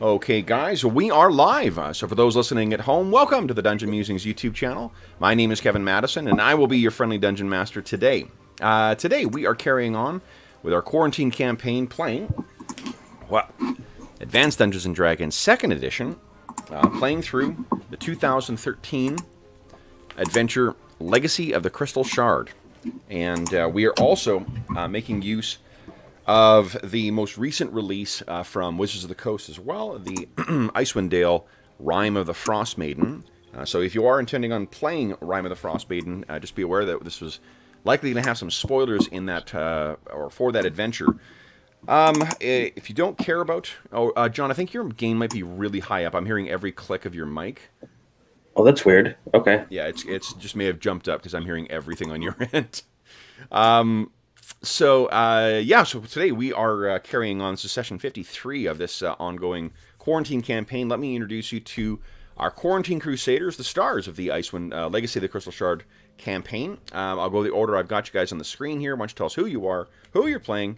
Okay, guys, we are live. So for those listening at home, welcome to the Dungeon Musings YouTube channel. My name is Kevin Madison, and I will be your friendly Dungeon Master today. Today, we are carrying on with our quarantine campaign playing, well, Advanced Dungeons & Dragons 2nd Edition, playing through the 2013 adventure Legacy of the Crystal Shard. And we are also making use of the most recent release from Wizards of the Coast as well, the Icewind Dale Rime of the Frost Maiden. So if you are intending on playing Rime of the Frost Maiden, just be aware that this was likely going to have some spoilers in that, or for that adventure. If you don't care about... Oh, John, I think your gain might be really high up. I'm hearing every click of your mic. Oh, that's weird. Okay. Yeah, it's just may have jumped up because I'm hearing everything on your end. So today we are carrying on session 53 of this ongoing quarantine campaign. Let me introduce you to our Quarantine Crusaders, the stars of the Icewind Legacy of the Crystal Shard campaign. I'll go the order I've got you guys on the screen here. Why don't you tell us who you are, who you're playing,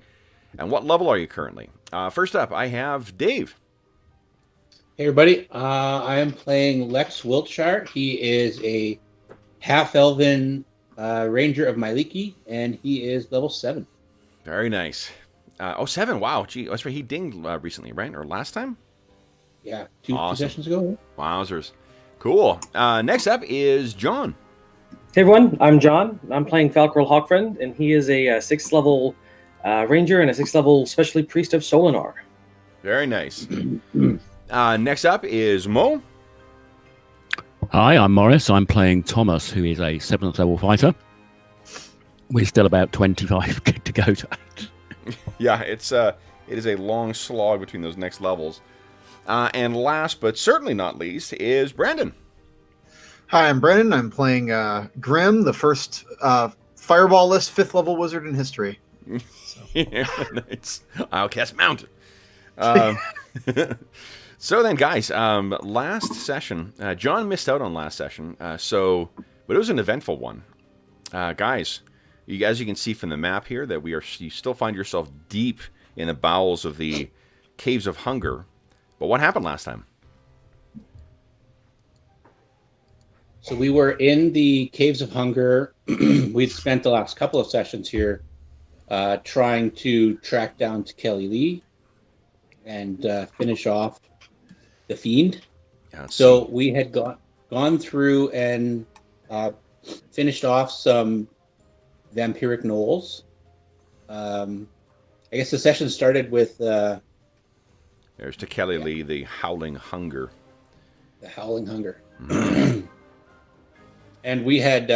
and what level are you currently? First up, I have Dave. Hey everybody, I am playing Lex Wiltshire. He is a half-elven ranger of Myliki, and he is level 7. Very nice. 7, wow. Gee, that's right, he dinged recently, right? Or last time? Yeah, two sessions ago. Wowzers. Cool. Next up is John. Hey everyone, I'm John. I'm playing Falcorel Hawkfriend, and he is a 6th level ranger and a 6th level specialty priest of Solinar. Very nice. Next up is Mo. Hi, I'm Morris. I'm playing Thomas, who is a 7th level fighter. We're still about 25 to go to 8. Yeah, it is a long slog between those next levels. And last but certainly not least is Brandon. Hi, I'm Brandon. I'm playing Grim, the first fireball-less 5th level wizard in history. Yeah, nice. I'll cast Mountain. So then, guys, last session, John missed out on last session, but it was an eventful one. Guys, as you can see from the map here, that you still find yourself deep in the bowels of the Caves of Hunger. But what happened last time? So we were in the Caves of Hunger. We'd spent the last couple of sessions here trying to track down to Kelly Lee and finish off the Fiend. Yeah, so we had gone through and finished off some vampiric gnolls. I guess the session started with... There's to Kelly Lee, the Howling Hunger. The Howling Hunger. Mm-hmm. And we had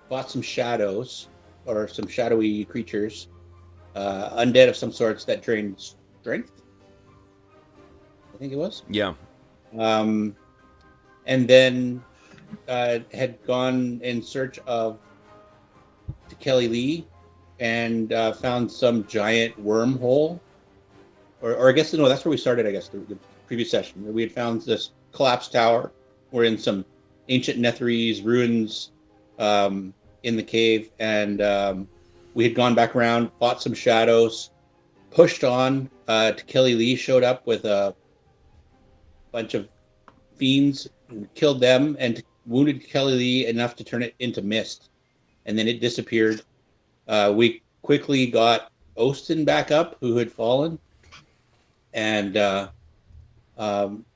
fought some shadows, or some shadowy creatures, undead of some sorts that drained strength. I think it was. Yeah. And then had gone in search of Kelly Lee and found some giant wormhole. Or I guess, no, that's where we started, I guess, the previous session. We had found this collapsed tower. We're in some ancient Netherese ruins in the cave. And we had gone back around, fought some shadows, pushed on to Kelly Lee, showed up with a bunch of fiends, killed them, and wounded Kelly Lee enough to turn it into mist. And then it disappeared. We quickly got Ostin back up, who had fallen, and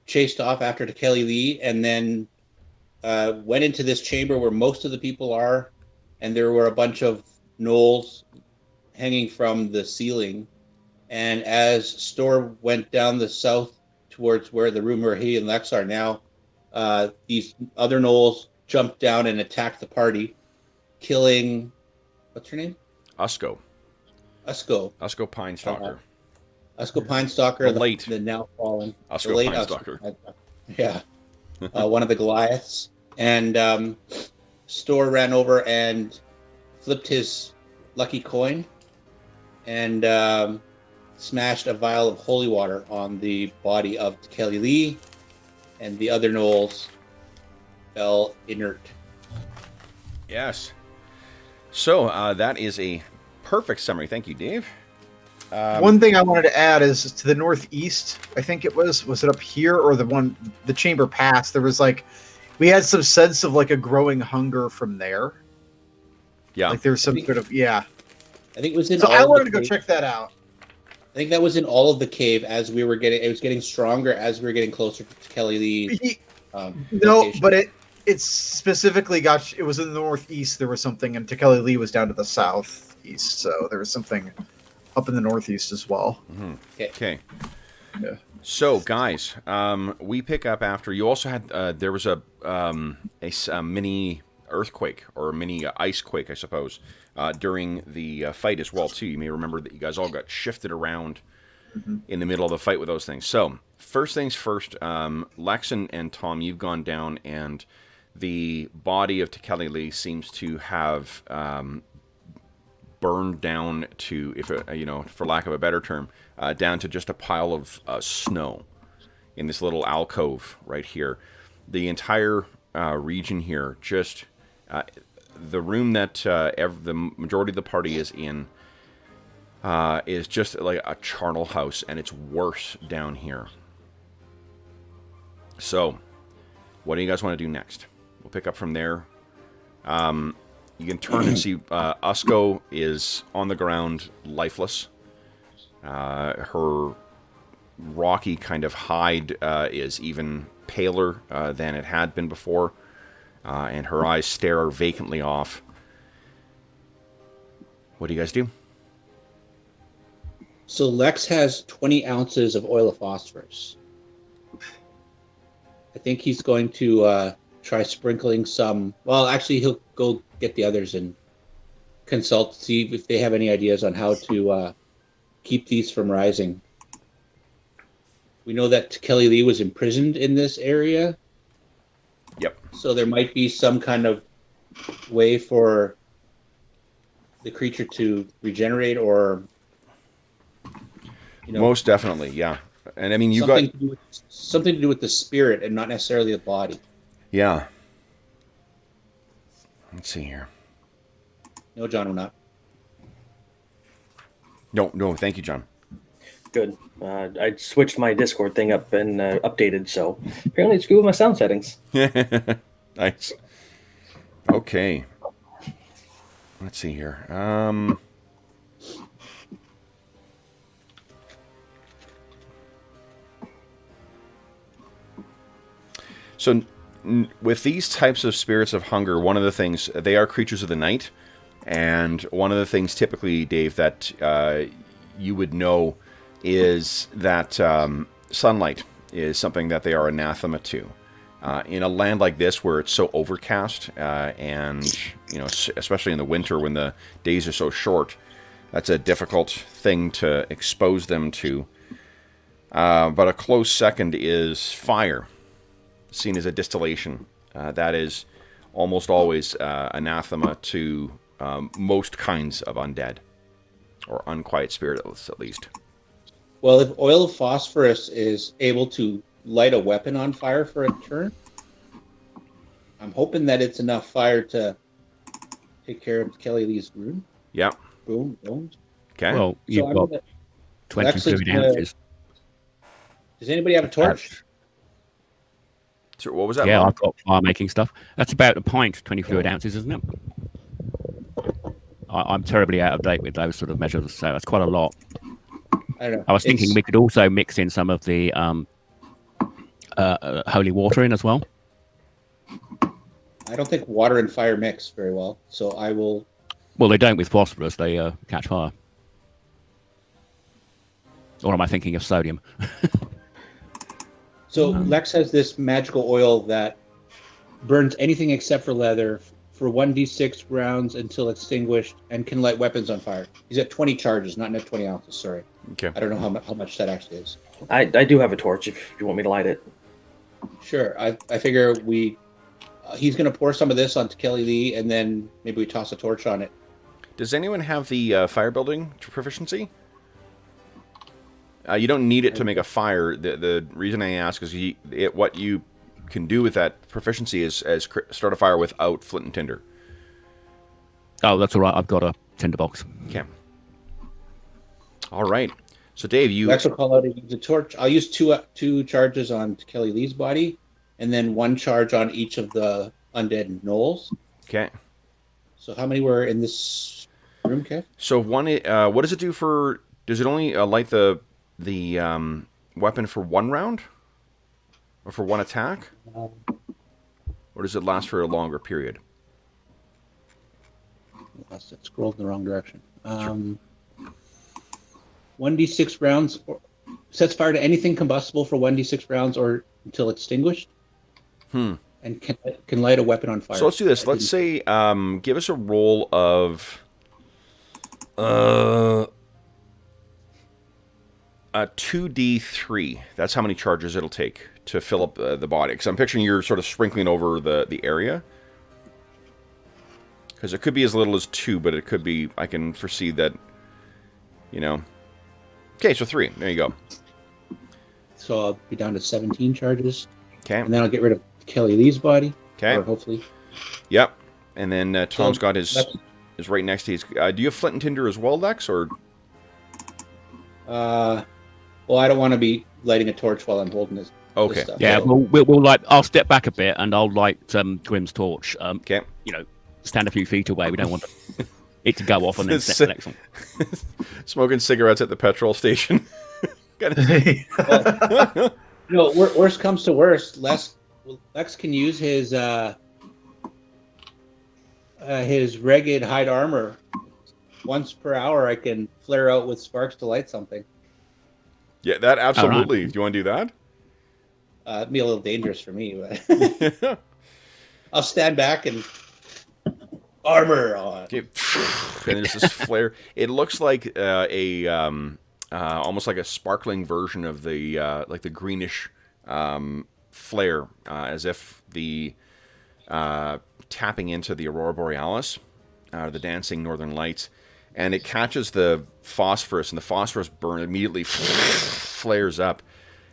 chased off after to Kelly Lee, and then went into this chamber where most of the people are, and there were a bunch of gnolls hanging from the ceiling. And as Storr went down the south towards where the room where he and Lex are now, these other gnolls jumped down and attacked the party, killing... What's her name? Usko. Usko Pinestalker. Usko Pinestalker, the now fallen. Usko Pinestalker. Yeah. One of the Goliaths. And Storr ran over and flipped his lucky coin and smashed a vial of holy water on the body of Kelly Lee, and the other gnolls fell inert. Yes. So that is a perfect summary. Thank you, Dave. One thing I wanted to add is to the northeast. I think it was it up here or the chamber past? There was like we had some sense of like a growing hunger from there. Yeah, like there's some sort of I think it was in. So all I of wanted the to go cave. check that out. I think that was in all of the cave as we were getting. It was getting stronger as we were getting closer to Kelly Lee. No, location. but it specifically got. It was in the northeast. There was something, and Tekeli Lee was down to the southeast. So there was something up in the northeast as well. Okay. Yeah. So, guys, we pick up after you also had. There was a mini earthquake or a mini ice quake, I suppose, during the fight as well too. You may remember that you guys all got shifted around in the middle of the fight with those things. So, first things first, Lex and Tom, you've gone down, and the body of Tekeli Lee seems to have burned down to, if for lack of a better term, down to just a pile of snow in this little alcove right here. The entire region here, just the room that the majority of the party is in, is just like a charnel house, and it's worse down here. So, what do you guys want to do next? We'll pick up from there. You can turn and see Usko is on the ground, lifeless. Her rocky kind of hide is even paler than it had been before, and her eyes stare vacantly off. What do you guys do? So Lex has 20 ounces of oil of phosphorus. I think he's going to try sprinkling some. Well, actually, he'll go get the others and consult, see if they have any ideas on how to keep these from rising. We know that Kelly Lee was imprisoned in this area. Yep. So there might be some kind of way for the creature to regenerate, or Most definitely, yeah. And I mean, you something got to do with, something to do with the spirit and not necessarily the body. yeah. Let's see here. No, John, we're not. No, thank you, John. Good. I switched my Discord thing up and updated, so apparently it's good with my sound settings. Nice. Okay. Let's see here. So, with these types of spirits of hunger, one of the things, they are creatures of the night, and one of the things typically, Dave, that you would know is that sunlight is something that they are anathema to. In a land like this where it's so overcast, and especially in the winter when the days are so short, that's a difficult thing to expose them to. But a close second is fire, seen as a distillation. That is almost always anathema to most kinds of undead, or unquiet spirits at least. Well, if oil of phosphorus is able to light a weapon on fire for a turn, I'm hoping that it's enough fire to take care of Kelly Lee's room. Yeah. Boom. Okay. Well, you've got 20 Lex is fluid gonna- ounces. Does anybody have a torch? So what was that? Yeah, Mom? I've got fire making stuff. That's about a pint, 20 fluid ounces, isn't it? I'm terribly out of date with those sort of measures, so that's quite a lot. I don't know. I was thinking we could also mix in some of the holy water in as well. I don't think water and fire mix very well, so I will. Well, they don't with phosphorus. They catch fire. Or am I thinking of sodium? So Lex has this magical oil that burns anything except for leather for 1d6 rounds until extinguished, and can light weapons on fire. He's at 20 charges, not at 20 ounces. Sorry. Okay. I don't know how much that actually is. I do have a torch if you want me to light it. Sure. I figure he's going to pour some of this onto Kelly Lee, and then maybe we toss a torch on it. Does anyone have the fire building proficiency? You don't need it to make a fire. The reason I ask is what you can do with that proficiency is start a fire without flint and tinder. Oh, that's all right. I've got a tinderbox. Okay. All right. So Dave, you Lex will call out and use a torch. I'll use two charges on Kelly Lee's body, and then one charge on each of the undead gnolls. okay? So how many were in this room, Kev? So one, what does it do for? Does it only light the weapon for one round, or for one attack, or does it last for a longer period? I scrolled in the wrong direction. 1d6 rounds, sets fire to anything combustible for 1d6 rounds or until extinguished. And can light a weapon on fire. So let's do this. Let's say, give us a roll of a 2d3. That's how many charges it'll take to fill up the body. Because I'm picturing you're sort of sprinkling over the area. Because it could be as little as 2, but it could be, I can foresee that, you know. Okay, so 3. There you go. So I'll be down to 17 charges. Okay. And then I'll get rid of Kelly Lee's body. Okay. Or hopefully. Yep. And then Tom's got his that's- is right next to his. Do you have flint and tinder as well, Lex? Or Well, I don't want to be lighting a torch while I'm holding this. okay. This stuff. Yeah, So- we'll like. I'll step back a bit and I'll light Grim's torch. Okay. You know, stand a few feet away. We don't want it to go off and then It's- set the next one. Smoking cigarettes at the petrol station. No, worst comes to worst, Lex can use his ragged hide armor. Once per hour, I can flare out with sparks to light something. Yeah, that absolutely. Do you want to do that? It'd be a little dangerous for me, but I'll stand back and armor on. Okay. And there's this flare. It looks like almost like a sparkling version of the like the greenish flare, as if the tapping into the aurora borealis, the dancing northern lights, and it catches the phosphorus, and the phosphorus immediately flares up.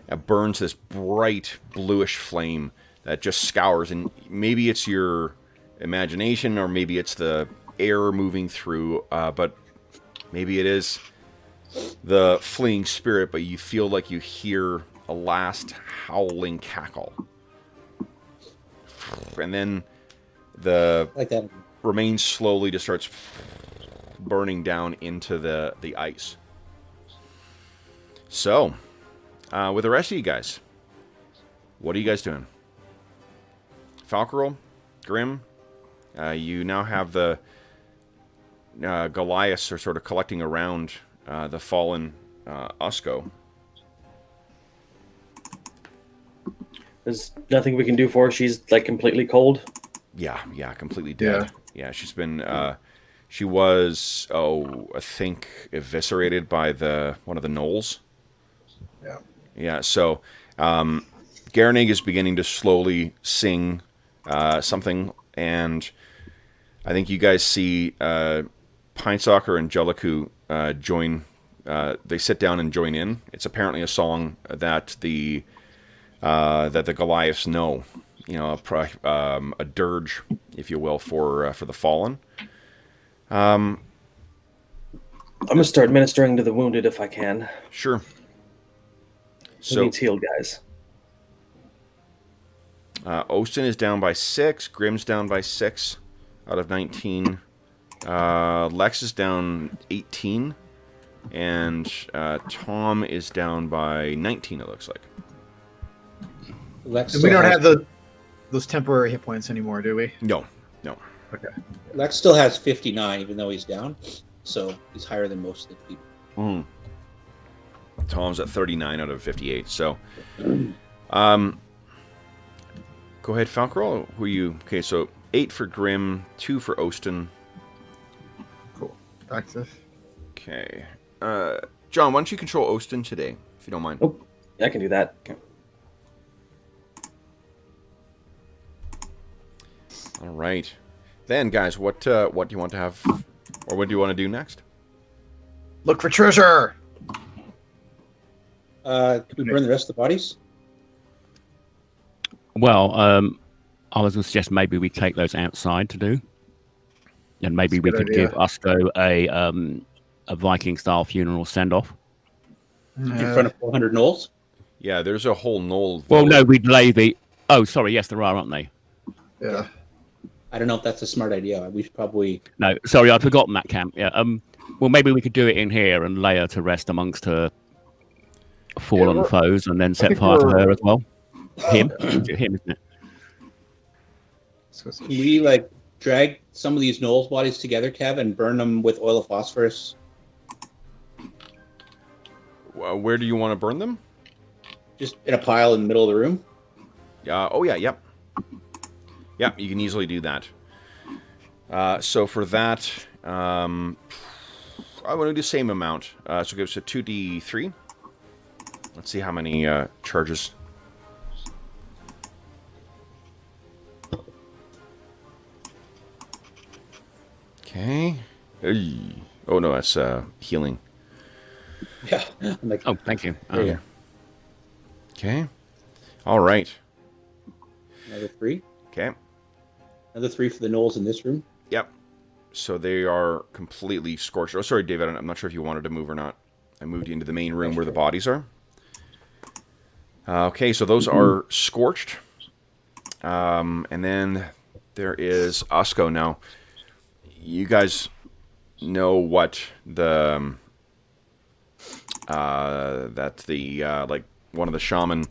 It burns this bright bluish flame that just scours, and maybe it's your imagination, or maybe it's the air moving through, but maybe it is the fleeing spirit, but you feel like you hear a last howling cackle. And then the Like that. remains slowly just starts burning down into the ice. So, with the rest of you guys, what are you guys doing? Falcarel, Grim, you now have the Goliaths are sort of collecting around the fallen Usko. There's nothing we can do for her. She's like completely cold. Yeah, completely dead. Yeah, she's been. She was, I think, eviscerated by one of the gnolls. Yeah. Yeah. So, Garanig is beginning to slowly sing something, and I think you guys see Pinesocker and Jellicoe join. They sit down and join in. It's apparently a song that the Goliaths know. You know, a dirge, if you will, for the fallen. I'm gonna start ministering to the wounded if I can. Sure. Who So needs healed, guys? Ostin is down by 6. Grim's down by 6 out of 19. Lex is down 18. And Tom is down by 19, it looks like. Lex And we still don't has- have those temporary hit points anymore, do we? No. Okay. Lex still has 59, even though he's down. So he's higher than most of the people. Tom's at 39 out of 58. So, go ahead, Falcarel. Who are you? Okay, so 8 for Grim, 2 for Ostin. Cool. Back to this. Okay. John, why don't you control Ostin today, if you don't mind? Oh, I can do that. Okay. All right. Then, guys, what do you want to have, or what do you want to do next? Look for treasure. Can we burn the rest of the bodies? Well, I was going to suggest maybe we take those outside to do, and maybe we That's a could good give Usko a Viking-style funeral send-off. In front of 400 gnolls. Yeah, there's a whole knoll. Well, no, we'd lay the. Oh, sorry. Yes, there are, aren't they? Yeah. I don't know if that's a smart idea. We should probably. No, sorry, I'd forgotten that camp. Yeah. Well, maybe we could do it in here and lay her to rest amongst her fallen foes, and then set fire to her as well. Him, him, isn't it? Can we like drag some of these gnolls' bodies together, Kev, and burn them with oil of phosphorus? Where do you want to burn them? Just in a pile in the middle of the room. Oh yeah, yep. Yep, you can easily do that. So for that, I want to do the same amount. So it gives us a 2d3. Let's see how many charges. Okay. Oh no, that's healing. Yeah. I'm like, Oh, thank you. Yeah. Okay. All right. another 3. Okay. Another 3 for the gnolls in this room. Yep. So they are completely scorched. Oh, sorry, David. I'm not sure if you wanted to move or not. I moved you into the main room where the bodies are. Okay, so those are scorched. And then there is Usko. Now, you guys know what the like one of the shaman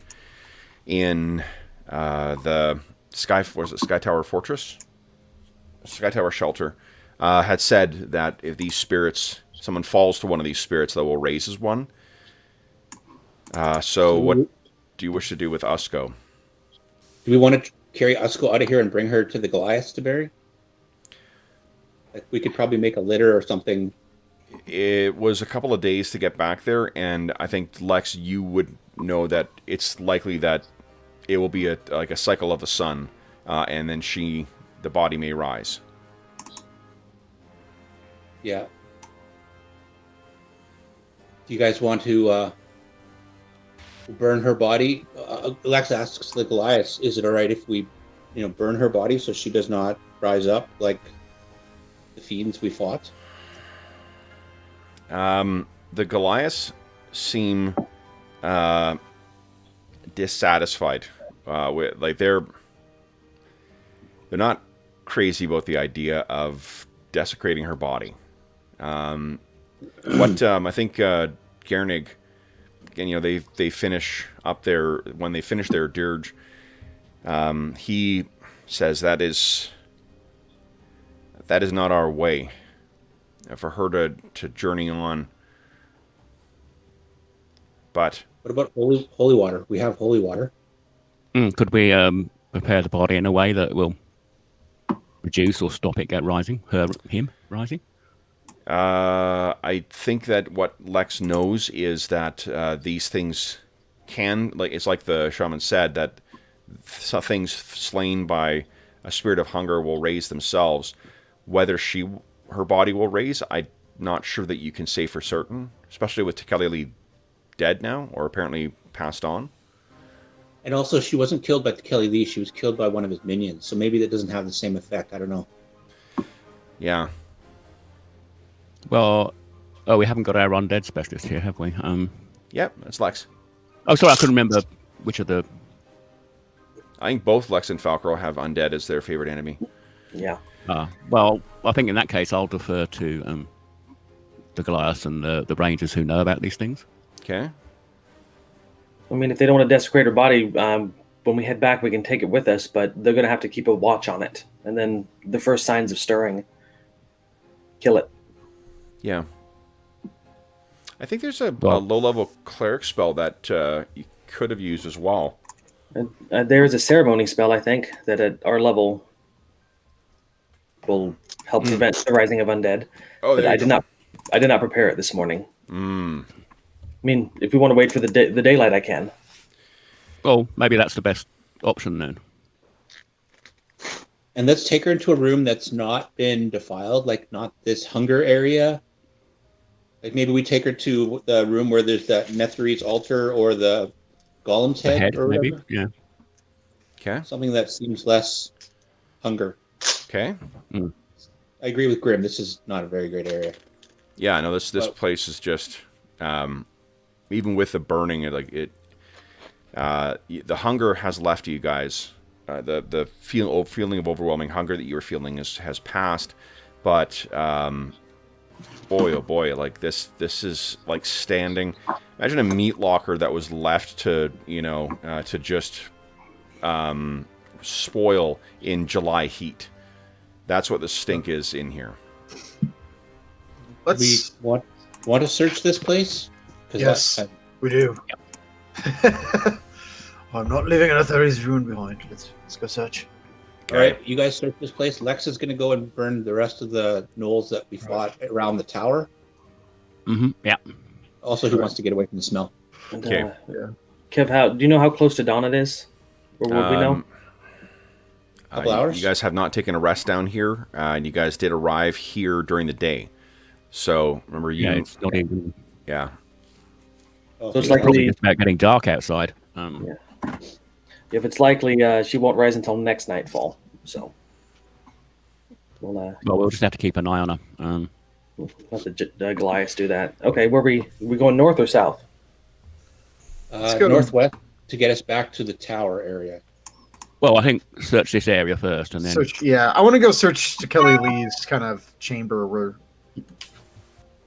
in the Sky Tower Fortress, Sky Tower Shelter, had said that if these spirits, someone falls to one of these spirits, that will raise as one. So what do you wish to do with Usko? Do we want to carry Usko out of here and bring her to the Goliaths to bury? Like we could probably make a litter or something. It was a couple of days to get back there, and I think, Lex, you would know that it's likely that it will be like a cycle of the sun, and then the body may rise. Yeah. Do you guys want to burn her body? Lex asks the Goliaths, is it all right if we, burn her body so she does not rise up like the fiends we fought? The Goliaths seem dissatisfied with, like, they're not crazy about the idea of desecrating her body. I think Gernig, again, they finish up their, when they finish their dirge, he says that is not our way for her to journey on. But what about holy water? We have holy water. Could we prepare the body in a way that will reduce or stop it him rising? I think that what Lex knows is that these things can, like, it's like the shaman said, that some things slain by a spirit of hunger will raise themselves. Whether her body will raise, I'm not sure that you can say for certain, especially with Tekeli dead now, or apparently passed on. And also, she wasn't killed by Tekeli Lee, she was killed by one of his minions, so maybe that doesn't have the same effect, I don't know. Yeah. Well, we haven't got our undead specialist here, have we? Yep, that's Lex. Oh, sorry, I couldn't remember which of the... I think both Lex and Falcro have undead as their favorite enemy. Yeah. Well, I think in that case, I'll defer to the Goliaths and the Rangers who know about these things. Okay. I mean, if they don't want to desecrate her body, when we head back, we can take it with us, but they're going to have to keep a watch on it. And then the first signs of stirring, kill it. Yeah. I think there's a low-level cleric spell that you could have used as well. There is a ceremony spell, I think, that at our level will help prevent the rising of undead. Oh, but I did not prepare it this morning. Mm. I mean, if we want to wait for the daylight, I can. Well, maybe that's the best option then. And let's take her into a room that's not been defiled, like not this hunger area. Like maybe we take her to the room where there's that Netheri's altar or the Golem's head or whatever. Maybe. Yeah. Okay. Something that seems less hunger. Okay. I agree with Grim. This is not a very great area. Yeah, no, this Well- place is just, even with the burning, the hunger has left you guys. The feeling of overwhelming hunger that you were feeling has passed, but boy, oh boy, like this is like standing. Imagine a meat locker that was left to to just spoil in July heat. That's what the stink is in here. We Let's. want to search this place? 'Cause Yes, we do. I'm not leaving an authority's ruin behind. Let's go search. all right, you guys search this place. Lex is going to go and burn the rest of the gnolls that we fought around the tower. Yeah. Also, he wants to get away from the smell. And, Okay. Kev, do you know how close to dawn it is? Or would we know? Couple hours? You guys have not taken a rest down here, and you guys did arrive here during the day. So remember, Yeah, it's not even. yeah. Oh, So it's yeah. like- Probably just about getting dark outside. If it's likely, she won't rise until next nightfall. So We'll just have to keep an eye on her. let the Goliaths do that. Okay, we going north or south? Let's go to- Northwest to get us back to the tower area. Well, I think search this area first, and then Search. Yeah, I want to go search to Kelly Lee's kind of chamber where.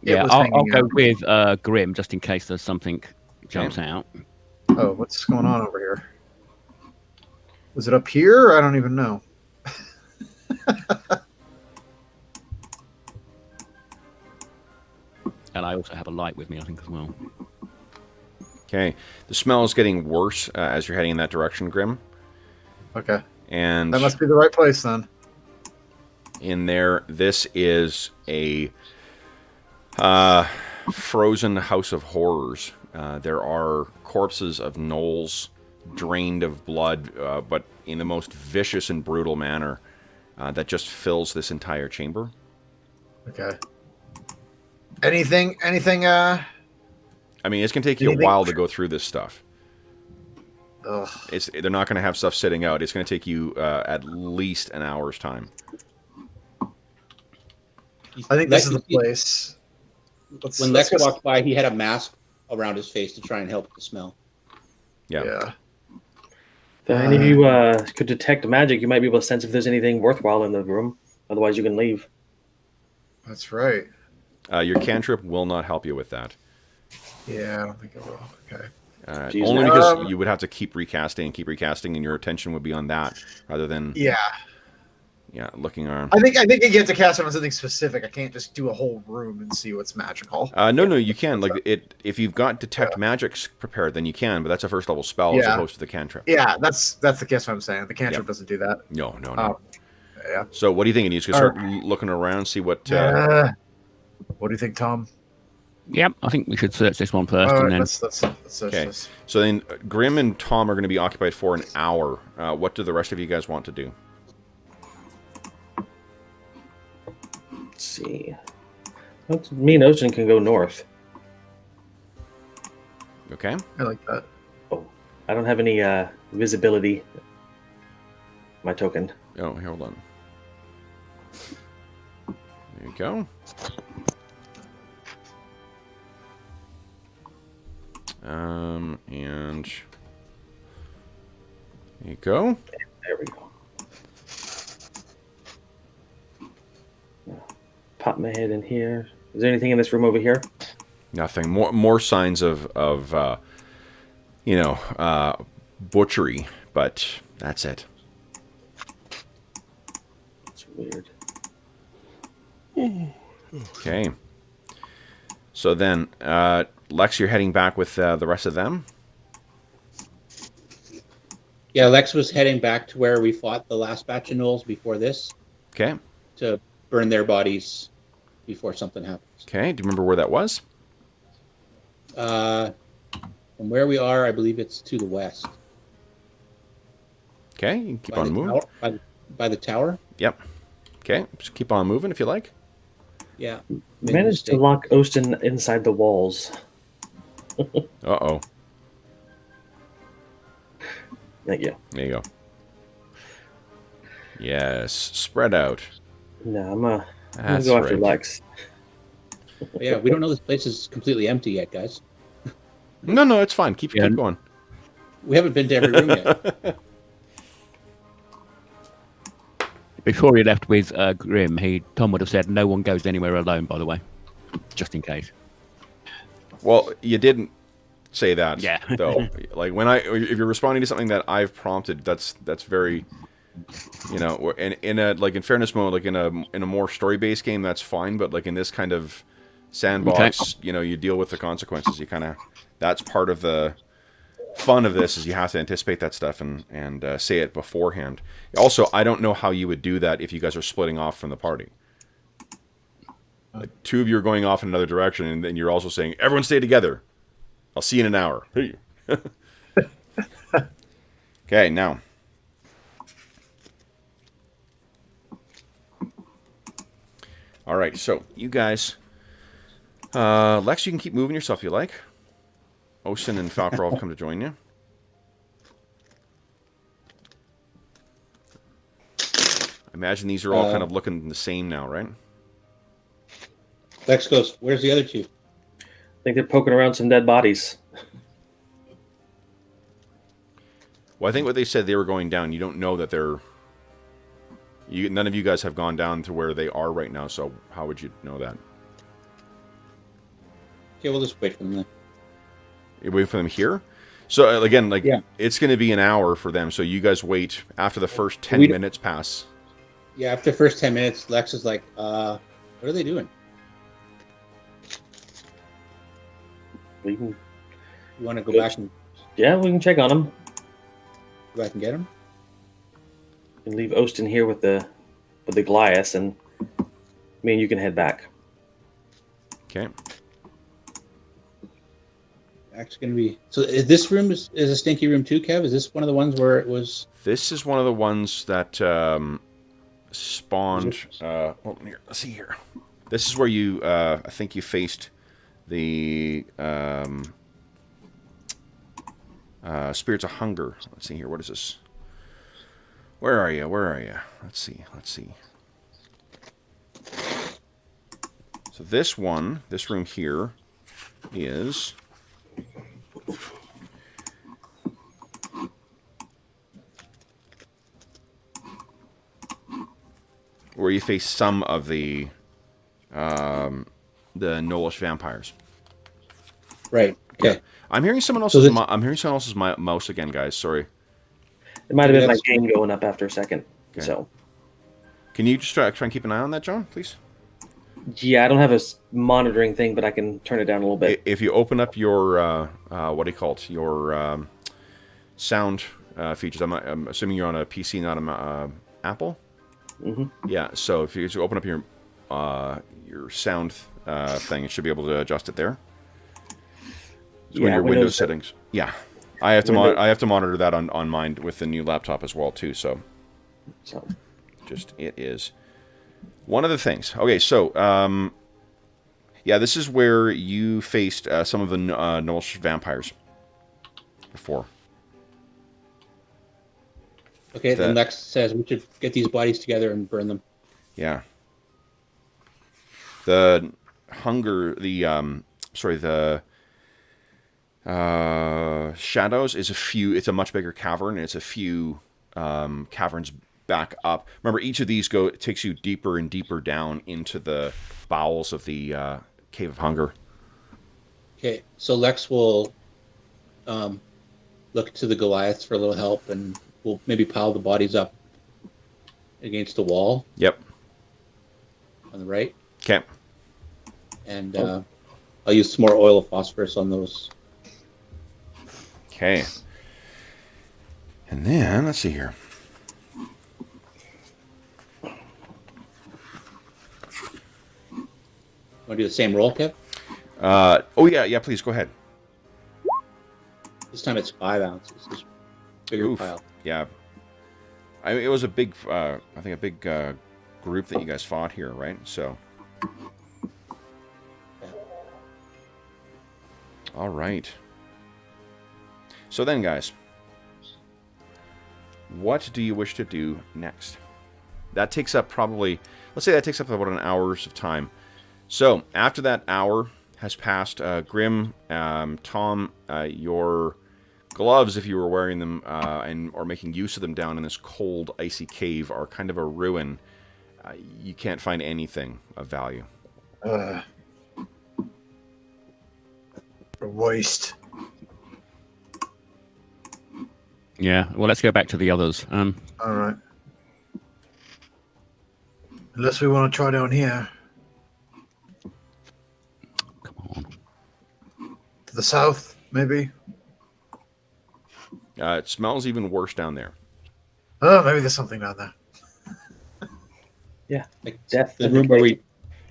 yeah, was I'll hanging go out. with Grim just in case there's something jumps out. Oh, what's going on over here? Was it up here? I don't even know. And I also have a light with me, I think, as well. Okay. The smell is getting worse as you're heading in that direction, Grim. Okay, And that must be the right place then. in there, this is a frozen house of horrors. There are corpses of gnolls drained of blood, but in the most vicious and brutal manner that just fills this entire chamber. Okay. Anything? I mean, it's going to take you a Anything- while to go through this stuff. Ugh. They're not going to have stuff sitting out. It's going to take you at least an hour's time. I think this is the Lex- place. When Lex walked by, he had a mask around his face to try and help with the smell. Yeah. Yeah. If any of you could detect magic, you might be able to sense if there's anything worthwhile in the room. Otherwise, you can leave. That's right. Your cantrip will not help you with that. Yeah, I don't think it will. Okay. Jeez. Only because you would have to keep recasting, and your attention would be on that rather than Yeah. looking around. I think I get to cast it on something specific. I can't just do a whole room and see what's magical. No, you can. Like if you've got detect magics prepared, then you can. But that's a first level spell as Yeah. opposed to the cantrip. Yeah, that's the guess what I'm saying. The cantrip doesn't do that. No. Oh, yeah. So what do you think? You just gonna start looking around, see what. What do you think, Tom? Yep, I think we should search this one first, All and right, then let's search Okay. this. So then, Grim and Tom are going to be occupied for an hour. What do the rest of you guys want to do? Let's see. Me and Ocean can go north. Okay. I like that. I don't have any visibility. My token. Oh, here, hold on. There you go. And there you go. There we go. Pop my head in here. Is there anything in this room over here? Nothing. More signs of butchery, but that's it. It's weird. Okay. So then, Lex, you're heading back with the rest of them? Yeah, Lex was heading back to where we fought the last batch of gnolls before this Okay. to burn their bodies before something happens. Okay. Do you remember where that was? From where we are, I believe it's to the west. Okay. You can keep By on the moving. tower- by the tower. Yep. Okay. Just keep on moving if you like. Yeah. Managed to lock Ocean inside the walls. Uh-oh. Thank you. There you go. Yes. Spread out. No, I'm gonna That's go after right. Lex. But yeah, we don't know this place is completely empty yet, guys. No, it's fine. Keep going. We haven't been to every room yet. Before he left with Grim, Tom would have said no one goes anywhere alone, by the way, just in case. Well, you didn't say that, Yeah. though. Like if you're responding to something that I've prompted, that's very, you know, in fairness mode, like in a more story-based game, that's fine. But like in this kind of sandbox, you know, you deal with the consequences. That's part of the fun of this, is you have to anticipate that stuff and say it beforehand. Also, I don't know how you would do that if you guys are splitting off from the party. Like two of you are going off in another direction, and then you're also saying, "Everyone stay together. I'll see you in an hour." Hey. Okay, now. All right, so you guys, Lex, you can keep moving yourself if you like. Osin and Falcor have come to join you. I imagine these are all kind of looking the same now, right? Lex goes, where's the other two? I think they're poking around some dead bodies. Well, I think what they said, they were going down. You don't know that they're... none of you guys have gone down to where they are right now, so how would you know that? Okay, we'll just wait for them then. You wait for them here? So, again, like, Yeah. It's going to be an hour for them, so you guys wait after the first 10 minutes pass. Yeah, after the first 10 minutes, Lex is like, what are they doing? You want to go back and we can check on them. go back and get them? And leave Ostin here with the Goliath, and me and you can head back. Okay. Actually, going to be... So this room is a stinky room too, Kev? Is this one of the ones where it was... This is one of the ones that spawned... hold on here. Let's see here. This is where you... I think you faced the... Spirits of Hunger. Let's see here. What is this? Where are you? Let's see. So this room here is... where you face some of the Nolish vampires. Right. Okay. Yeah. I'm hearing someone else's. I'm hearing someone else's mouse again, guys. Sorry. It might have been my game going up after a second. Okay. So, can you just try and keep an eye on that, John, please? yeah, I don't have a monitoring thing, but I can turn it down a little bit. If you open up your what do you call it? Your sound features. I'm assuming you're on a PC, not a Apple. Mm-hmm. Yeah. So if you open up your sound thing, it should be able to adjust it there. So Yeah, your Windows settings. settings. Yeah. I have to monitor that on mine with the new laptop as well too. So just it is one of the things. Okay, so yeah, this is where you faced some of the Nolish vampires before. Okay, then Lex says we should get these bodies together and burn them. Yeah. The hunger, the shadows is it's a much bigger cavern, and it's a few caverns back up. Remember, each of these takes you deeper and deeper down into the bowels of the Cave of Hunger. Okay, so Lex will look to the Goliaths for a little help, and we'll maybe pile the bodies up against the wall. Yep. On the right. Okay. And I'll use some more oil of phosphorus on those. Okay. And then, let's see here. Want to do the same roll, Kev? Oh, yeah, please, go ahead. This time it's 5 ounces. It's a bigger Oof. pile. Yeah. It was a big, I think a big group that you guys fought here, right? So. Yeah. All right. So then, guys, what do you wish to do next? That takes up probably, let's say that takes up about an hour's of time. So after that hour has passed, Grim, Tom, your gloves, if you were wearing them and or making use of them down in this cold, icy cave, are kind of a ruin. You can't find anything of value. A waste. Yeah. Well, let's go back to the others. All right. Unless we want to try down here. Come on. To the south, maybe? It smells even worse down there. Oh, maybe there's something down there. Yeah, Like death. the room where we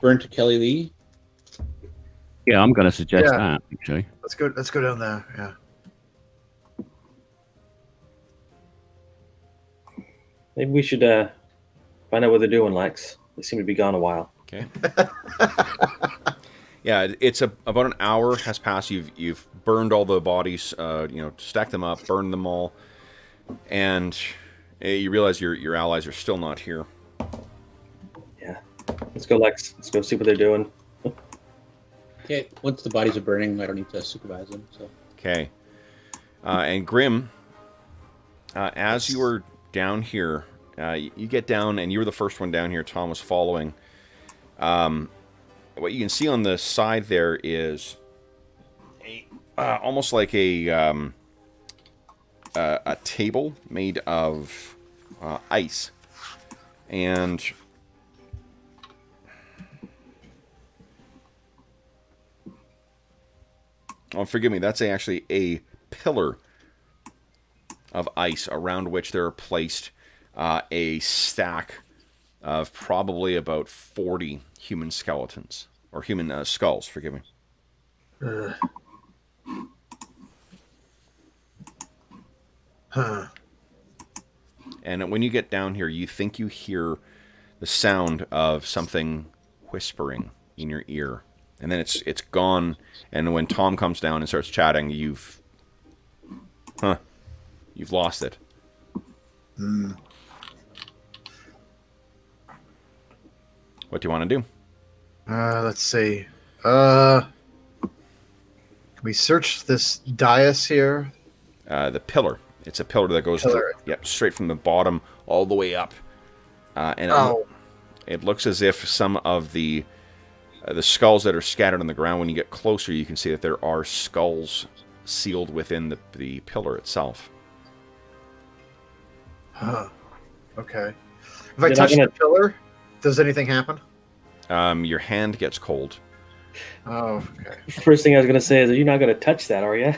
burned Kelly Lee. Yeah, I'm going to suggest Yeah. that actually. Let's go down there, yeah. Maybe we should find out what they're doing, Lex. They seem to be gone a while. Okay. Yeah, it's about an hour has passed. You've burned all the bodies, stacked them up, burned them all, and you realize your allies are still not here. Yeah. Let's go, Lex. Let's go see what they're doing. Okay, once the bodies are burning, I don't need to supervise them. So Okay. And Grim, as you were down here, you get down, and you were the first one down here. Tom was following. What you can see on the side there is almost like a table made of ice, and forgive me, that's actually a pillar of ice around which there are placed a stack of probably about 40 human skeletons, or human skulls, forgive me. Huh. And when you get down here, you think you hear the sound of something whispering in your ear. And then it's gone, and when Tom comes down and starts chatting, you've lost it. What do you want to do? Let's see. Can we search this dais here? The pillar. It's a pillar that goes straight from the bottom all the way up. And it looks as if some of the skulls that are scattered on the ground, when you get closer, you can see that there are skulls sealed within the pillar itself. Huh. Okay. If I touch the pillar, does anything happen? Your hand gets cold. Oh, okay. First thing I was going to say is, you're not going to touch that, are you?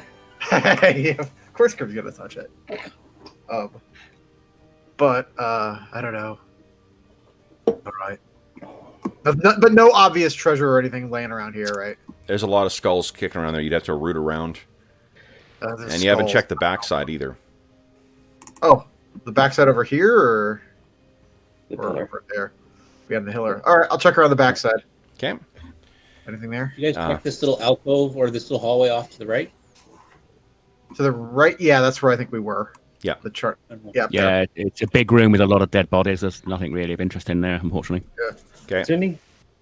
Yeah, of course Grim's gonna touch it. But I don't know. All right. But no obvious treasure or anything laying around here, right? There's a lot of skulls kicking around there. You'd have to root around. And you haven't checked the backside either. Oh, the backside over here, or over there? We have the pillar. All right, I'll check around the backside. Okay. Anything there? you guys check this little alcove or this little hallway off to the right? To the right? Yeah, that's where I think we were. Yeah. The chart. Yeah. Yeah, it's a big room with a lot of dead bodies. There's nothing really of interest in there, unfortunately. Yeah. Okay. Is there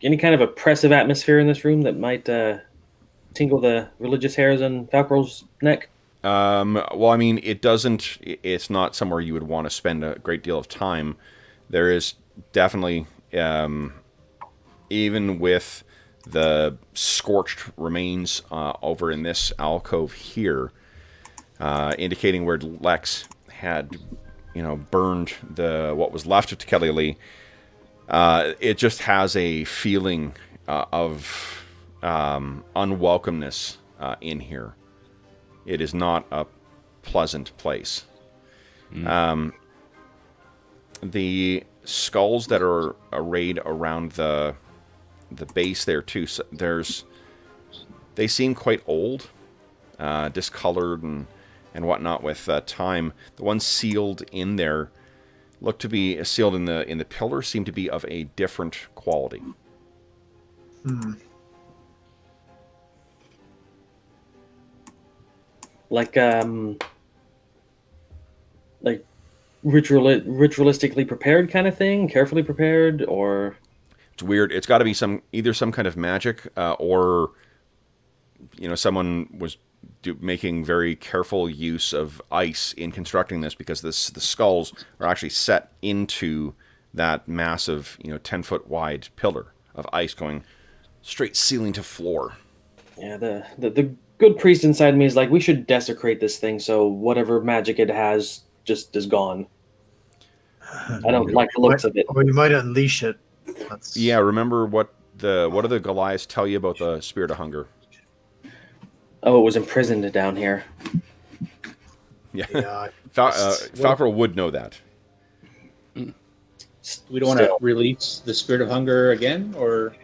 any kind of oppressive atmosphere in this room that might tingle the religious hairs on Falcor's neck? Well, I mean, it's not somewhere you would want to spend a great deal of time. There is definitely, even with the scorched remains over in this alcove here, indicating where Lex had, burned what was left of Kelly Lee, it just has a feeling of unwelcomeness in here. It is not a pleasant place. The skulls that are arrayed around the base there too, they seem quite old, discolored and whatnot with time. The ones sealed in there look to be sealed in the pillar, seem to be of a different quality. Like ritualistically prepared kind of thing, carefully prepared, or It's weird. It's got to be either some kind of magic or someone was making very careful use of ice in constructing this, because the skulls are actually set into that massive 10-foot wide pillar of ice going straight ceiling to floor. Yeah, the good priest inside me is like, we should desecrate this thing so whatever magic it has just is gone. I don't like the looks of it. Or you might unleash it. Yeah, remember what do the Goliaths tell you about the spirit of hunger? Oh, it was imprisoned down here. Yeah. Falcor would know that. We don't want to release the spirit of hunger again, or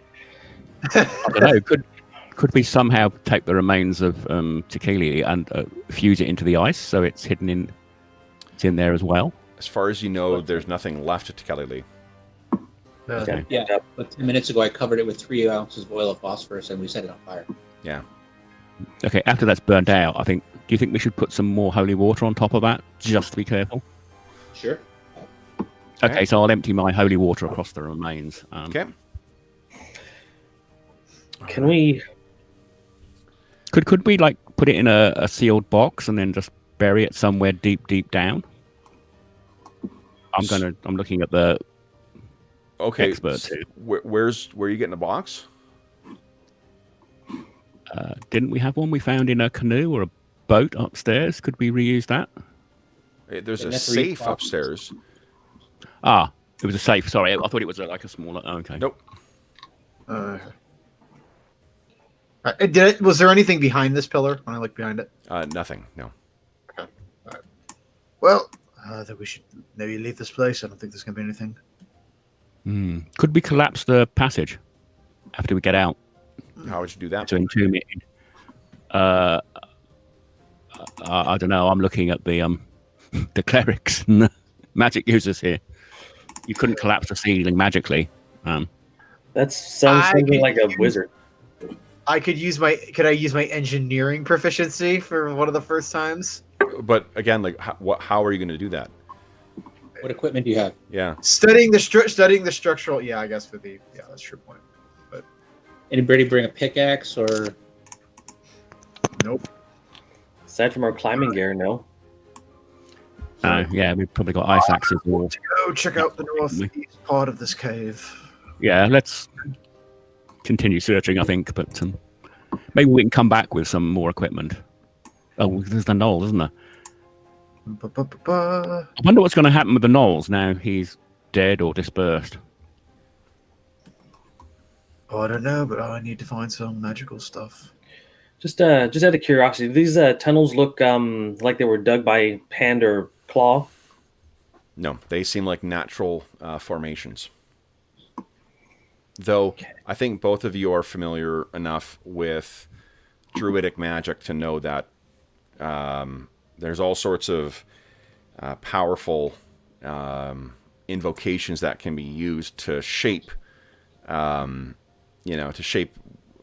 I don't know. Could we somehow take the remains of Tekeli and fuse it into the ice so it's hidden in? It's in there as well. As far as you know, there's nothing left at Tekeli. Okay. Yeah. But 10 minutes ago, I covered it with 3 ounces of oil of phosphorus, and we set it on fire. Yeah. Okay. After that's burnt out, I think. Do you think we should put some more holy water on top of that, just to be careful? Sure. Okay, so I'll empty my holy water across the remains. Okay. Can we? Could we like put it in a sealed box and then just bury it somewhere deep down? I'm looking at the experts here. Where are you getting the box? Didn't we have one we found in a canoe or a boat upstairs? Could we reuse that? There's a safe upstairs. Ah, it was a safe. Sorry, I thought it was like a smaller. Oh, okay. Nope. Was there anything behind this pillar when I looked behind it? Nothing. No. Okay. All right. Well, I think we should maybe leave this place. I don't think there's going to be anything. Could we collapse the passage after we get out? How would you do that? To entomb it. I don't know. I'm looking at the clerics and the magic users here. You couldn't collapse the ceiling magically. That sounds something like a wizard. Could I use my engineering proficiency for one of the first times? But again, like, how are you going to do that? What equipment do you have? Yeah. Studying the structural. Yeah, I guess that's your point. But anybody bring a pickaxe or? Nope. Aside from our climbing gear, no. Yeah, we've probably got ice axes. Go check out the northeast part of this cave. Yeah, let's continue searching, I think, but maybe we can come back with some more equipment. Oh, there's the knoll, isn't there? I wonder what's going to happen with the knolls now he's dead or dispersed. Oh, I don't know, but I need to find some magical stuff. Just out of curiosity, do these tunnels look like they were dug by hand or claw? No, they seem like natural formations. Though, I think both of you are familiar enough with druidic magic to know that there's all sorts of powerful invocations that can be used to shape, to shape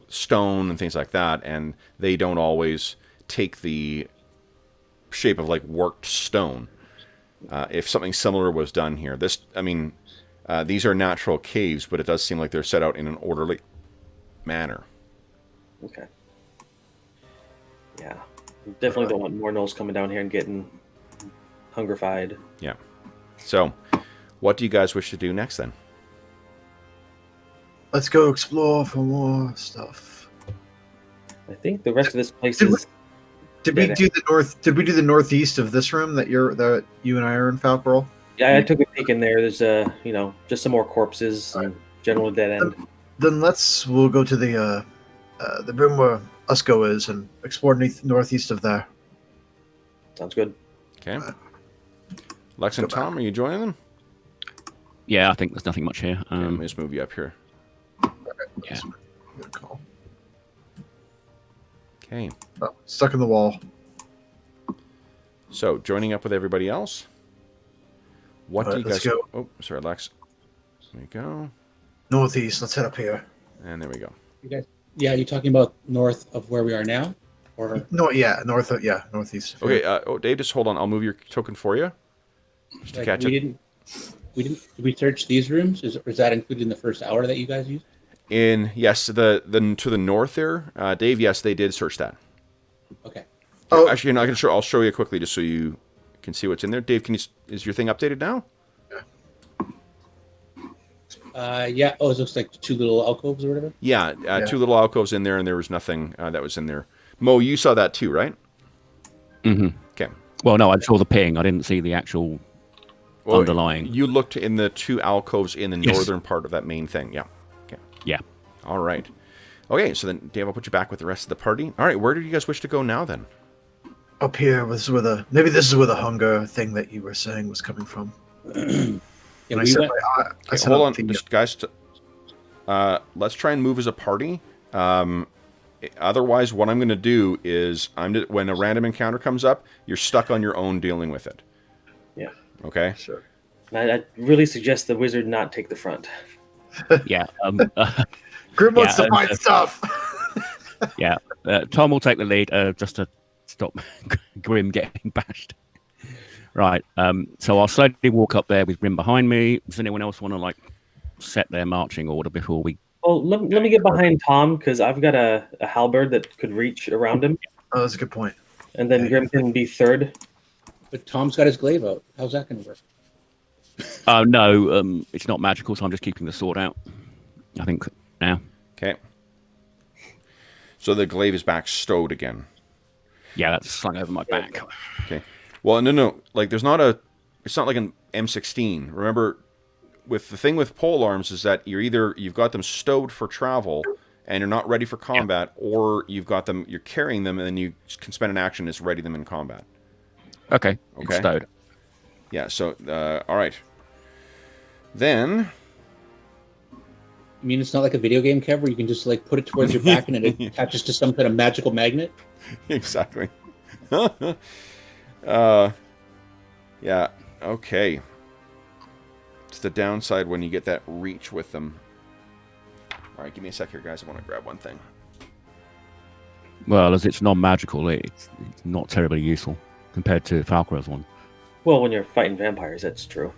stone and things like that, and they don't always take the shape of like worked stone. If something similar was done here, these are natural caves, but it does seem like they're set out in an orderly manner. Okay. Yeah. Definitely don't want more gnolls coming down here and getting hungrified. Yeah. So, what do you guys wish to do next then? Let's go explore for more stuff. I think the rest of this place is. Did we do the northeast of this room that you and I are in, Falcor? Yeah, I took a peek in there. There's just some more corpses and general dead end. Then we'll go to the room where Usko is and explore northeast of there. Sounds good. Okay. Lex and Tom, are you joining them? Yeah, I think there's nothing much here. Let me just move you up here. Yeah. Good call. Okay. Oh, stuck in the wall. So, joining up with everybody else. What do you guys... Let's go. Oh, sorry, Lex. There we go. Northeast. Let's head up here. And there we go. You guys, are you talking about north of where we are now? Or northeast. Okay, Dave, just hold on. I'll move your token for you. Just to catch up. Did we search these rooms? Is that included in the first hour that you guys used? Yes, the to the north there, Dave. Yes, they did search that. Okay. Oh. Actually, no, I'll show you quickly just so you can see what's in there. Dave, is your thing updated now? Yeah. Oh, it looks like 2 little alcoves or whatever. Yeah, 2 little alcoves in there, and there was nothing that was in there. Mo, you saw that too, right? Mm-hmm. Okay. Well, no, I saw the ping. I didn't see the actual underlying. You looked in the 2 alcoves in the Yes. northern part of that main thing. Yeah. Okay. Yeah. All right. Okay, so then, Dave, I'll put you back with the rest of the party. All right, where do you guys wish to go now, then? Up here was where the maybe this is where the hunger thing that you were saying was coming from. Yeah, I we said went, I said Hold up on, the- just, guys. Let's try and move as a party. Otherwise, what I'm going to do is, when a random encounter comes up, you're stuck on your own dealing with it. Yeah. Okay? Sure. And I really suggest the wizard not take the front. Yeah. Grim wants Yeah, to find stuff. Yeah. Tom will take the lead just to stop Grim getting bashed. Right. So I'll slowly walk up there with Grim behind me. Does anyone else want to set their marching order before we? Well, let me get behind Tom because I've got a halberd that could reach around him, Oh, that's a good point. and then Grim can be third. but Tom's got his glaive out. How's that going to work? Oh no, it's not magical, so I'm just keeping the sword out. I think now. Okay. So the glaive is back stowed again. Yeah, that's slung over my back. Okay. Well, no. It's not like an M16. Remember, with the thing with pole arms is that you've got them stowed for travel and you're not ready for combat, or you're carrying them and then you can spend an action to ready them in combat. Okay. It's stowed. Yeah. So, all right. Then. I mean, it's not like a video game, Kev, where you can just put it towards your back and it attaches to some kind of magical magnet. Exactly. Yeah. Okay. It's the downside when you get that reach with them. All right, give me a sec here, guys. I want to grab one thing. Well, as it's non-magical, it's not terribly useful compared to Falconer's one. Well, when you're fighting vampires, that's true.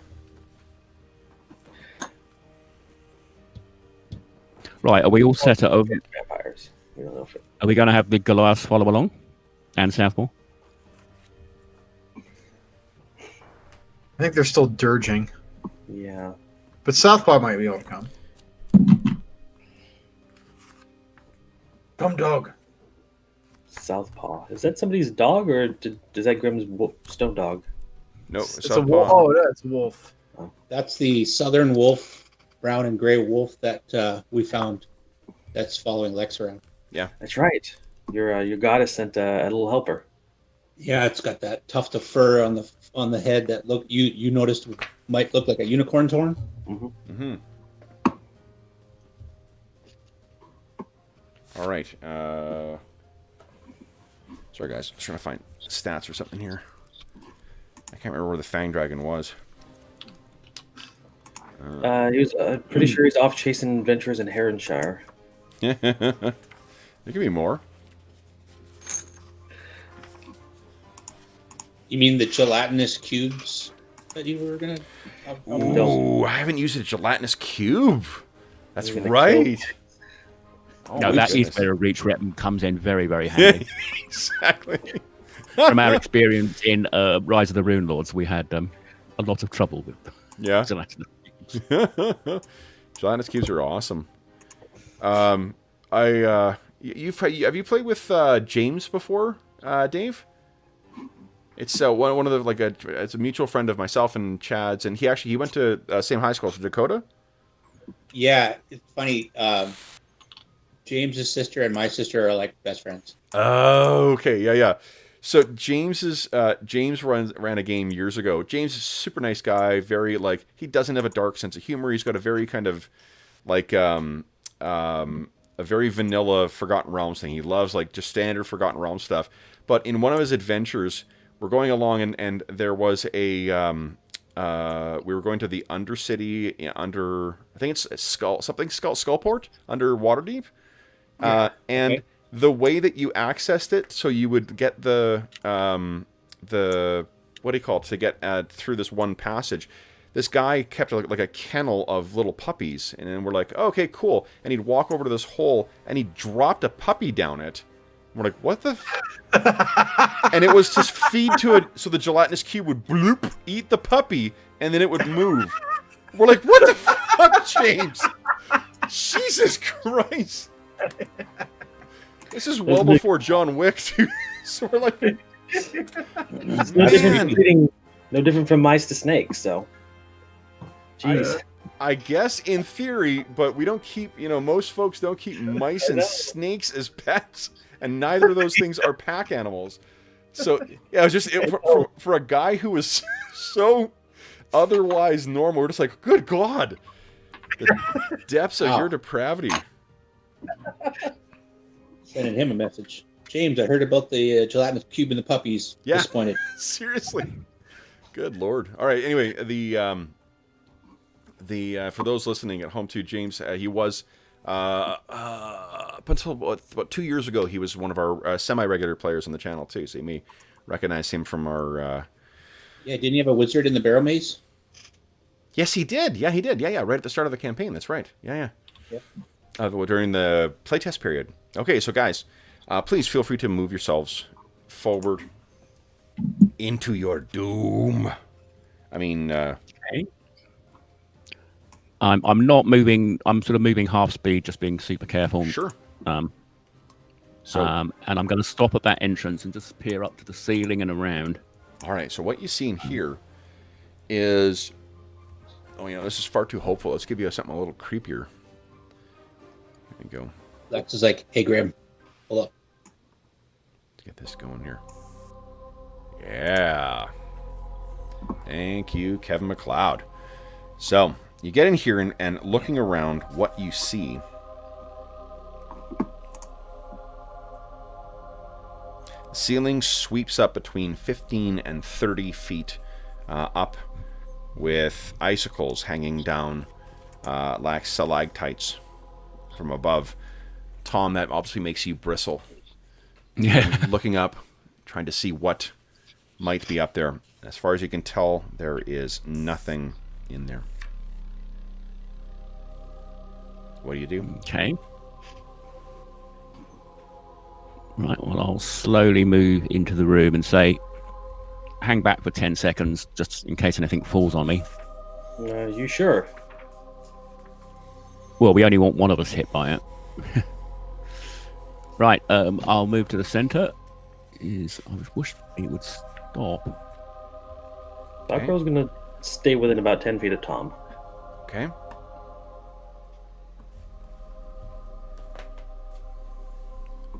Right, are we all set up? Vampires. You don't know if Are we going to have the Goliath follow along? And Southpaw? I think they're still dirging, yeah. but Southpaw might be able to come. Come, dog. Southpaw. Is that somebody's dog, or is that Grim's stone dog? No, It's a wolf. Oh, that's a wolf. That's the southern wolf, brown and gray wolf that we found that's following Lex around. That's right. Your goddess sent a little helper. Yeah, it's got that tuft of fur on the head that you noticed might look like a unicorn's horn. Mm-hmm. All right. Sorry, guys. I'm trying to find stats or something here. I can't remember where the Fang Dragon was. He was pretty sure he's off chasing adventurers in Heronshire. There could be more. You mean the gelatinous cubes that you were gonna? Ooh, I haven't used a gelatinous cube. That's You're gonna right. Oh, No, my that is goodness. where a reach rep comes in very, very handy. Exactly. From our experience in Rise of the Rune Lords, we had a lot of trouble with Yeah. gelatinous. Gelatinous cubes are awesome. Have you played with James before, Dave? It's one of the it's a mutual friend of myself and Chad's, and he went to same high school as Dakota. Yeah, it's funny. James's sister and my sister are like best friends. Oh, okay, yeah. So James ran a game years ago. James is a super nice guy, very he doesn't have a dark sense of humor. He's got a very kind of a very vanilla Forgotten Realms thing. He loves just standard Forgotten Realms stuff. But in one of his adventures, we're going along and there was a we were going to the Undercity under, I think it's Skullport under Waterdeep. And okay. The way that you accessed it, so you would get the what do you call it, to get through this one passage, this guy kept like a kennel of little puppies, and then we're like, oh, okay, cool. And he'd walk over to this hole, and he dropped a puppy down it. We're like, what the? And it was to feed to it, so the gelatinous cube would bloop, eat the puppy, and then it would move. We're like, what the fuck, James? Jesus Christ! This is well before John Wick, dude. So we're like, It's no different from mice to snakes. So, jeez. I guess in theory, but we don't keep. Most folks don't keep mice and snakes as pets. And neither of those things are pack animals. So, yeah, it was just for a guy who was so otherwise normal, we're just like, good God. The depths of your depravity. Sending him a message. James, I heard about the gelatinous cube and the puppies. Yeah. Disappointed. Seriously. Good Lord. All right, anyway, the for those listening at home too, James, he was... up until about 2 years ago, he was one of our semi-regular players on the channel too. So you may recognize him from our. Yeah, didn't he have a wizard in the barrel maze? Yes, he did. Yeah, he did. Yeah, right at the start of the campaign. That's right. Yeah. During the playtest period. Okay, so guys, please feel free to move yourselves forward into your doom. I mean. Okay. I'm not moving. I'm sort of moving half speed, just being super careful. Sure. And I'm going to stop at that entrance and just peer up to the ceiling and around. All right. So what you see in here is, this is far too hopeful. Let's give you something a little creepier. There you go. Lex is like, hey, Graham, hold up. Let's get this going here. Yeah. Thank you, Kevin MacLeod. So. You get in here and looking around, what you see the ceiling sweeps up between 15 and 30 feet up with icicles hanging down like stalactites from above. Tom, that obviously makes you bristle. Yeah. Looking up, trying to see what might be up there. As far as you can tell, there is nothing in there. What do you do? Okay. Right, well, I'll slowly move into the room and say, hang back for 10 seconds, just in case anything falls on me. You sure? Well, we only want one of us hit by it. Right, I'll move to the center. I wish it would stop. Buckrow's going to stay within about 10 feet of Tom. Okay.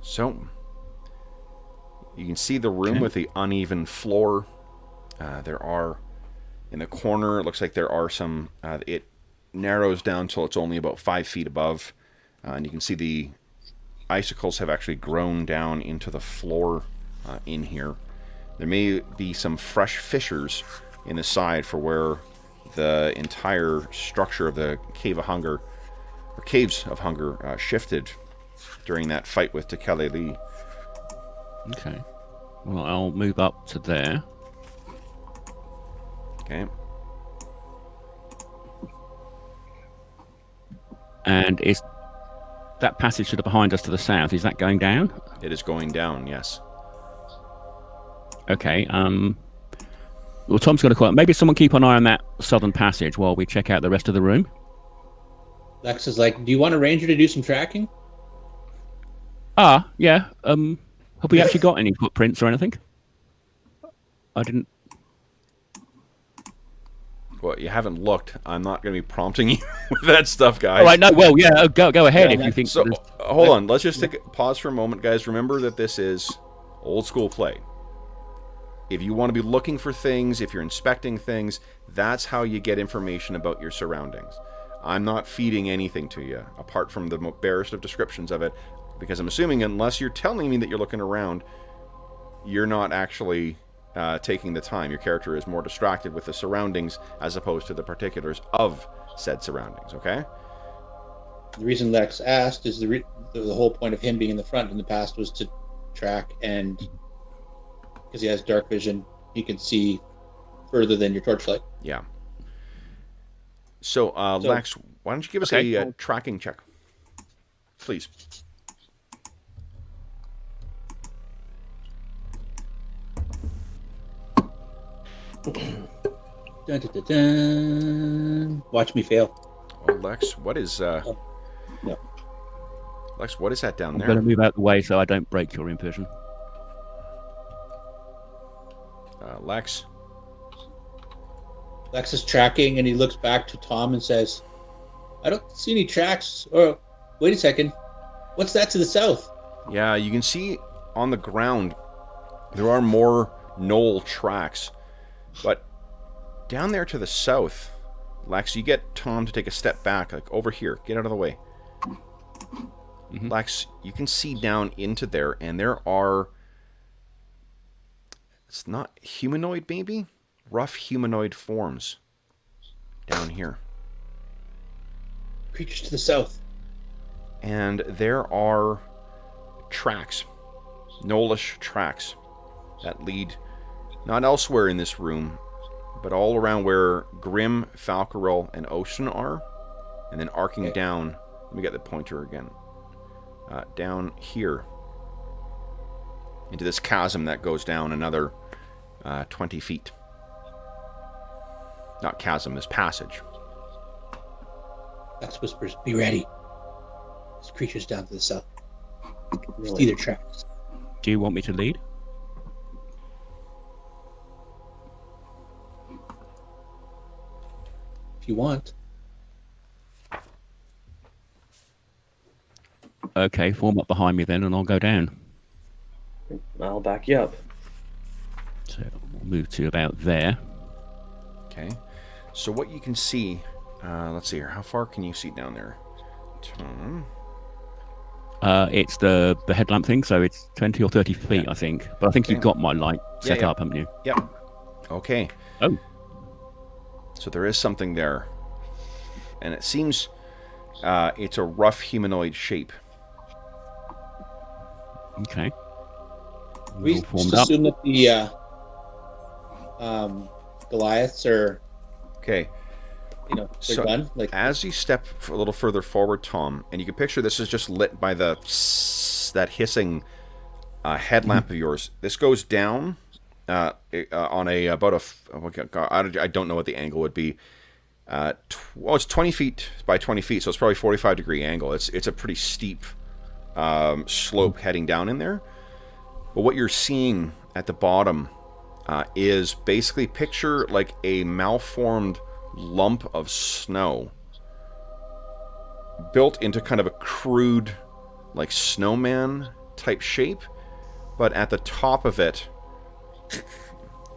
So, you can see the room with the uneven floor. There are, in the corner, it looks like there are some, it narrows down till it's only about 5 feet above. And you can see the icicles have actually grown down into the floor in here. There may be some fresh fissures in the side for where the entire structure of the Cave of Hunger, or Caves of Hunger, shifted during that fight with Tekeli Lee. Okay. Well, I'll move up to there. Okay. And is that passage to the behind us to the south, is that going down? It is going down, yes. Okay. Well, Tom's going to call it. Maybe someone keep an eye on that southern passage while we check out the rest of the room. Lex is like, do you want a ranger to do some tracking? Yeah. Have we actually got any footprints or anything? I didn't. Well, you haven't looked. I'm not going to be prompting you with that stuff, guys. All right, no, well, yeah, go ahead if you think. So, hold on. Let's just take a pause for a moment, guys. Remember that this is old school play. If you want to be looking for things, if you're inspecting things, that's how you get information about your surroundings. I'm not feeding anything to you, apart from the barest of descriptions of it, because I'm assuming unless you're telling me that you're looking around, you're not actually taking the time. Your character is more distracted with the surroundings as opposed to the particulars of said surroundings, okay? The reason Lex asked is the whole point of him being in the front in the past was to track, and because he has dark vision, he can see further than your torchlight. Yeah. So, Lex, why don't you give us a tracking check, please? Dun, dun, dun, dun. Watch me fail. Well, Lex, what is No. Lex, what is that down I'm there? going to move out the way so I don't break your impression. Lex. Lex is tracking, and he looks back to Tom and says, "I don't see any tracks. Or wait a second, what's that to the south?" Yeah, you can see on the ground there are more knoll tracks, but down there to the south, Lex, you get Tom to take a step back, like over here. Get out of the way. Mm-hmm. Lex, you can see down into there, and there are... It's not humanoid, maybe? Rough humanoid forms down here. Creatures to the south. And there are tracks, knollish tracks, that lead not elsewhere in this room, but all around where Grim, Falcarel, and Ocean are, and then arcing down. Let me get the pointer again. Down here into this chasm that goes down another 20 feet. Not chasm, this passage. Lex whispers, "Be ready. There's creatures down to the south. Really? See their tracks." Do you want me to lead? If you want. Okay, form up behind me then, and I'll go down. I'll back you up. So we'll move to about there. Okay. So what you can see, let's see here. How far can you see down there? Tom? It's the headlamp thing, so it's 20 or 30 feet, I think. But I think you've got my light set up, haven't you? Yep. Okay. Oh. So there is something there. And it seems it's a rough humanoid shape. Okay. We All just formed up. assume that the Goliaths are, Okay. they're So, done. Like, as you step a little further forward, Tom, and you can picture this is just lit by that hissing headlamp of yours. This goes down on about I don't know what the angle would be. It's 20 feet by 20 feet, so it's probably 45-degree angle. It's a pretty steep slope heading down in there. But what you're seeing at the bottom is basically, picture like a malformed lump of snow built into kind of a crude, like, snowman type shape, but at the top of it,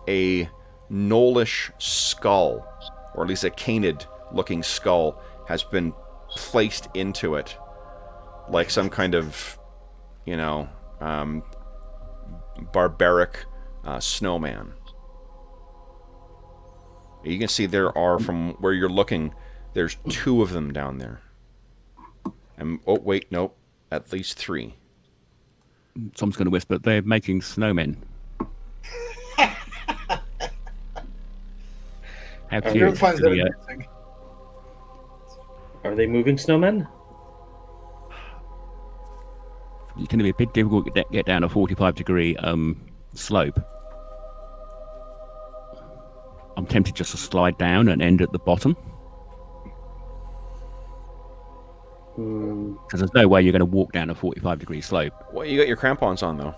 a knollish skull, or at least a canid looking skull, has been placed into it, like some kind of, barbaric snowman. You can see there are, from where you're looking, there's 2 of them down there. And oh wait, nope, at least 3. Tom's going to whisper, they're making snowmen. How Grim cute. finds that amusing. Are they moving snowmen? It's going to be a bit difficult to get down a 45-degree slope. I'm tempted just to slide down and end at the bottom. Because there's no way you're going to walk down a 45-degree slope. Well, you got your crampons on, though.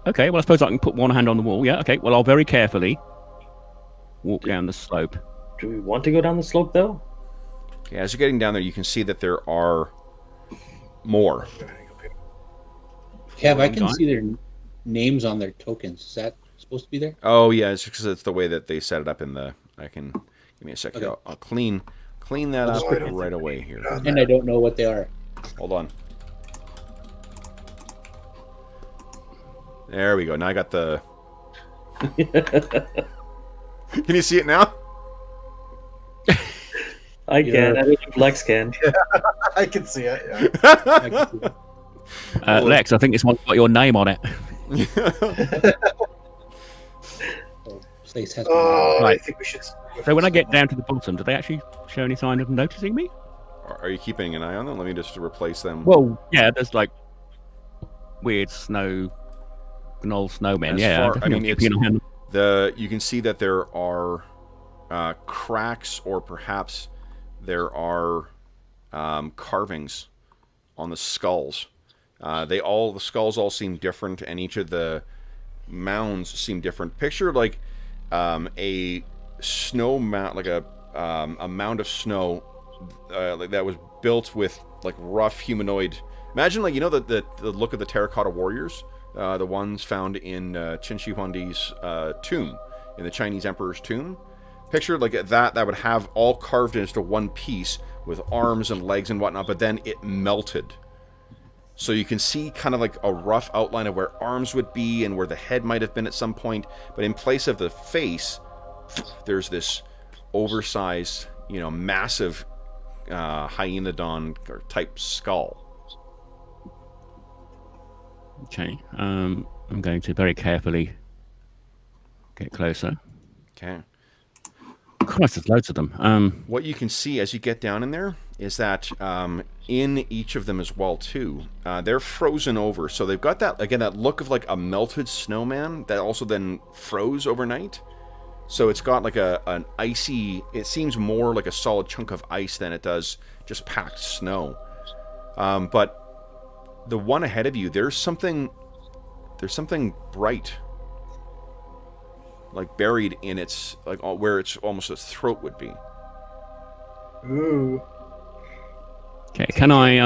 Okay, well, I suppose I can put one hand on the wall. Yeah, okay. Well, I'll very carefully walk down the slope. Do we want to go down the slope, though? Okay, as you're getting down there, you can see that there are more. Kev, I can see their names on their tokens. Is that supposed to be there? Oh, yeah, it's because it's the way that they set it up in the... Give me a second. Okay. I'll clean that up right away here. And I don't know what they are. Hold on. There we go. Now I got the... Can you see it now? I can. I don't think Lex can. I can see it. Yeah. I can see it. Lex, I think this one's got your name on it. place has Oh, Right. I think we should. So when I get down to the bottom, do they actually show any sign of noticing me? Are you keeping an eye on them? Let me just replace them. Well, yeah, there's like weird snowmen. As Yeah, far- definitely I mean, keeping an eye on them. You can see that there are cracks, or perhaps there are carvings on the skulls. The skulls all seem different, and each of the mounds seem different. Picture like a snow mound, like a mound of snow, like that was built with like rough humanoid. Imagine like the look of the terracotta warriors, the ones found in Qin Shi Huangdi's tomb, in the Chinese emperor's tomb. Picture like that would have all carved into one piece with arms and legs and whatnot, but then it melted. So you can see kind of like a rough outline of where arms would be and where the head might have been at some point. But in place of the face, there's oversized, massive hyenodon type skull. Okay, I'm going to very carefully get closer. Okay. Christ, there's loads of them. What you can see as you get down in there is that in each of them as well too, they're frozen over. So they've got that look of like a melted snowman that also then froze overnight. So it's got like an icy, it seems more like a solid chunk of ice than it does just packed snow. But the one ahead of you, there's something bright, like buried in its, like where it's almost its throat would be. Ooh. Okay, can I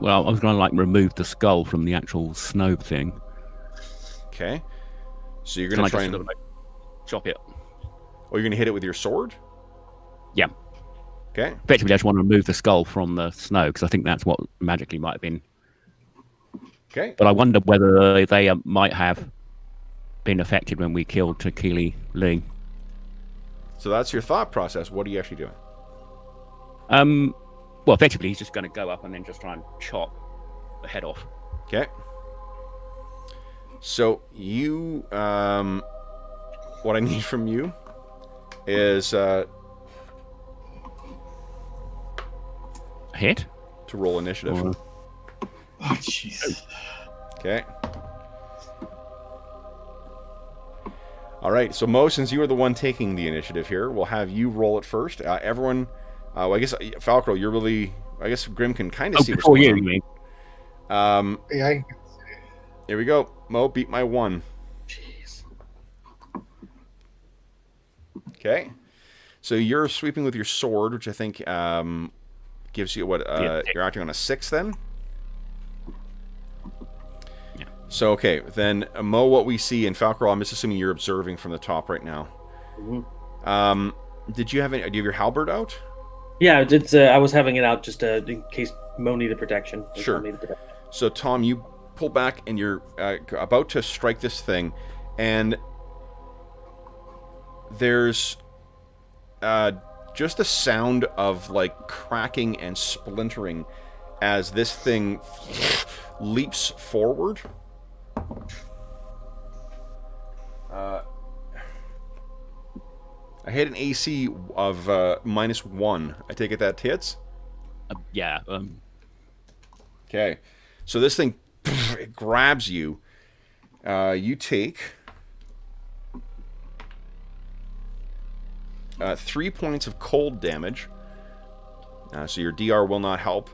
well, I was going to like remove the skull from the actual snow thing. Okay. So you're Can going I to try just and... sort of, like, chop it? Oh, you're going to hit it with your sword? Yeah. Okay. Effectively, I just want to remove the skull from the snow because I think that's what magically might have been. Okay. But I wonder whether they might have been affected when we killed Takili Ling. So that's your thought process. What are you actually doing? Well, effectively, he's just going to go up and then just try and chop the head off. Okay. So you, what I need from you is Hit? to roll initiative. Or- Oh, jeez. Okay. All right. So Mo, since you are the one taking the initiative here, we'll have you roll it first. Everyone, well, I guess Falco, you're really. I guess Grim can kind of see what's before going you, on. you mean? Yeah. Here we go. Mo, beat my 1. Jeez. Okay. So you're sweeping with your sword, which I think gives you what? Yeah. You're acting on a 6 then? Yeah. So, okay. Then, Mo, what we see, and Falco, I'm just assuming you're observing from the top right now. Mhm. Do you have your halberd out? Yeah, it's, I was having it out just in case Mo needed protection. Or Sure. Tom needed protection. So, Tom, you pull back and you're about to strike this thing, and there's just a sound of like cracking and splintering as this thing leaps forward. I hit an AC of -1. I take it that hits? Yeah. Okay. So this thing it grabs you. You take 3 points of cold damage. So your DR will not help.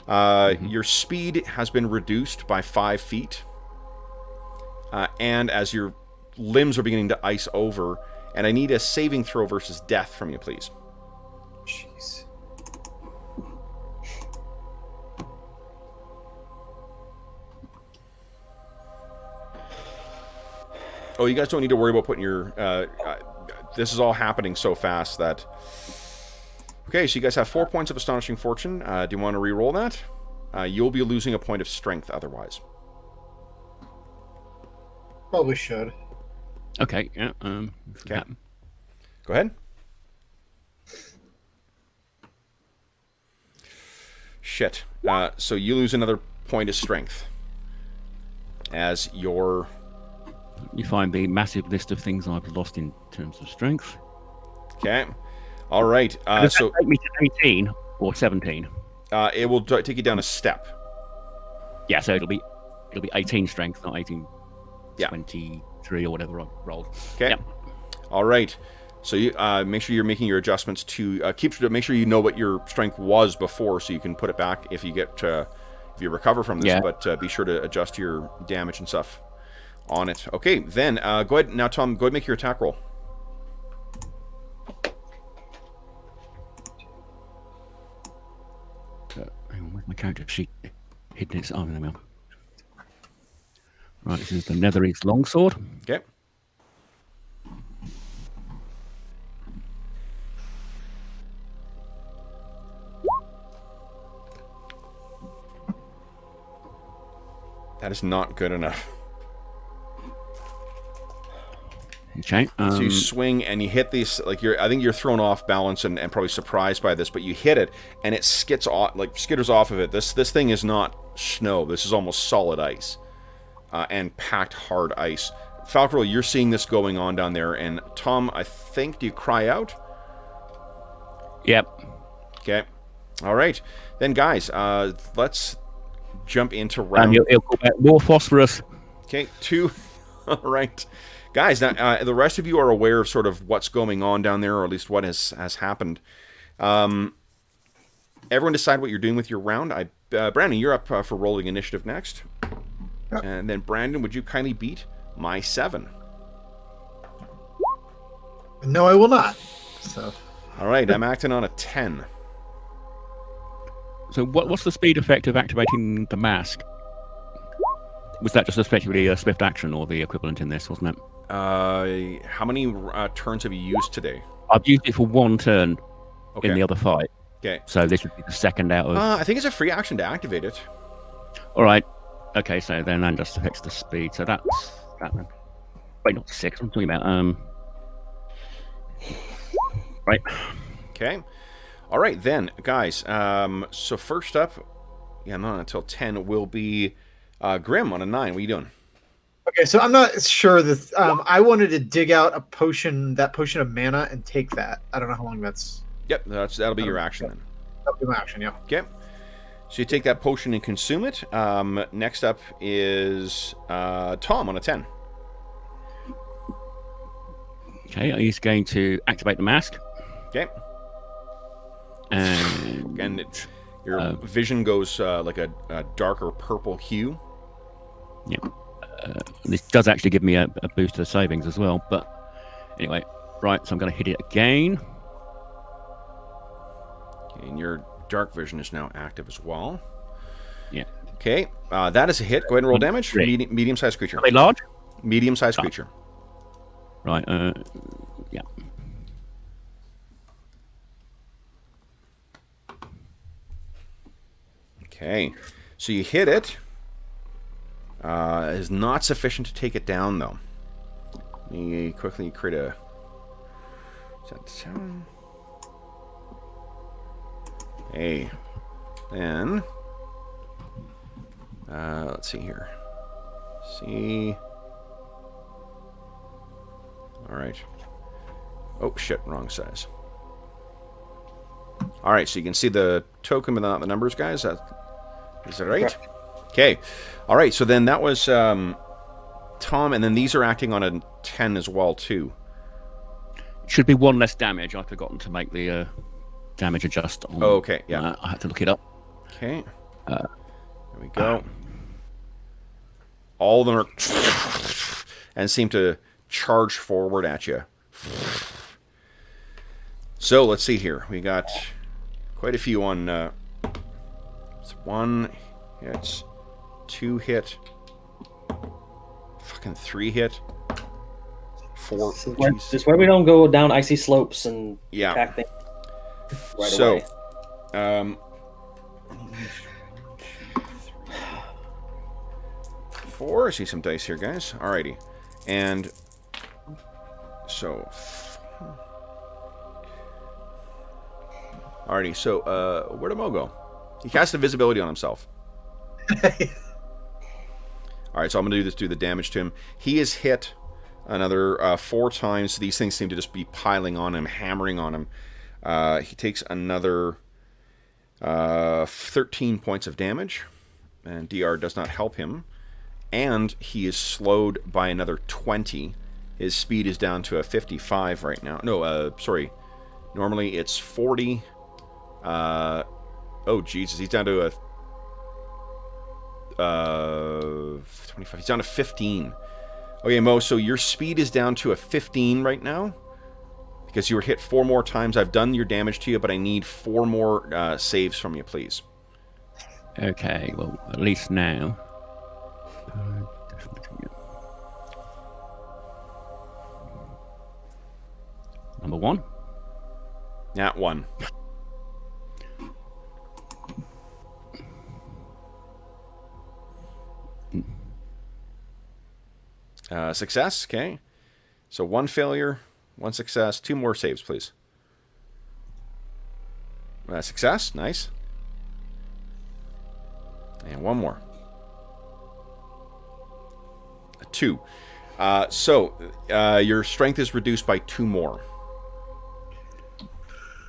Your speed has been reduced by 5 feet. And as your limbs are beginning to ice over, and I need a saving throw versus death from you, please. Jeez. Oh, you guys don't need to worry about putting your... this is all happening so fast that... Okay, so you guys have 4 points of Astonishing Fortune. Do you want to re-roll that? You'll be losing a point of strength otherwise. Probably should. Okay. Yeah. Okay. Go ahead. Shit. So you lose another point of strength as your You find the massive list of things I've lost in terms of strength. Okay. All right. Does So that take me to 18 or 17? it will take you down a step. Yeah, so it'll be 18 strength, not 18, Yeah. 23 or whatever I rolled. Okay. Yeah. All right. So you make sure you're making your adjustments to make sure you know what your strength was before, so you can put it back if you get if you recover from this. Yeah. But be sure to adjust your damage and stuff on it. Okay. Then go ahead now, Tom. Go ahead and make your attack roll. Hang on, where's my character sheet? Hidden its arm in the middle. Right, this is the Netherese longsword. Okay. That is not good enough. Okay. So you swing and you hit these, like I think you're thrown off balance and probably surprised by this, but you hit it and it skitters off of it. This thing is not snow. This is almost solid ice and packed hard ice. Falcro, you're seeing this going on down there, and Tom, I think, do you cry out? Yep. Okay. All right. Then, guys, let's jump into round... You'll call back more phosphorus. Okay, 2. All right. Guys, now, the rest of you are aware of sort of what's going on down there, or at least what has happened. Everyone decide what you're doing with your round. Brandon, you're up for rolling initiative next. Yep. And then, Brandon, would you kindly beat my 7? No, I will not. So. All right, I'm acting on a 10. So what's the speed effect of activating the mask? Was that just effectively a swift action, or the equivalent in this, wasn't it? How many turns have you used today? I've used it for 1 turn in the other fight. Okay. So this would be the second out of... I think it's a free action to activate it. All right. Okay, so then that just affects the speed. So that's that then. Wait, not 6. I'm talking about... Right. Okay. All right, then, guys. So first up, not until 10, will be Grim on a 9. What are you doing? Okay, so I'm not sure that I wanted to dig out a potion, that potion of mana, and take that. I don't know how long that's. Yep, that'll be your action then. That'll be my action, yeah. Okay. So you take that potion and consume it. Next up is Tom on a 10. Okay, he's going to activate the mask. Okay. And your vision goes like a darker purple hue. Yeah. This does actually give me a boost to the savings as well. But anyway, right, so I'm going to hit it again. Okay, and your dark vision is now active as well. Yeah. Okay, that is a hit. Go ahead and roll damage. Medium-sized creature. Are they large? Medium-sized creature. Right, yeah. Okay, so you hit it. It is not sufficient to take it down, though. Let me quickly create a... Is that 7? Okay, then... let's see here. See... Alright. Oh, shit, wrong size. Alright, so you can see the token but not the numbers, guys. Is that right? Okay. Alright, so then that was Tom, and then these are acting on a 10 as well, too. Should be 1 less damage. I've forgotten to make the damage adjust. On, okay, yeah. I had to look it up. Okay. There we go. All of them are... and seem to charge forward at you. So, let's see here. We got quite a few on... it's 1 hit, 2 hit, fucking 3 hit, 4. Just where we don't go down icy slopes and attack things right away. So, 4. I see some dice here, guys. Alrighty. And so... Alrighty, so, where'd Mo go? He cast invisibility on himself. All right, so I'm going to do the damage to him. He is hit another 4 times. These things seem to just be piling on him, hammering on him. He takes another 13 points of damage, and DR does not help him. And he is slowed by another 20. His speed is down to a 55 right now. No, sorry. Normally it's 40. Oh, Jesus. He's down to a 25. He's down to 15. Okay, Mo, so your speed is down to a 15 right now because you were hit 4 more times. I've done your damage to you, but I need 4 more saves from you, please. Okay, well, at least now. Number 1. Nat 1. Success, okay. So 1 failure, 1 success, 2 more saves, please. Success, nice. And 1 more. 2. So your strength is reduced by 2 more.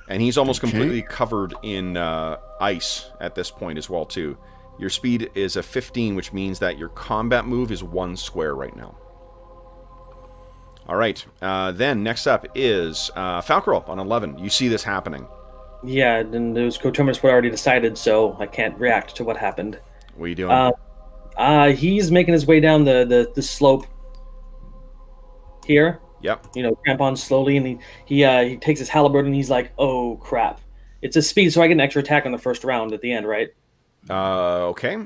And he's almost completely covered in ice at this point as well, too. Your speed is a 15, which means that your combat move is 1 square right now. All right. Then next up is Falcarol on 11. You see this happening. Yeah, and those coterminous were already decided, so I can't react to what happened. What are you doing? He's making his way down the slope here. Yep. You know, crampon slowly, and he takes his halberd, and he's like, "Oh crap! It's a speed, so I get an extra attack on the first round at the end, right?" Okay.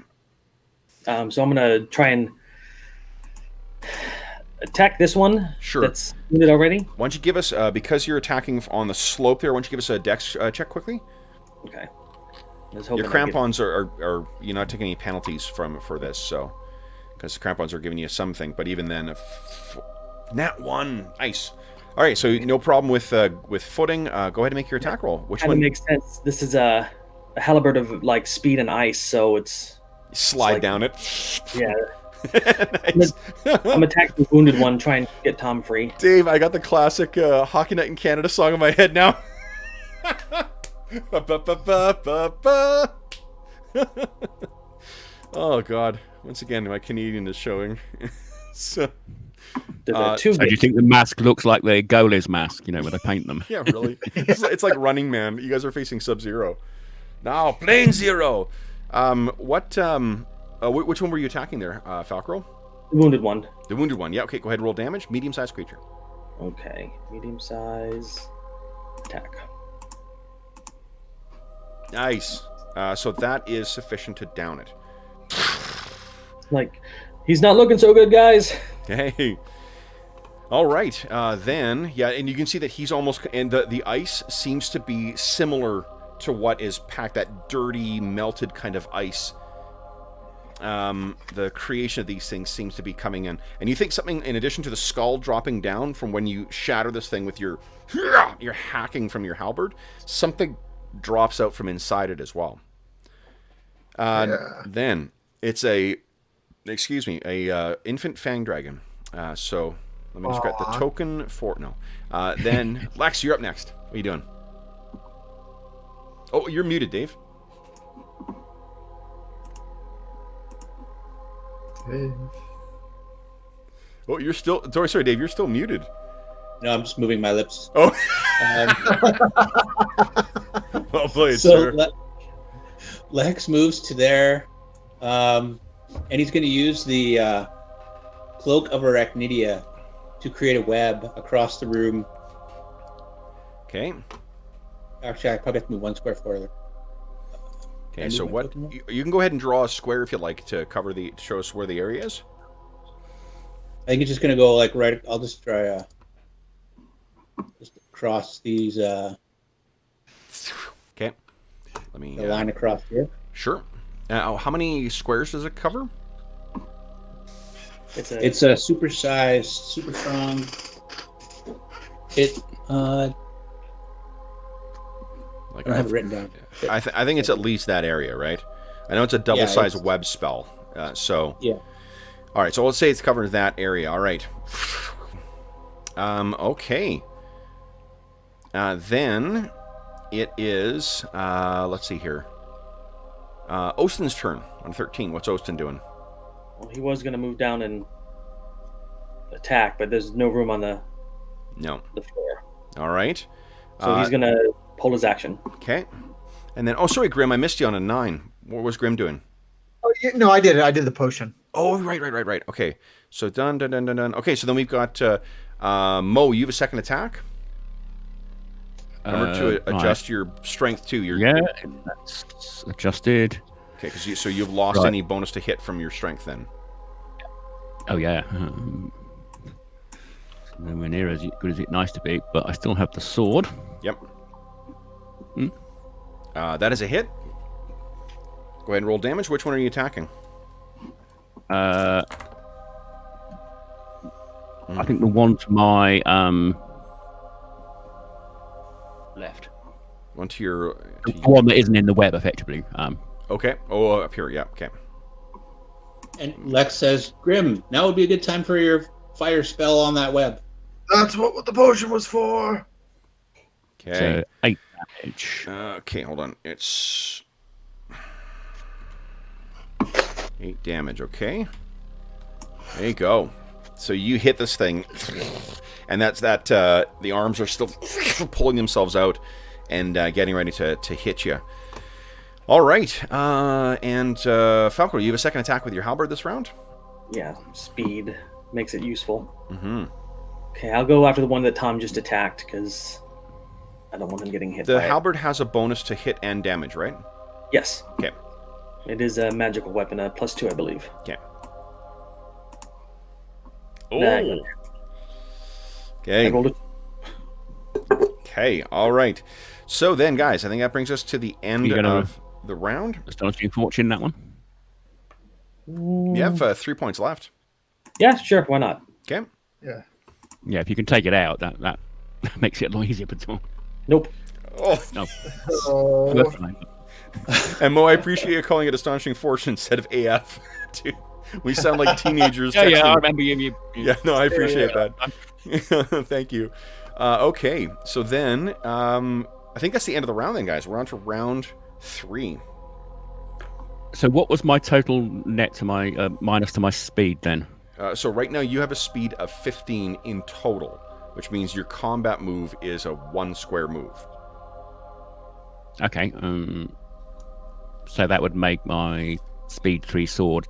So I'm gonna try and attack this one. Sure. That's wounded already. Why don't you give us, because you're attacking on the slope there, why don't you give us a dex check quickly? Okay. Your crampons are you're not taking any penalties for this, so because the crampons are giving you something, but even then, nat 1, nice. All right, so no problem with footing. Go ahead and make your attack roll. Which one? Makes sense. This is a halberd of like speed and ice, so it's slide like, down it. Yeah. Nice. I'm attacking the wounded one, trying to get Tom free. Dave, I got the classic Hockey Night in Canada song in my head now. Oh God! Once again, my Canadian is showing. So do you think the mask looks like the goalie's mask? You know, where they paint them. Yeah, really. It's like Running Man. You guys are facing Sub-Zero. Now, Plane Zero. Which one were you attacking there, Falcarol? The wounded one. The wounded one. Yeah. Okay. Go ahead and roll damage. Medium-sized creature. Okay. Medium-size attack. Nice. So that is sufficient to down it. Like, he's not looking so good, guys. Hey. All right. Then, yeah, and you can see that he's almost, and the ice seems to be similar to what is packed, that dirty, melted kind of ice. The creation of these things seems to be coming in. And you think something, in addition to the skull dropping down from when you shatter this thing with your hacking from your halberd, something drops out from inside it as well. Then it's a infant fang dragon. So let me just get the token for then Lex, you're up next. What are you doing? Oh, you're muted, Dave. Oh, you're still sorry, Dave. You're still muted. No, I'm just moving my lips. Oh. Well played, so sir. Lex moves to there, and he's going to use the cloak of arachnidia to create a web across the room. Okay. Actually, I probably have to move 1 square further. Okay, so what? You can go ahead and draw a square if you'd like to show us where the area is. I think it's just going to go like right. I'll just try just across these. Okay. Let me the line across here. Sure. How many squares does it cover? It's a super sized, super strong. I don't have it written down. I think it's at least that area, right? I know it's a double-sized web spell. So. Yeah. All right, so let's say it's covering that area. All right. Okay. Then it is, let's see here. Ostin's turn on 13. What's Ostin doing? Well, he was going to move down and attack, but there's no room on the floor. All right. So he's going to pull his action. Okay. And then, oh, sorry, Grim, I missed you on a 9. What was Grim doing? Oh, no, I did it. I did the potion. Oh, right. Okay. So done. Okay, so then we've got Mo. You have a second attack. Remember to adjust your strength too. That's adjusted. Okay, because so you've lost any bonus to hit from your strength then. Oh yeah. Nowhere near as good as it nice to be, but I still have the sword. Yep. That is a hit. Go ahead and roll damage. Which one are you attacking? I think the one to my left. One to your... The one that isn't in the web, effectively. Okay. Oh, up here. Yeah, okay. And Lex says, Grim, now would be a good time for your fire spell on that web. That's what the potion was for. Okay. So 8 damage. Okay, hold on. It's 8 damage, okay. There you go. So you hit this thing, and that's that. The arms are still pulling themselves out and getting ready to hit you. All right, and Falco, you have a second attack with your halberd this round? Yeah, speed makes it useful. Mm-hmm. Okay, I'll go after the one that Tom just attacked, because I don't want him getting hit The by it. halberd has a bonus to hit and damage, right? Yes. Okay. It is a magical weapon, a +2, I believe. Okay. Oh. Okay. I rolled a... Okay, all right. So then, guys, I think that brings us to the end of the round. Astonishing fortune, that one. You have 3 points left. Yeah, sure, why not? Okay. Yeah. Yeah, if you can take it out, that makes it a lot easier. But Nope. Oh, no. Oh. and Mo, I appreciate you calling it Astonishing Fortune instead of AF. Too. We sound like teenagers. Yeah, texting. I remember you. Yeah, no, I appreciate that. Thank you. Okay, so then I think that's the end of the round then, guys. We're on to round 3. So what was my total net to my minus to my speed then? So right now you have a speed of 15 in total, which means your combat move is a 1 square move. Okay. So that would make my speed 3 sword.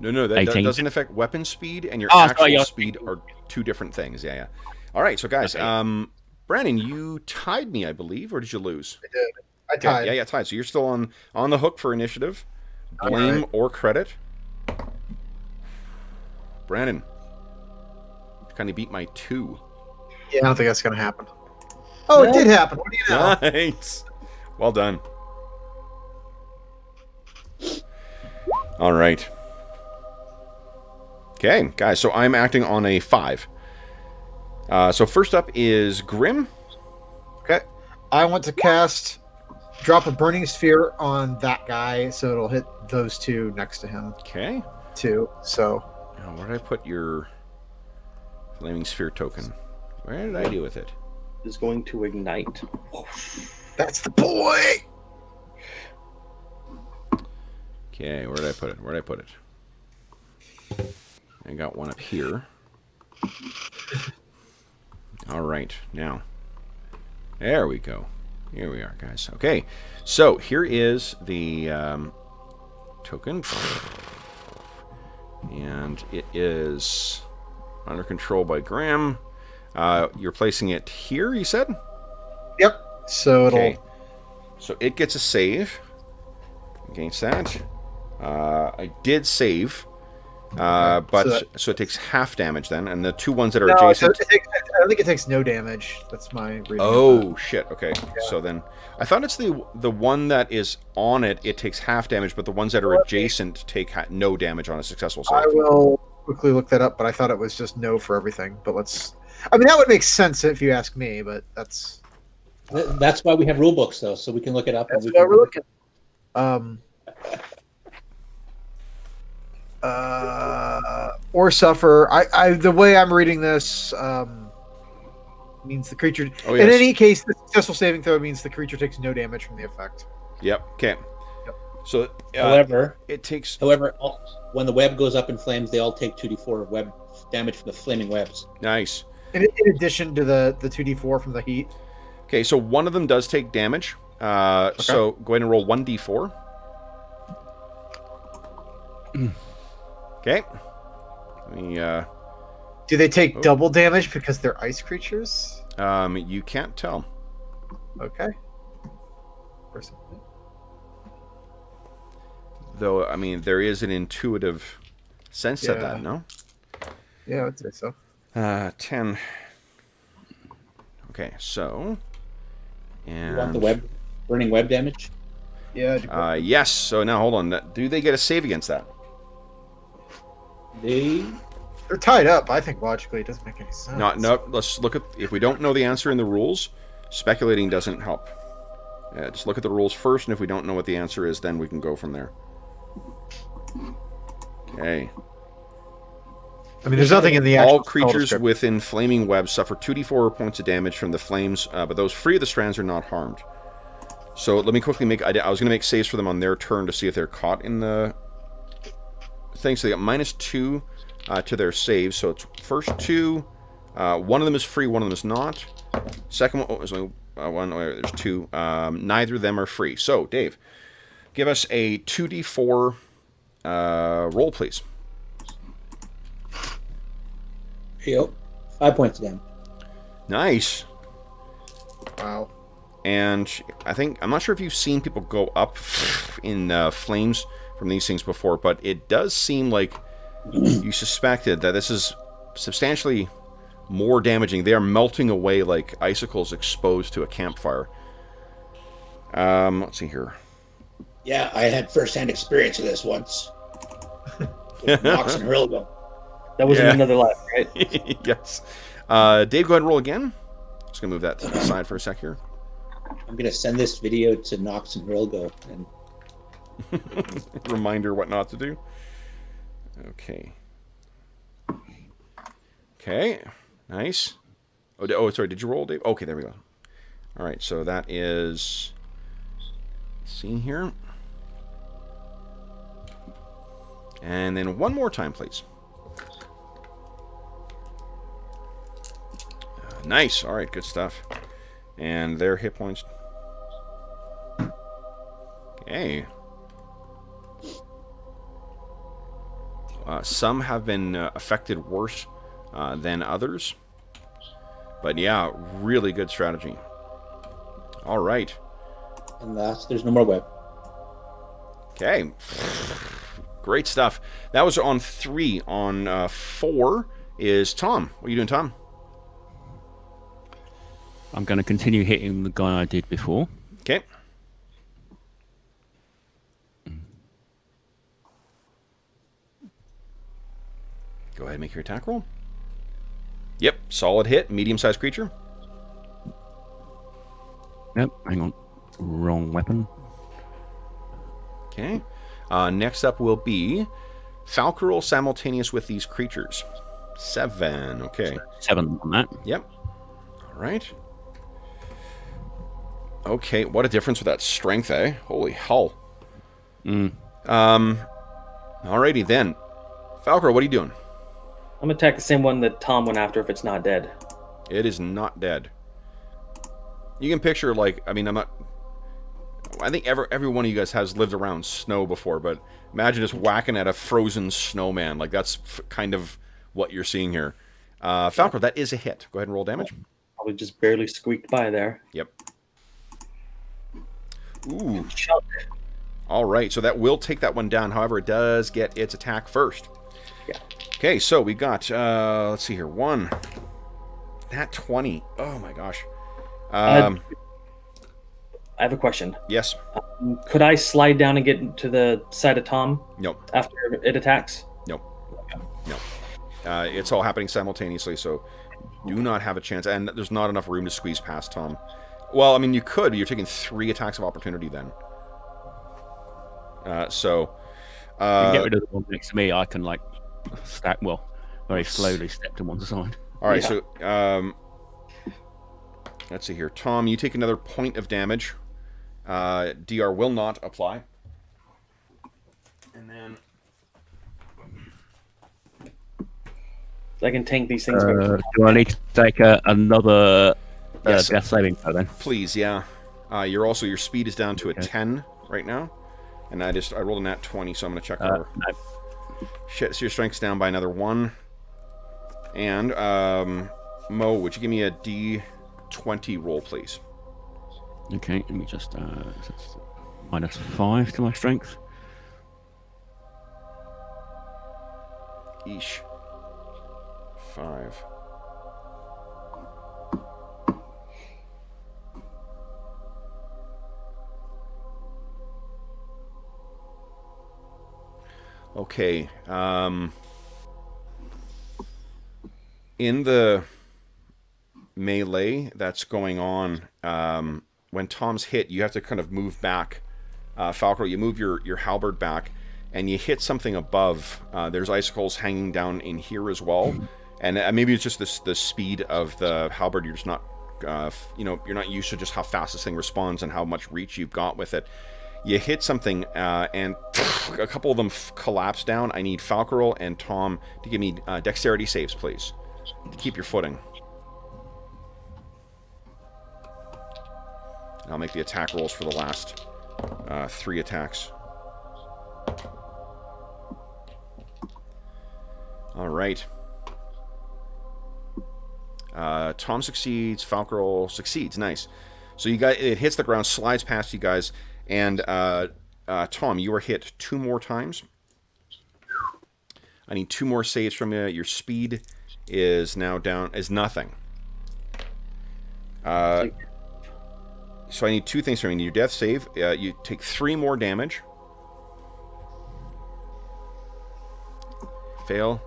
No, that 18. doesn't affect weapon speed, and your Sorry, actual yeah. speed are 2 different things. Yeah. All right, so guys, Okay. Brandon, you tied me, I believe, or did you lose? I did. I tied. Yeah, tied. So you're still on the hook for initiative. Blame or credit. Brandon, you kind of beat my 2. Yeah, I don't think that's going to happen. Oh, it did happen. What do you know? Nice. Well done. All right. Okay, guys, so I'm acting on a 5. So first up is Grim. Okay. I want to drop a burning sphere on that guy, so it'll hit those 2 next to him, Okay. too. So, Now, where did I put your flaming sphere token? Where did I do with it? Is going to ignite. that's the boy! Okay, where did I put it? I got one up here. All right, now. There we go. Here we are, guys. Okay, so here is the token. And it is under control by Graham. You're placing it here, you said? Yep. So it'll... Okay. So it gets a save against that. I did save. But so it takes half damage then, and the 2 ones that are adjacent. I think it takes no damage. That's my reading. Oh shit! Okay, so then I thought it's the one that is on it. It takes half damage, but the ones that are adjacent take no damage on a successful save. I will quickly look that up, but I thought it was just no for everything. But let's. I mean, that would make sense if you ask me, but that's. That's why we have rule books, though, so we can look it up. That's why we're looking. Or suffer. I the way I'm reading this means the creature. Oh, In yes. any case, the successful saving throw means the creature takes no damage from the effect. Yep. Okay. Yep. So However, it takes. when the web goes up in flames, they all take 2d4 web damage from the flaming webs. Nice. In addition to the 2d4 from the heat. Okay, so one of them does take damage. So go ahead and roll 1d4. Okay. Let me, Do they take double damage because they're ice creatures? you can't tell. Okay. Though, I mean, there is an intuitive sense to Yeah. that, no? Yeah, I would say so. 10. Okay, so... And... You want the burning web damage? Yeah. yes, so now hold on. Do they get a save against that? They're tied up. I think logically it doesn't make any sense. No, let's look at... If we don't know the answer in the rules, speculating doesn't help. Just look at the rules first, and if we don't know what the answer is, then we can go from there. Okay. I mean, there's nothing in the All actual creatures description. within flaming webs suffer 2d4 points of damage from the flames, but those free of the strands are not harmed. So let me quickly make... I was going to make saves for them on their turn to see if they're caught in the thing. So they got -2 to their saves. So it's first 2. One of them is free, one of them is not. Second one... Oh, there's only one. Oh, there's 2. Neither of them are free. So, Dave, give us a 2d4 roll, please. Yep. 5 points of damage. Nice. Wow. And I'm not sure if you've seen people go up in flames from these things before, but it does seem like you suspected that this is substantially more damaging. They are melting away like icicles exposed to a campfire. Let's see here. Yeah, I had first-hand experience of this once. With Nox and Hrilgo. That was in Yeah. another life, right? Yes. Dave, go ahead and roll again. Just going to move that to the side for a sec here. I'm going to send this video to Nox and Hrilgo. And Reminder what not to do. Okay. Okay. Nice. Oh, sorry. Did you roll, Dave? Okay, there we go. All right, so that is... See here. And then one more time, please. Nice. All right, good stuff. And their hit points. Okay. Some have been affected worse than others. But yeah, really good strategy. All right. and last, there's no more web. Okay. Great stuff. That was on 3. On 4 is Tom. What are you doing, Tom? I'm going to continue hitting the guy I did before. Okay. Go ahead and make your attack roll. Yep, solid hit, medium-sized creature. Nope, hang on. Wrong weapon. Okay. Next up will be Falcarol simultaneous with these creatures. 7. Okay. 7 on that. Yep. All right. Okay, what a difference with that strength, eh? Holy hell. Alrighty then. Falcarol, what are you doing? I'm gonna attack the same one that Tom went after if it's not dead. It is not dead. You can picture, like, I mean, I'm not... I think every one of you guys has lived around snow before, but imagine just whacking at a frozen snowman. Like, that's kind of what you're seeing here. Falcor, that is a hit. Go ahead and roll damage. Probably just barely squeaked by there. Yep. Ooh. Chunk. All right, so that will take that one down. However, it does get its attack first. Yeah. Okay, so we got, let's see here, 1. That 20. Oh, my gosh. I have a question. Yes. Could I slide down and get to the side of Tom Nope. after it attacks? Nope. Nope. It's all happening simultaneously, so do not have a chance. And there's not enough room to squeeze past Tom. Well, I mean, you could. You're taking 3 attacks of opportunity then. You can get rid of the one next to me. I can like stack. Well, very slowly step to one side. All right. So let's see here. Tom, you take another point of damage. DR will not apply. And then I can tank these things. Do I need to take another death saving throw then? Please, yeah. Your speed is down to a 10 right now, and I rolled a nat 20, so I'm gonna check her. No. Shit, so your strength's down by another 1. And Mo, would you give me a D20 roll, please? Okay, let me just -5 to my strength. Eesh. 5. Okay. In the melee that's going on, when Tom's hit, you have to kind of move back. Falco, you move your halberd back, and you hit something above. There's icicles hanging down in here as well, and maybe it's just the speed of the halberd. You're just not, you're not used to just how fast this thing responds and how much reach you've got with it. You hit something, and a couple of them collapse down. I need Falcarol and Tom to give me dexterity saves, please, to keep your footing. I'll make the attack rolls for the last 3 attacks. All right. Tom succeeds. Falcarol succeeds. Nice. So you guys, it hits the ground, slides past you guys, and Tom, you are hit 2 more times. I need 2 more saves from you. Your speed is now down as nothing. So I need 2 things from you. Your death save. You take 3 more damage. Fail.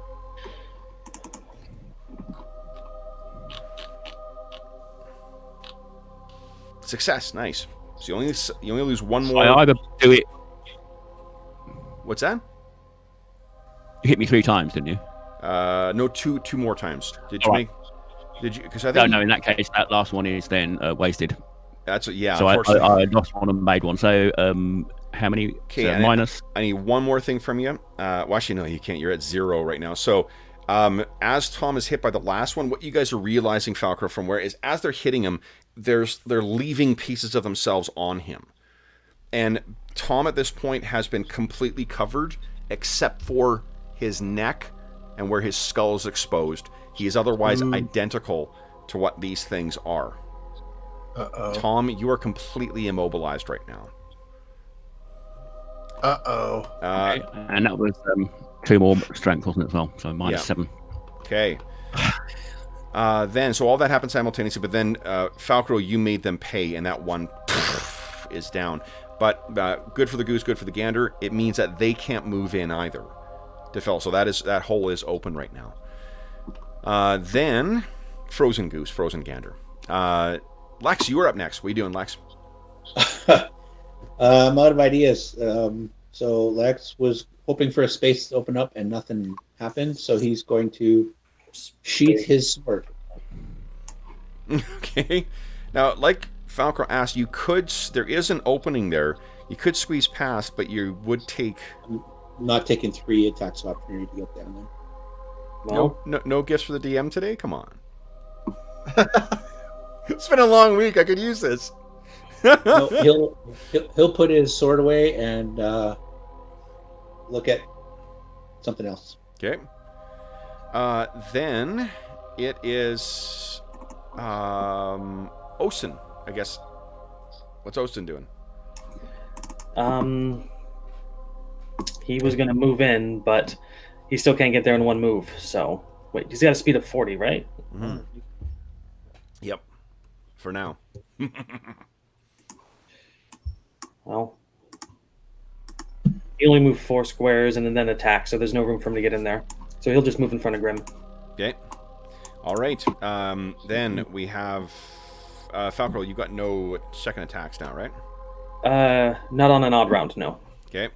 Success. Nice. So you only lose 1 more. I either do it. What's that? You hit me 3 times, didn't you? No, two more times. Did you All right. Did you? Because I think No. In that case, that last one is then wasted. That's yeah. So I lost one and made one. So how many? Okay, So minus. I need 1 more thing from you. Well, actually, no, you can't. You're at 0 right now. So as Tom is hit by the last one, what you guys are realizing, Falco, from where is as they're hitting him, they're leaving pieces of themselves on him. And Tom at this point has been completely covered except for his neck and where his skull is exposed. He is otherwise identical to what these things are. Uh-oh. Tom, you are completely immobilized right now. Uh-oh. And that was 2 more strength, wasn't it, as well? So minus 7. Okay. Then, so all that happened simultaneously, but then, Falco, you made them pay, and that one is down. But good for the goose, good for the gander. It means that they can't move in either to fill. So that hole is open right now. Then, frozen goose, frozen gander. Lex, you are up next. What are you doing, Lex? I'm out of ideas. So Lex was hoping for a space to open up, and nothing happened. So he's going to sheath his sword. Okay. Now, like Falco asked, there is an opening there. You could squeeze past, but you would take... I'm not taking 3 attacks of opportunity to get down there. Well, no gifts for the DM today? Come on. It's been a long week. I could use this. No, he'll put his sword away and look at something else. Okay. Then it is Osen, I guess. What's Osen doing? he was going to move in, but he still can't get there in 1 move. So, wait, he's got a speed of 40, right? Mm-hmm. Yep. For now. Well, he only moved 4 squares and then attack, so there's no room for him to get in there. So he'll just move in front of Grim. Okay. All right. Then we have Falco. You got no second attacks now, right? Not on an odd round, no. Okay.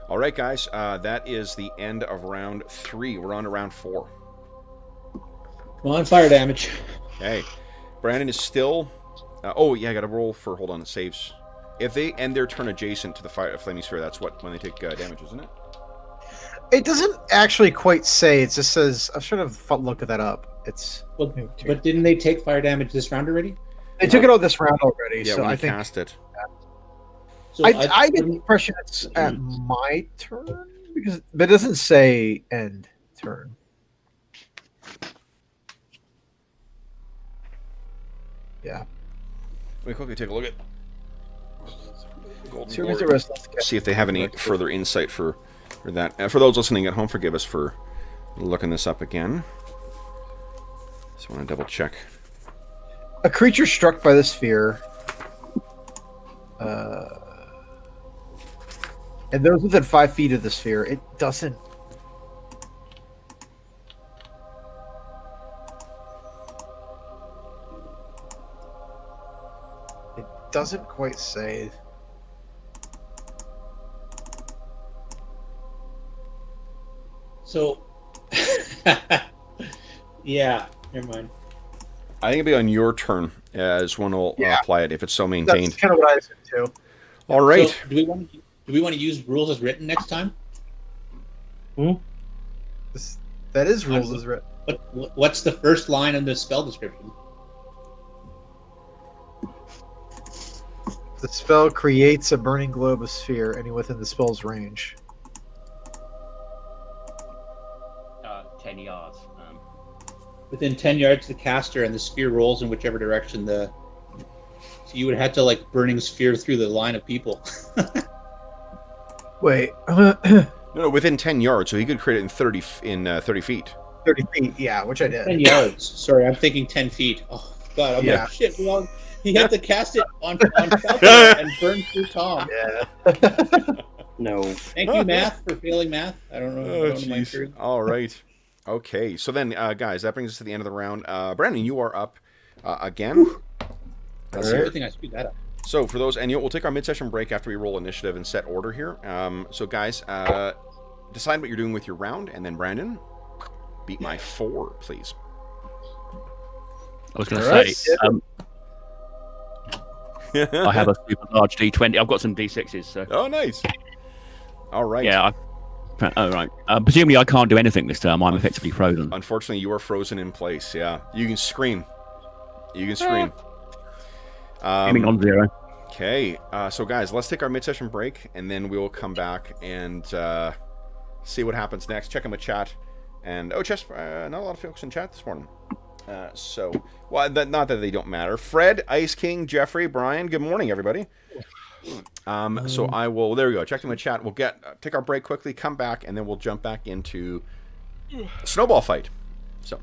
All right, guys. That is the end of round 3. We're on to round 4. Come on, fire damage. Okay. Brandon is still... oh, yeah, I got to roll for... Hold on, it saves. If they end their turn adjacent to the flaming sphere, that's when they take damage, isn't it? It doesn't actually quite say. It just says... I should have looked that up. It's... Well, but didn't they take fire damage this round already? They took it all this round already, Yeah, so when I you think... cast it. So I get the impression it's at my turn, but it doesn't say end turn. Yeah. Let me quickly take a look at Golden So Lord. the rest. See if they have any further insight for that. For those listening at home, forgive us for looking this up again. Just want to double check. A creature struck by the sphere, and those within 5 feet of the sphere, it doesn't. It doesn't quite say. So, yeah, never mind. I think it'll be on your turn as one will apply it if it's so maintained. That's kind of what I said too. All right. So, do we want to use rules as written next time? That is rules as written. What's the first line of the spell description? The spell creates a burning globe of sphere, any within the spell's range. 10 yards. Within 10 yards of the caster, and the sphere rolls in whichever direction the. So you would have to like burning sphere through the line of people. Wait, No, within 10 yards, so he could create it in 30 feet. 30 feet, yeah, which I did. 10 yards. Sorry, I'm thinking 10 feet. Oh God, I'm like shit. He had to cast it on Falcon and burn through Tom. Yeah. No. Thank you, math, for failing math. I don't know. I don't know my theory. All right. Okay, so then, guys, that brings us to the end of the round. Brandon, you are up again. That's the thing I screwed that up. So for those, and we'll take our mid-session break after we roll initiative and set order here. So guys, decide what you're doing with your round, and then Brandon, beat my 4, please. I was going to say, I have a super large D20. I've got some D6s. So. Oh, nice. All right. Yeah. All right. Presumably, I can't do anything this term. I'm effectively frozen. Unfortunately, you are frozen in place. Yeah, you can scream. You can scream. Aiming on 0. Okay. So guys, let's take our mid-session break, and then we will come back and see what happens next. Check in the chat. And Chess, not a lot of folks in chat this morning. Well, not that they don't matter. Fred, Ice King, Jeffrey, Brian. Good morning, everybody. So I will. There we go. Check in the chat. We'll take our break quickly, come back, and then we'll jump back into snowball fight. So.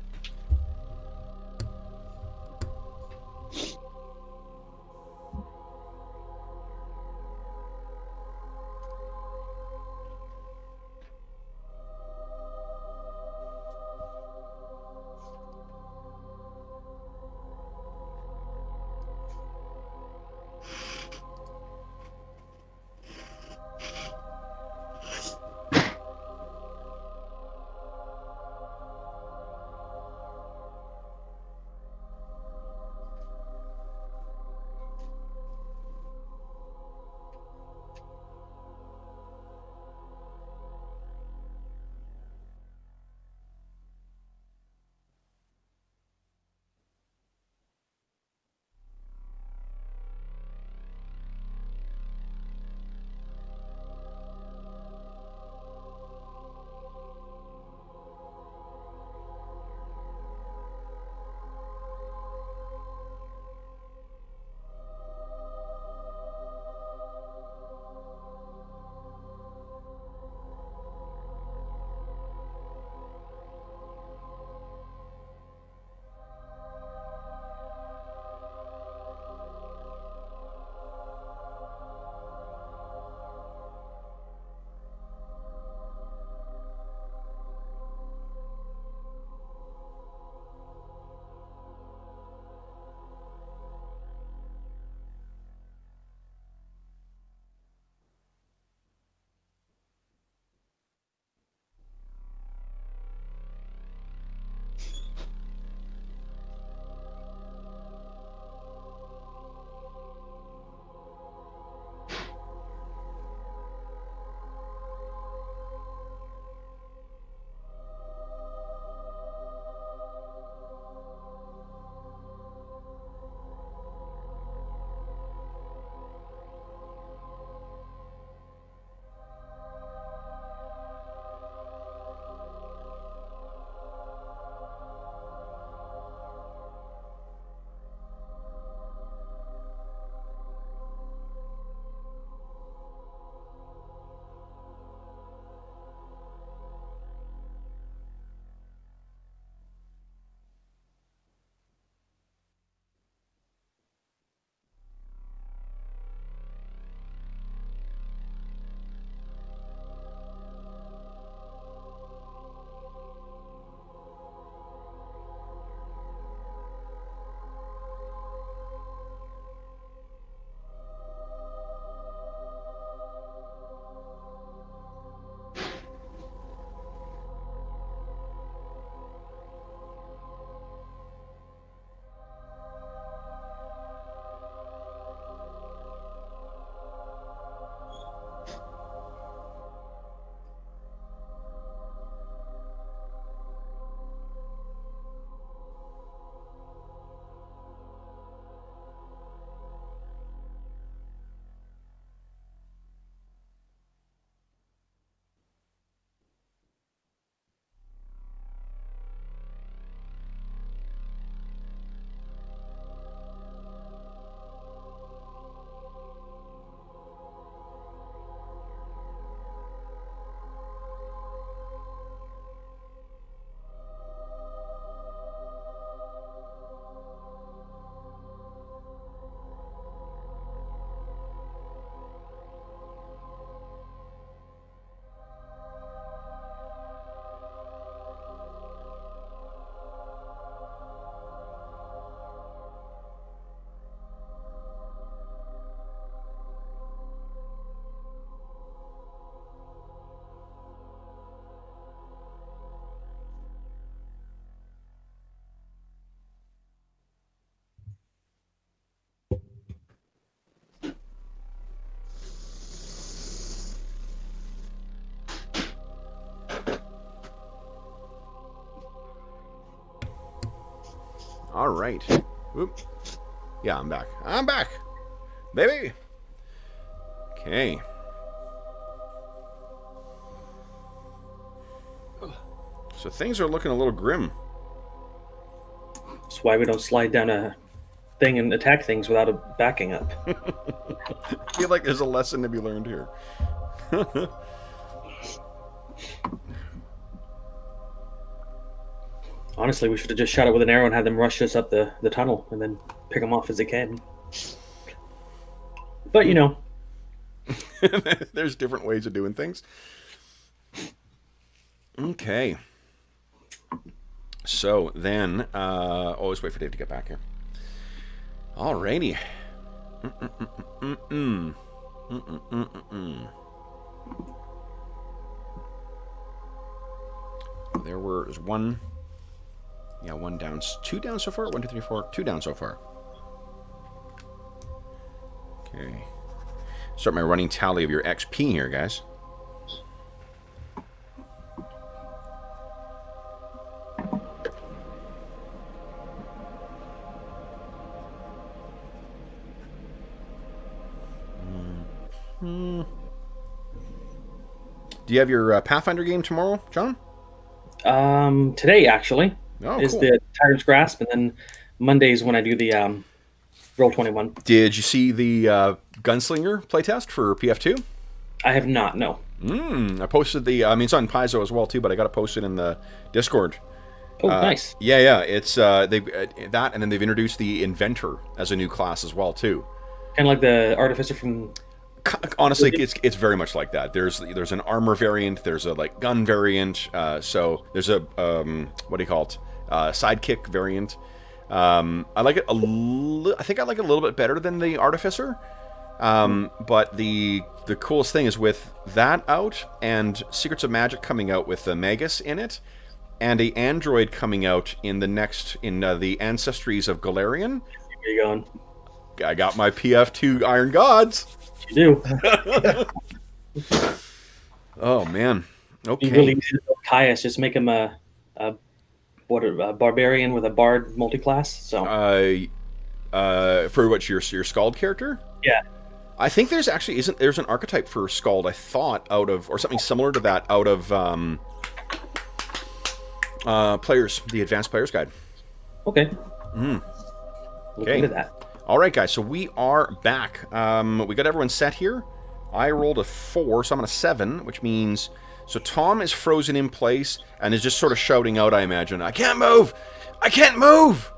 All right. Whoop. Yeah, I'm back. I'm back, baby. Okay. So things are looking a little grim. That's why we don't slide down a thing and attack things without a backing up. I feel like there's a lesson to be learned here. Honestly, we should have just shot it with an arrow and had them rush us up the tunnel and then pick them off as they can. But, you know. There's different ways of doing things. Okay. So then, always wait for Dave to get back here. Alrighty. There's one. Yeah, one down. 2 down so far? 1, 2, 3, 4. 2 down so far. Okay. Start my running tally of your XP here, guys. Do you have your Pathfinder game tomorrow, John? Today, actually, is cool. the Tiger's Grasp, and then Monday's when I do the Roll21. Did you see the Gunslinger playtest for PF2? I have not, no. I posted the... I mean, it's on Paizo as well, too, but I got to post it in the Discord. Oh, nice. Yeah. It's that, and then they've introduced the Inventor as a new class as well, too. Kind of like the Artificer from... Honestly, it's very much like that. There's an armor variant. There's a like gun variant. So there's a what do you call it? Sidekick variant. I like it I think I like it a little bit better than the Artificer. But the coolest thing is with that out and Secrets of Magic coming out with the Magus in it, and a android coming out in the Ancestries of Galarian. Where you going? I got my PF2 Iron Gods. You do. Oh man. Okay. You really need Caius. Just make him a barbarian with a bard multiclass. So. For what your Skald character? Yeah. I think there's an archetype for Skald. I thought out of or something similar to that out of the Advanced Players Guide. Okay. Look Okay. into that. All right, guys. So we are back. We got everyone set here. I rolled a 4, so I'm on a 7, which means so Tom is frozen in place and is just sort of shouting out. I imagine, "I can't move! I can't move!"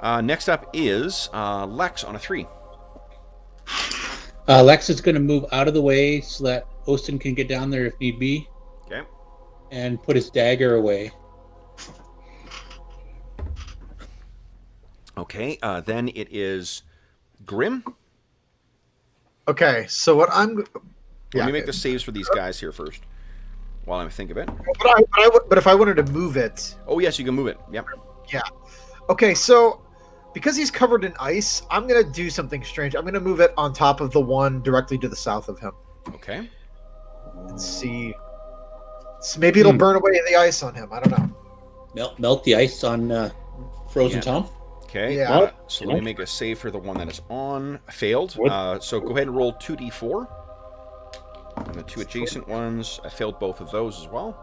Next up is Lex on a 3. Lex is going to move out of the way so that Austin can get down there if need be. Okay. And put his dagger away. Okay. Then it is Grim. Okay, so what I'm... Let me make the saves for these guys here first, while I think of it. But if I wanted to move it... Oh, yes, you can move it. Yep. Yeah. Okay, so because he's covered in ice, I'm going to do something strange. I'm going to move it on top of the one directly to the south of him. Okay. Let's see. So maybe it'll burn away the ice on him. I don't know. Melt the ice on Frozen Tom. Okay, Yeah. So let me make a save for the one that is on. Failed. So go ahead and roll 2d4. And the 2 adjacent ones, I failed both of those as well.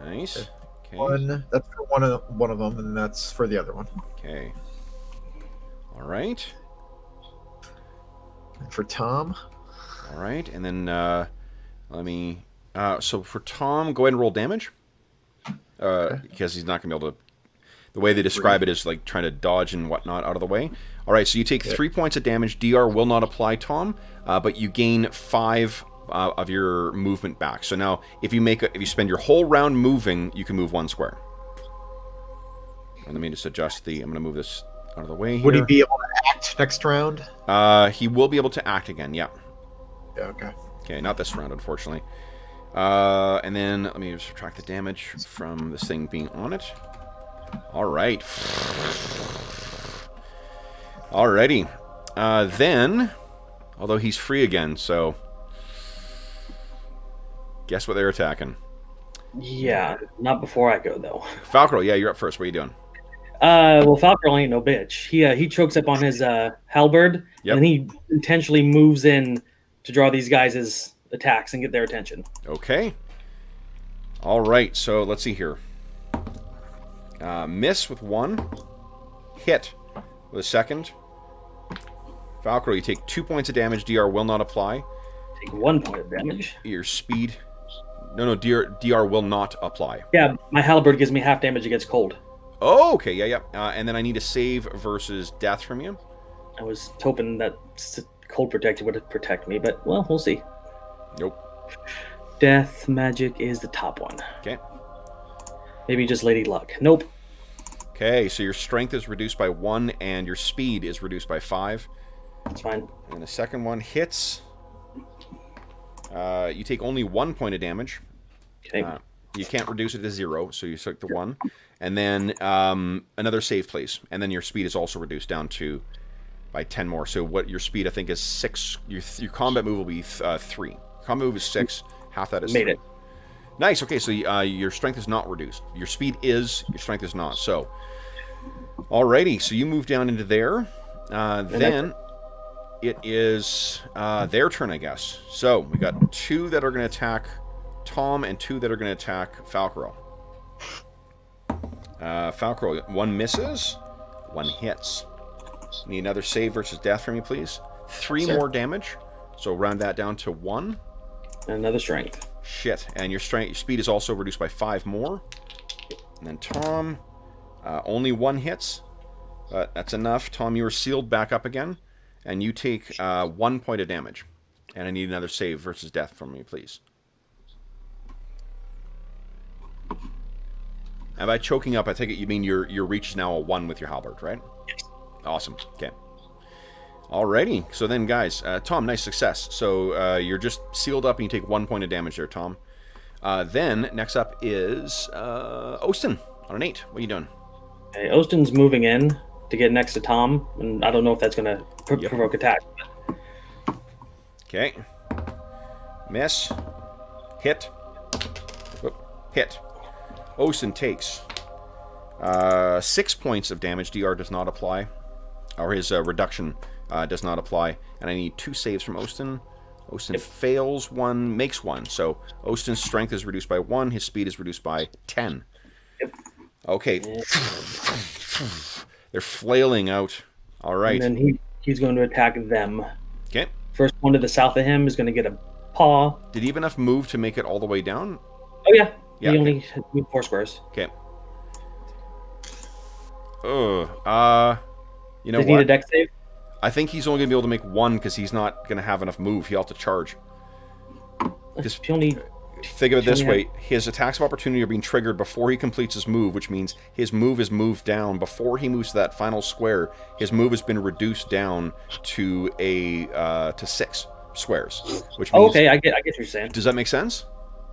Nice. Okay. One. That's for one of them, and that's for the other one. Okay. All right. And for Tom. All right, and then let me. So for Tom, go ahead and roll damage. Because he's not going to be able to. The way they describe it is like trying to dodge and whatnot out of the way. All right, so you take 3 points of damage. DR will not apply, Tom, but you gain 5 of your movement back. So now, if you spend your whole round moving, you can move 1 square. And let me just adjust I'm going to move this out of the way here. Would he be able to act next round? He will be able to act again. Yeah. Yeah. Okay. Okay, not this round, unfortunately. And then let me subtract the damage from this thing being on it. All right. Alrighty. Then, although he's free again, so guess what they're attacking? Yeah, not before I go though. Falcro, yeah, you're up first. What are you doing? Well, Falcon ain't no bitch. He chokes up on his halberd, Yep. and then he intentionally moves in to draw these guys' attacks and get their attention. Okay. All right, so let's see here. Miss with 1. Hit with a 2nd. Falcro, you take 2 points of damage. DR will not apply. Take 1 point of damage. Your speed... No, DR will not apply. Yeah, my halberd gives me half damage against cold. Oh, okay, yeah. And then I need a save versus death from you. I was hoping that cold protected would protect me, but, well, we'll see. Nope. Death magic is the top one. Okay. Maybe just Lady Luck. Nope. Okay, so your strength is reduced by 1, and your speed is reduced by 5. That's fine. And the second one hits. You take only 1 point of damage. Okay. You can't reduce it to 0, so you took the 1. And then another save, please. And then your speed is also reduced down to by 10 more. So what your speed, I think, is 6. Your combat move will be 3. Combat move is 6. Half that is Made 3. it. Nice. Okay, so your strength is not reduced. Your speed is, your strength is not. So, alrighty. So you move down into there. Then it is their turn, I guess. So we got 2 that are going to attack Tom and 2 that are going to attack Falcro. Falcro, 1 misses, 1 hits. Need another save versus death from you, please. 3 more damage. So round that down to 1. And another strength. Shit. And your speed is also reduced by 5 more. And then Tom, only 1 hits. But that's enough. Tom, you are sealed back up again. And you take 1 point of damage. And I need another save versus death from you, please. And by choking up, I take it you mean your reach is now a 1 with your halberd, right? Yes. Awesome. Okay. Alrighty. So then, guys, Tom, nice success. So you're just sealed up and you take 1 point of damage there, Tom. Then, next up is Ostin on an 8. What are you doing? Okay, Ostin's moving in to get next to Tom, and I don't know if that's going to provoke attack. Okay. Miss. Hit. Whoop. Hit. Ostin takes 6 points of damage. DR does not apply. Or his reduction does not apply. And I need 2 saves from Ostin. Ostin fails 1, makes 1. So Ostin's strength is reduced by 1. His speed is reduced by 10. Yep. Okay. They're flailing out. All right. And then he's going to attack them. Okay. First one to the south of him is going to get a paw. Did he have enough move to make it all the way down? Oh, yeah. Yeah, He only moved 4 squares. Okay. You know Does he need a what? dex save? I think he's only going to be able to make 1 because he's not going to have enough move. He'll have to charge. Just He only... think of it this way. His attacks of opportunity are being triggered before he completes his move, which means his move is moved down. Before he moves to that final square, his move has been reduced down to to 6 squares. Which means, okay, I get what you're saying. does that make sense?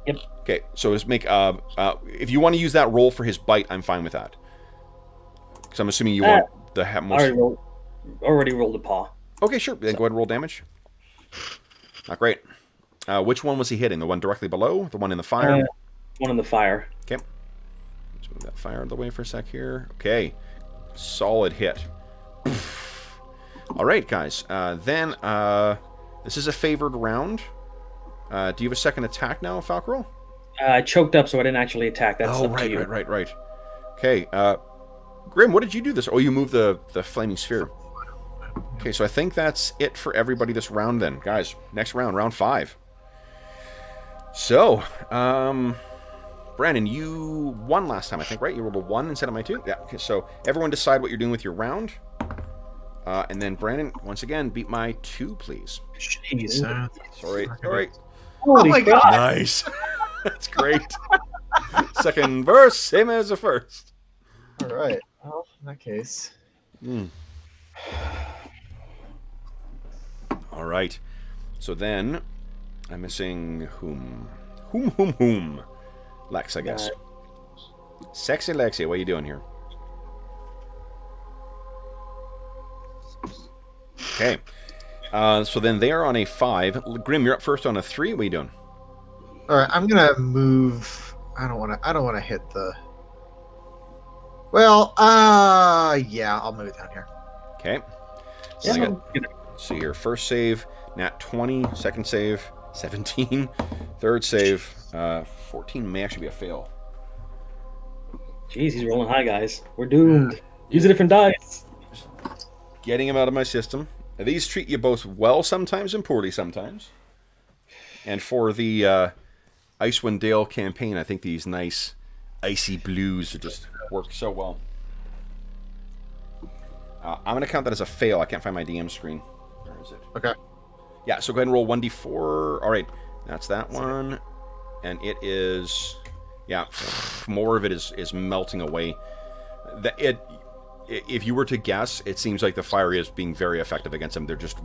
Yep. Okay, so just make if you want to use that roll for his bite, I'm fine with that. Because I'm assuming you want the most. Already rolled a paw. Okay, sure. Then go ahead and roll damage. Not great. Which one was he hitting? The one directly below? The one in the fire? One in the fire. Okay. Let's move that fire out of the way for a sec here. Okay. Solid hit. All right, guys. Then, this is a favored round. Do you have a second attack now, Falcro? I choked up, so I didn't actually attack. That's up to you. Right. Okay. Grim, what did you do this? Oh, you moved the flaming sphere. Okay, so I think that's it for everybody this round then. Guys, next round, round 5. So, Brandon, you won last time, I think, right? You rolled a 1 instead of my 2? Yeah, okay, so everyone decide what you're doing with your round. And then, Brandon, once again, beat my 2, please. Jeez. Sorry. Oh my god. Nice. That's great. Second verse, same as the first. All right. Well, in that case. All right. So then, I'm missing whom? Lex, I guess. Sexy Lexi, what are you doing here? Okay. So then they are on a 5. Grim, you're up first on a 3. What are you doing? All right. I'm gonna move. I don't want to hit the. Well, yeah, I'll move it down here. Okay. So Yeah, I got, let's see here. First save, nat 20. Second save, 17. Third save, 14 may actually be a fail. Jeez, he's rolling high, guys. We're doomed. Use a different dice. Getting him out of my system. These treat you both well sometimes and poorly sometimes. And for the Icewind Dale campaign, I think these nice icy blues just work so well. I'm going to count that as a fail. I can't find my DM screen. Where is it? Okay. Yeah, so go ahead and roll 1d4. All right, that's that one. And it is... Yeah, more of it is melting away. If you were to guess, it seems like the fire is being very effective against them. They're just,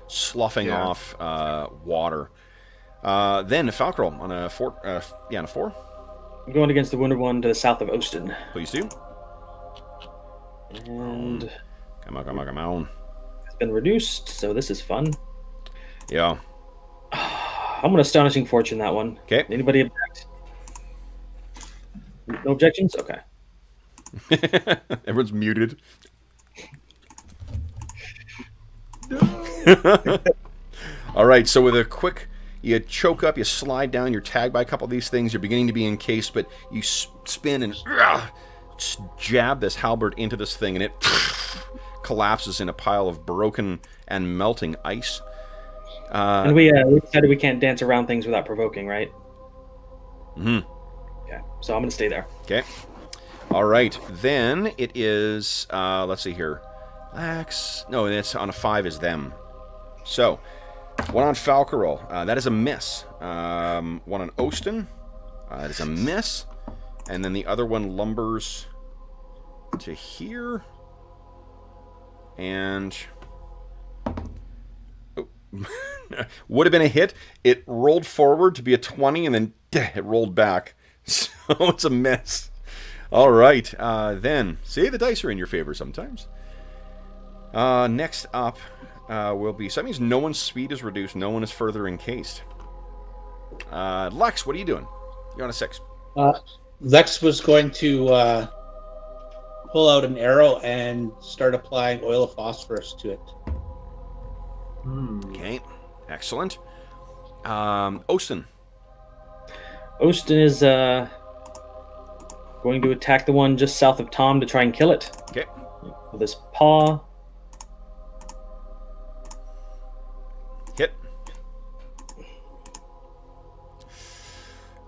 sloughing off water. Then Falcarol on a 4. On a 4. I'm going against the wounded one to the south of Ostin. Please do. And Come on. it's been reduced, so this is fun. Yeah. I'm going to Astonishing Fortune that one. Okay. Anybody object? No objections? Okay. Everyone's muted. All right, so with a quick, you choke up, you slide down, you're tagged by a couple of these things, you're beginning to be encased, but you spin and jab this halberd into this thing, and it collapses in a pile of broken and melting ice. And we decided we can't dance around things without provoking, right? Mm-hmm. Okay, so I'm going to stay there. Okay. All right, then it is, let's see here. No, it's on a 5 is them. So, one on Falcarol. That is a miss. One on Ostin. That is a miss. And then the other one lumbers to here. And... Oh. Would have been a hit. It rolled forward to be a 20, and then it rolled back. So it's a miss. All right. Then, see, the dice are in your favor sometimes. Next up will be... So that means no one's speed is reduced. No one is further encased. Lex, what are you doing? You're on a 6. Lex was going to pull out an arrow and start applying oil of phosphorus to it. Okay. Excellent. Ostin. Ostin is going to attack the one just south of Tom to try and kill it. Okay. With his paw. Hit.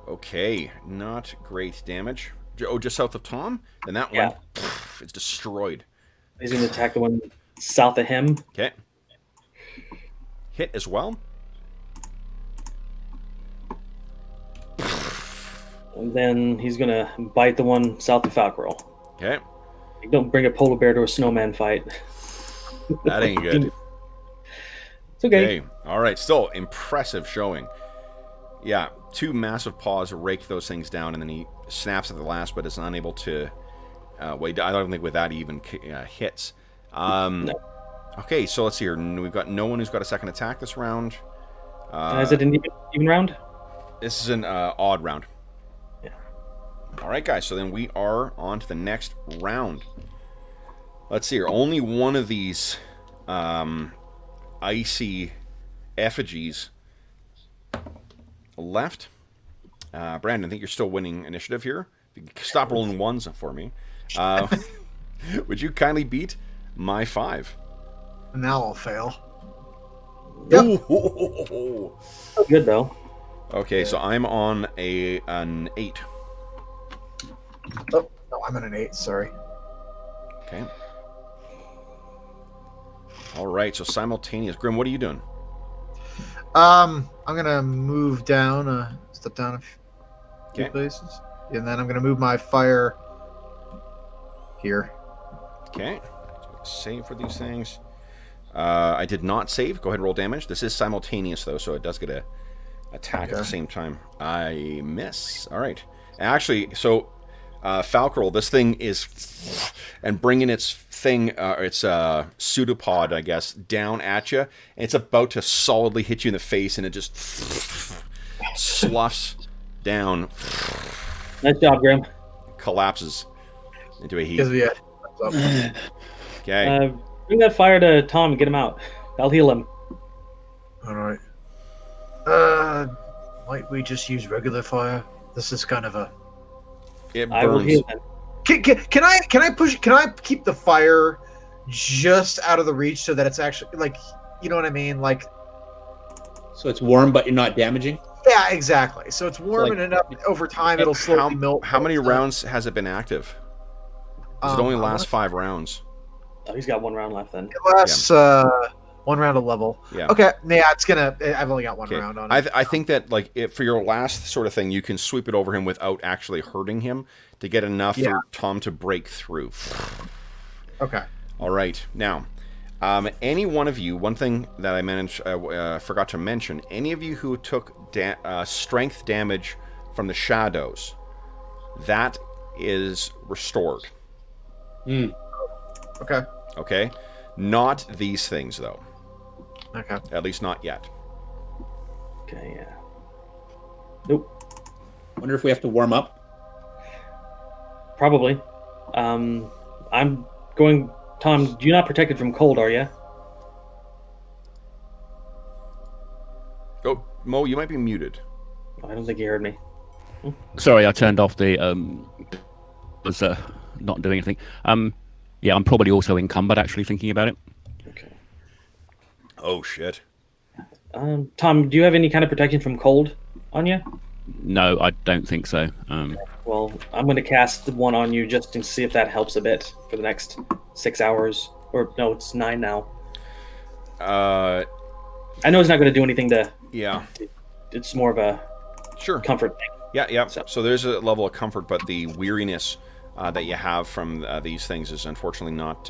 Okay. Not great damage. Oh, just south of Tom? And that one is destroyed. He's going to attack the one south of him. Okay. Hit as well. And then he's going to bite the one south of Falcarol. Okay. Don't bring a polar bear to a snowman fight. That ain't good. It's okay. All right. Still impressive showing. Yeah. 2 massive paws rake those things down, and then he snaps at the last, but is unable to... wait, I don't think with that he even hits. No. Okay, so let's see here. We've got no one who's got a second attack this round. Is it an even round? This is an odd round. Yeah. All right, guys. So then we are on to the next round. Let's see here. Only one of these icy effigies left. Brandon, I think you're still winning initiative here. Stop rolling ones for me. Would you kindly beat my 5? Now I'll fail. Yep. Good, though. Okay, so I'm on an 8. Oh, no, I'm at an 8, sorry. Okay. All right, so simultaneous. Grim, what are you doing? I'm gonna move down, step down a few Okay. places, and then I'm gonna move my fire here. Okay. Save for these things. I did not save. Go ahead and roll damage. This is simultaneous, though, so it does get a attack at the same time. I miss. All right. Actually, so Falcarol, this thing is... And bringing its thing, its pseudopod, I guess, down at you. And it's about to solidly hit you in the face, and it just sloughs down. Nice job, Grim. Collapses. Into a heat. Because we had. Okay. Bring that fire to Tom and get him out. I'll heal him. All right. Might we just use regular fire? This is kind of a. It I will burns. heal him. Can I keep the fire just out of the reach so that it's actually like, you know what I mean? Like, So it's warm, but you're not damaging. yeah, exactly. So it's warm Like- and enough over time it'll slowly melt. How many rounds has it been active? Does it only last 5 rounds? Oh, he's got 1 round left then. It lasts 1 round of level. Yeah. Okay. Yeah, it's gonna. I've only got one Okay. round on it. I think that like for your last sort of thing, you can sweep it over him without actually hurting him to get enough for Tom to break through. Okay. All right. Now, any one of you, one thing that I forgot to mention, any of you who took strength damage from the shadows, that is restored. Okay. Okay? Not these things, though. Okay. At least not yet. Okay, yeah. Nope. Wonder if we have to warm up. Probably. I'm going. Tom, you're not protected from cold, are you? Oh, Mo, you might be muted. I don't think you heard me. Sorry, I turned off the was not doing anything. Yeah, I'm probably also encumbered. Actually, thinking about it. Okay. Oh, shit. Tom, do you have any kind of protection from cold on you? No, I don't think so. Well, I'm going to cast one on you just to see if that helps a bit for the next 6 hours. Or, no, it's 9 now. I know it's not going to do anything to... Yeah. It's more of a Sure. comfort thing. Yeah. So there's a level of comfort, but the weariness that you have from these things is unfortunately not...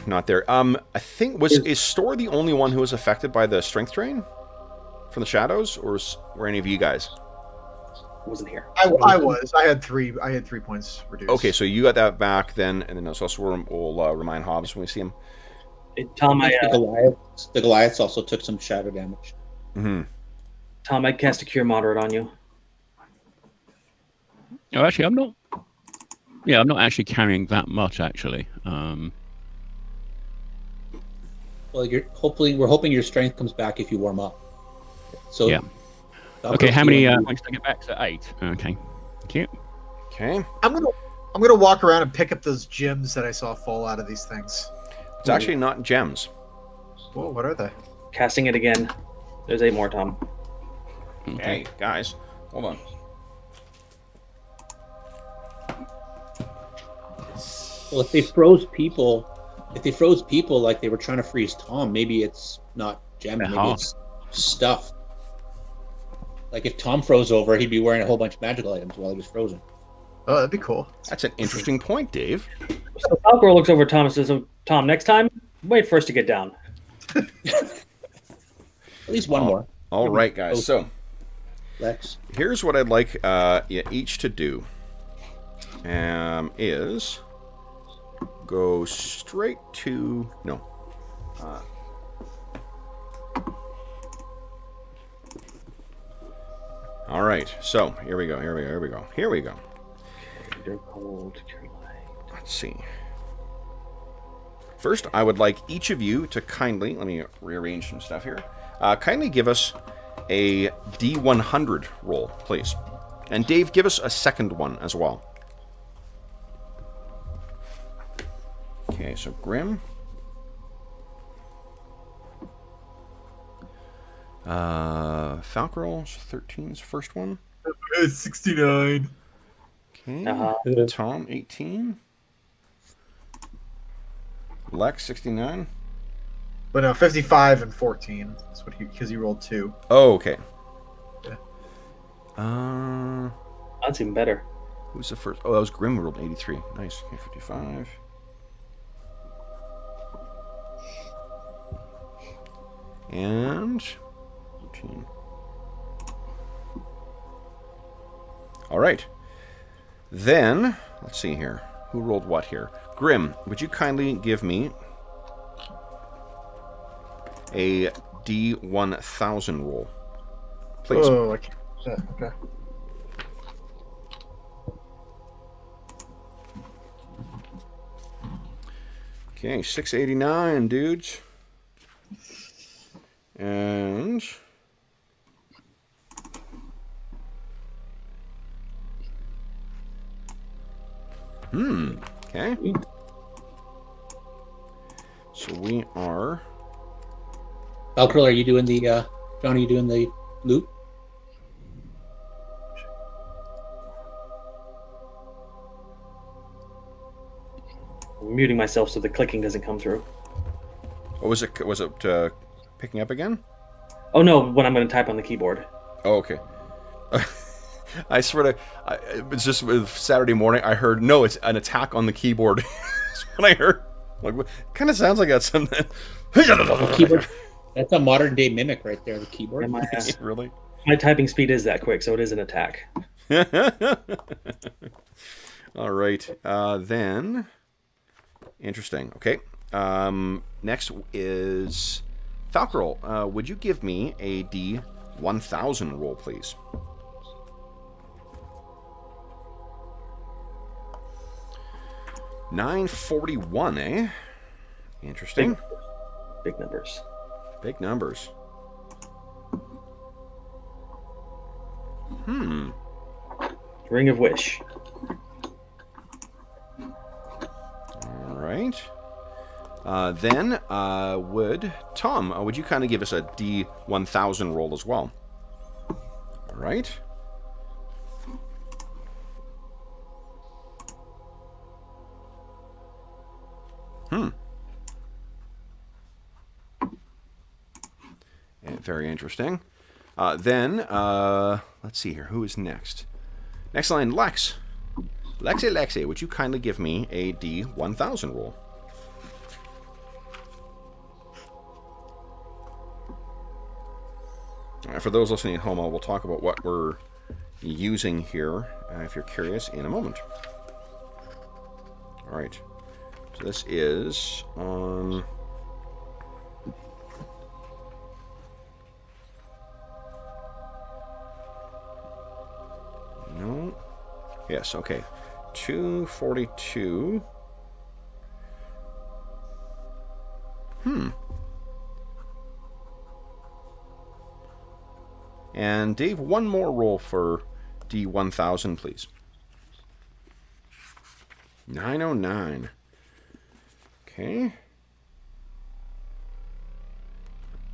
not there. I think... Is Store the only one who was affected by the strength drain? From the shadows? Or were any of you guys? Wasn't here. I was. I had 3 points reduced. Okay, so you got that back then, and then also we'll remind Hobbs when we see him. Tom, The Goliaths also took some shadow damage. Mm-hmm. Tom, I cast a Cure Moderate on you. Oh, actually, I'm not. Yeah, I'm not actually carrying that much. Actually, Well, we're hoping your strength comes back if you warm up. So yeah. Okay, how many points did I get back? So 8. Okay. Thank you. Okay. I'm gonna walk around and pick up those gems that I saw fall out of these things. It's actually not gems. Whoa, what are they? Casting it again. There's 8 more, Tom. Okay. Hey, guys, hold on. Well, if they froze people like they were trying to freeze Tom, maybe it's not gems, maybe it's stuff. Like if Tom froze over, he'd be wearing a whole bunch of magical items while he was frozen. Oh, that'd be cool. That's an interesting point, Dave. So Falcor looks over at Tom and says, Tom, next time, wait for us to get down. At least one more. All right, guys. So Lex. here's what I'd like you each to do. Is go straight to all right. So here we go. You're cold, you're light. Let's see. First, I would like each of you to kindly, let me rearrange some stuff here, kindly give us a D100 roll, please. And Dave, give us a second one as well. Okay, so Grim. Falcrolls, 13's first one. 69. Okay. Tom, 18. Lex, 69. But no, 55 and 14. That's what because he rolled 2. Oh, okay. Yeah. That's even better. Who's the first? Oh, that was Grim who rolled 83. Nice. Okay, 55. And 18. All right. Then, let's see here. Who rolled what here? Grim, would you kindly give me a D1000 roll, please? Oh, I can't. Okay. Okay, 689, dudes. And okay. So we are. Valkyrie, are you doing the John? Are you doing the loop? I'm muting myself so the clicking doesn't come through. What was it? Was it picking up again? Oh no, when I'm going to type on the keyboard. Oh, okay. I swear to, it's just with Saturday morning. I heard no, it's an attack on the keyboard. That's what I heard. Like, kind of sounds like that's something. Keyboard. That's a modern day mimic right there. The keyboard. Really? My typing speed is that quick, so it is an attack. All right. Then, interesting. Okay. Next is Falcarol. Would you give me a D1000 roll, please? $941, eh? Interesting. Big numbers. Big numbers. Ring of Wish. All right. Then, would you kind of give us a D1000 roll as well? All right. Very interesting. Then, let's see here. Who is next? Next line, Lex. Lexi, would you kindly give me a D1000 roll? For those listening at home, we'll talk about what we're using here, if you're curious, in a moment. All right. So this is on... No. Yes, okay. 242. And Dave, one more roll for D1000, please. 909. Okay.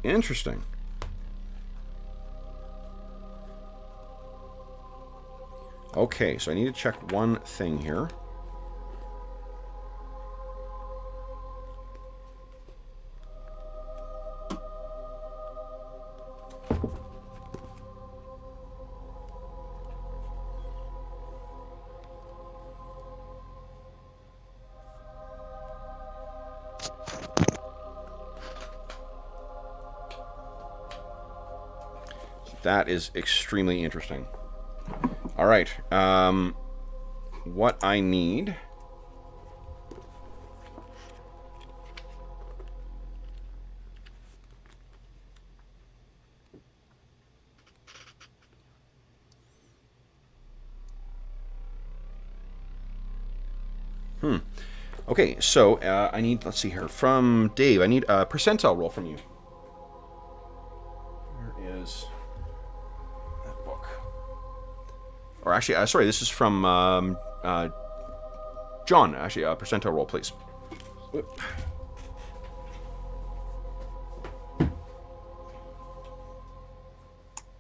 Interesting. Okay, so I need to check one thing here. That is extremely interesting. All right. What I need... Okay, so I need, let's see here, from Dave, I need a percentile roll from you. Where is that book? Or actually, sorry, this is from John. Actually, a percentile roll, please. Whoop.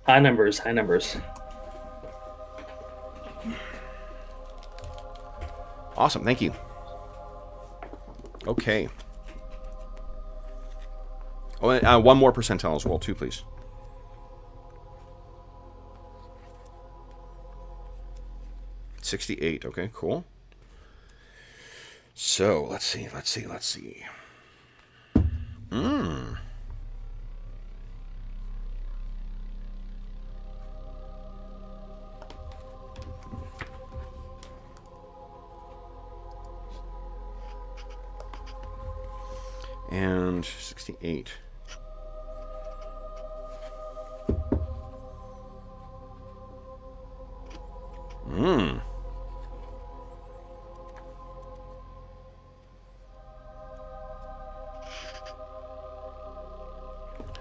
High numbers, high numbers. Awesome, thank you. Okay. Oh, and, one more percentile as well, too, please. $68. Okay, cool. So let's see. And 68.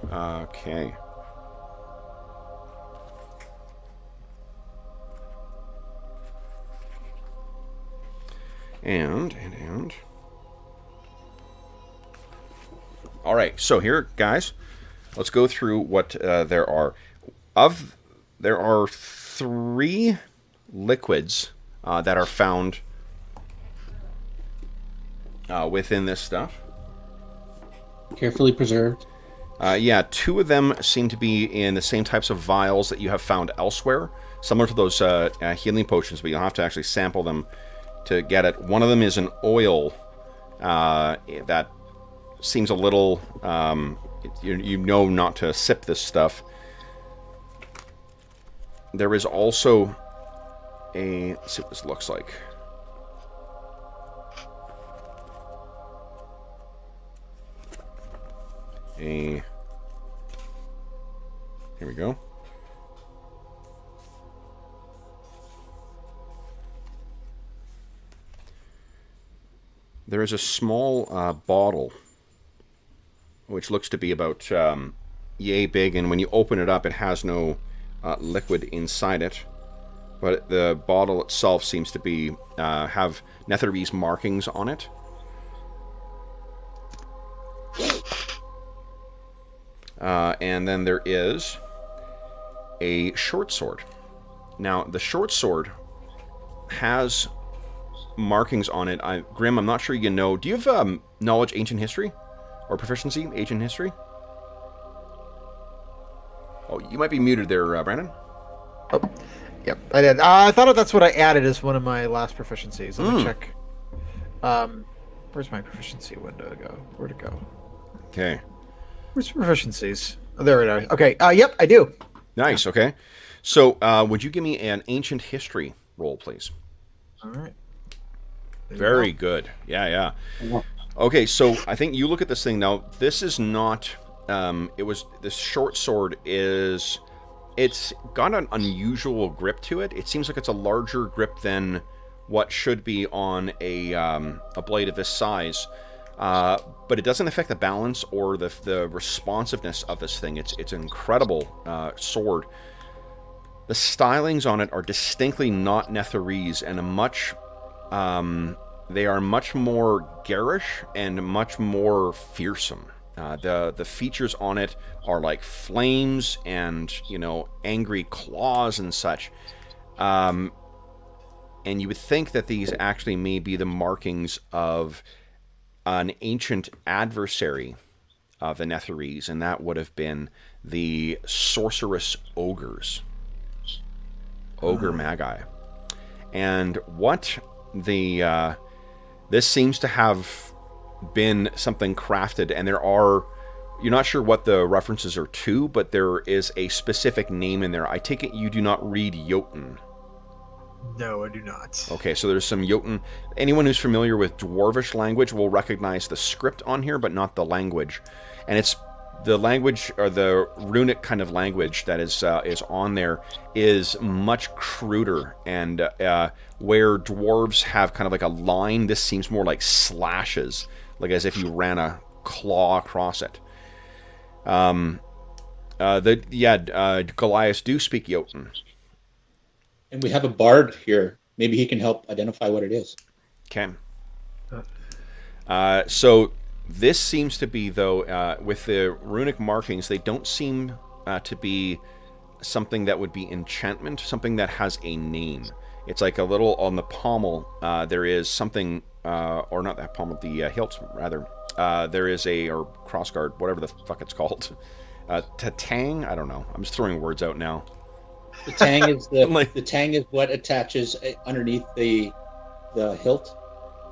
Okay. And. All right, so here, guys, let's go through what there are. There are 3 liquids that are found within this stuff. Carefully preserved. Yeah, 2 of them seem to be in the same types of vials that you have found elsewhere, similar to those healing potions, but you'll have to actually sample them to get it. One of them is an oil that seems a little, you know not to sip this stuff. There is also let's see what this looks like. Here we go. There is a small bottle, which looks to be about yay big, and when you open it up, it has no liquid inside it. But the bottle itself seems to be have Netherese markings on it. And then there is a short sword. Now, the short sword has markings on it. Grim, I'm not sure you know. Do you have knowledge ancient history? Or proficiency ancient history? Oh, you might be muted there, Brandon. Oh, yep, I did. I thought that's what I added as one of my last proficiencies. Let me check. Where's my proficiency window go? Where'd it go? Okay. Where's proficiencies? Oh, there it is. Okay. Yep, I do. Nice. Okay. So, would you give me an ancient history roll, please? All right. Very good. Yeah. Okay, so I think you look at this thing now. This is not. This short sword is. It's got an unusual grip to it. It seems like it's a larger grip than what should be on a blade of this size. But it doesn't affect the balance or the responsiveness of this thing. It's an incredible sword. The stylings on it are distinctly not Netherese and they are much more garish and much more fearsome. The features on it are like flames and, angry claws and such. And you would think that these actually may be the markings of an ancient adversary of the Netherese, and that would have been the sorceress ogres. Ogre Magi. And what this seems to have been something crafted, and you're not sure what the references are to, but there is a specific name in there. I take it you do not read Jotun. No, I do not. Okay, so there's some Jotun. Anyone who's familiar with Dwarvish language will recognize the script on here, but not the language. And it's the language, or the runic kind of language that is on there, is much cruder. And where dwarves have kind of like a line, this seems more like slashes, like as if you ran a claw across it. Goliath do speak Jotun. And we have a bard here. Maybe he can help identify what it is. Okay. So this seems to be, though, with the runic markings, they don't seem to be something that would be enchantment, something that has a name. It's like a little on the pommel. There is something, or not that pommel, the hilt, rather. There is or crossguard, whatever the fuck it's called. Tatang? I don't know. I'm just throwing words out now. The tang is the tang is what attaches underneath the hilt.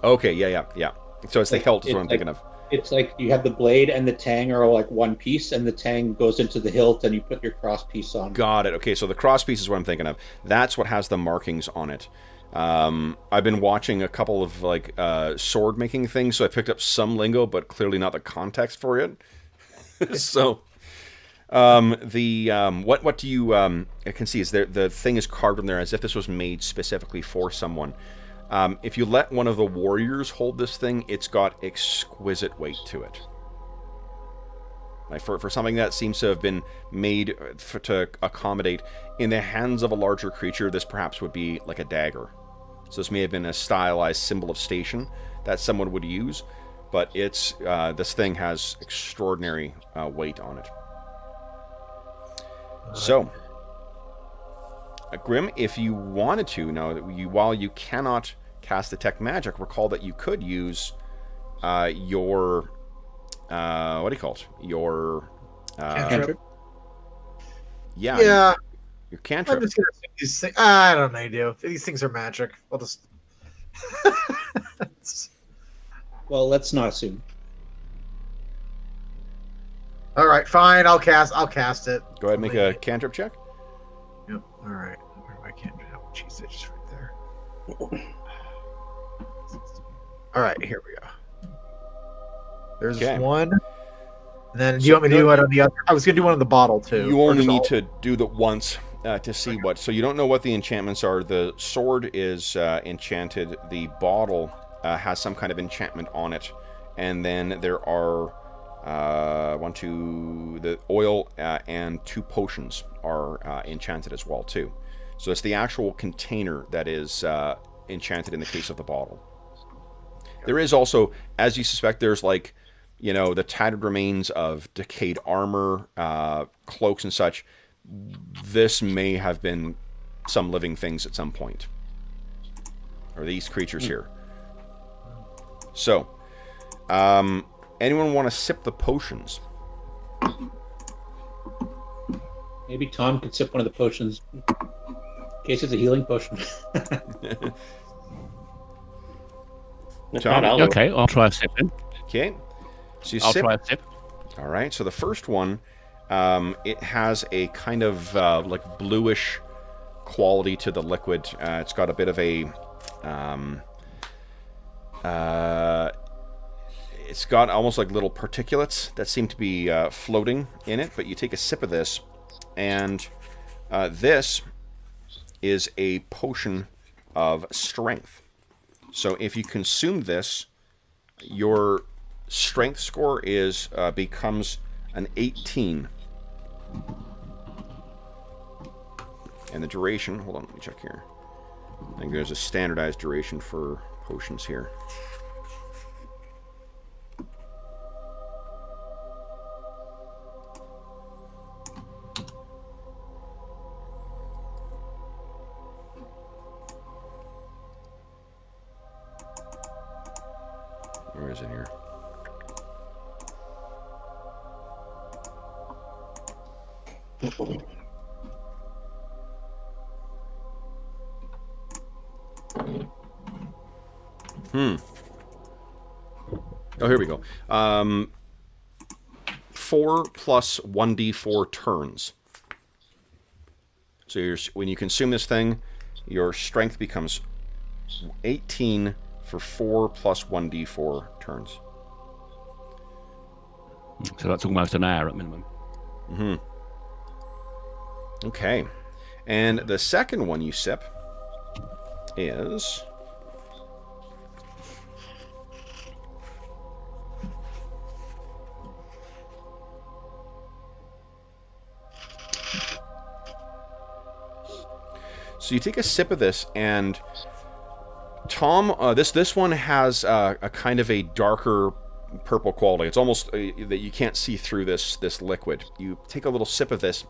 Okay, yeah. So it's the hilt is what I'm thinking of. It's like you have the blade and the tang are like one piece, and the tang goes into the hilt, and you put your cross piece on. Got it. Okay, so the cross piece is what I'm thinking of. That's what has the markings on it. I've been watching a couple of sword making things, so I picked up some lingo, but clearly not the context for it. So. What do you I can see is the thing is carved in there as if this was made specifically for someone. If you let one of the warriors hold this thing, it's got exquisite weight to it. Like for something that seems to have been made to accommodate in the hands of a larger creature, this perhaps would be like a dagger. So this may have been a stylized symbol of station that someone would use, but it's this thing has extraordinary weight on it. So, Grim, if you wanted to, now while you cannot cast detect magic, recall that you could use your what do you call it? Your Cantrip? Yeah. Your I'm cantrip. just gonna say these things. I don't know, do. These things are magic. I'll just. Well, let's not assume. All right, fine. I'll cast it. Go ahead and make a cantrip check. Yep. All right. Where do I cantrip? Oh, jeez, it's just right there. All right, here we go. There's Okay. one. And then, do you want me to do it on the other? I was gonna do one on the bottle too. You Or only just need all- to do that once to see what. So you don't know what the enchantments are. The sword is enchanted. The bottle has some kind of enchantment on it, and then there are the oil and 2 potions are enchanted as well too. So it's the actual container that is enchanted in the case of the bottle. There is also, as you suspect, there's like, the tattered remains of decayed armor, cloaks and such. This may have been some living things at some point. Or these creatures here. So, anyone want to sip the potions? Maybe Tom could sip one of the potions. In case it's a healing potion. If Tom? not, I'll do it. Okay, I'll try a sip then. Okay. So you I'll sip. try a sip. All right. So the first one, it has a kind of like bluish quality to the liquid. It's got a bit of a. It's got almost like little particulates that seem to be floating in it. But you take a sip of this, and this is a potion of strength. So if you consume this, your strength score is becomes an 18. And the duration, hold on, let me check here. I think there's a standardized duration for potions here. Where is it here? Oh, here we go. 4 plus 1d4 turns. So when you consume this thing, your strength becomes 18 for 4 plus 1d4 turns. So that's almost an hour at minimum. Okay. And the second one you sip is... So you take a sip of this, and Tom, this one has a kind of a darker purple quality. It's almost that you can't see through this liquid. You take a little sip of this,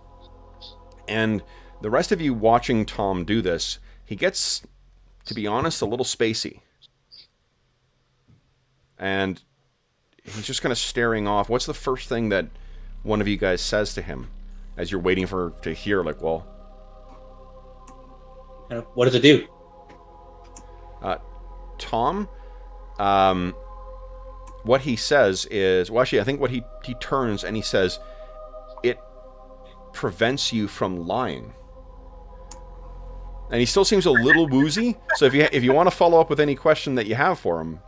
and the rest of you watching Tom do this, he gets, to be honest, a little spacey. And he's just kind of staring off. What's the first thing that one of you guys says to him as you're waiting to hear, like, well... What does it do? Tom, what he says is... Well, actually, I think what he turns and he says, it prevents you from lying. And he still seems a little woozy, so if you want to follow up with any question that you have for him...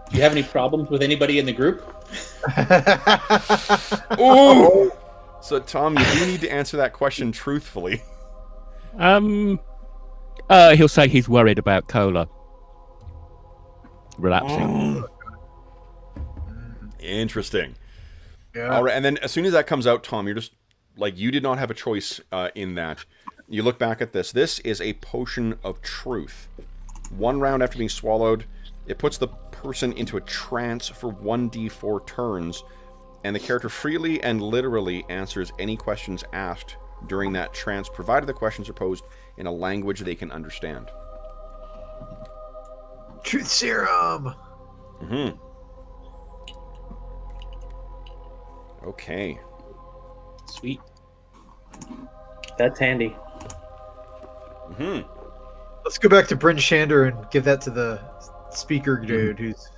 Do you have any problems with anybody in the group? Ooh! So, Tom, you do need to answer that question truthfully. He'll say he's worried about Cola relapsing. Interesting. Yeah. All right, and then as soon as that comes out, Tom, you're just like, you did not have a choice in that. You look back at this. This is a potion of truth. 1 round after being swallowed, it puts the person into a trance for 1d4 turns, and the character freely and literally answers any questions asked during that trance, provided the questions are posed in a language they can understand. Truth serum. Mm-hmm. Okay. Sweet. That's handy. Mm-hmm. Let's go back to Bryn Shander and give that to the speaker dude who's.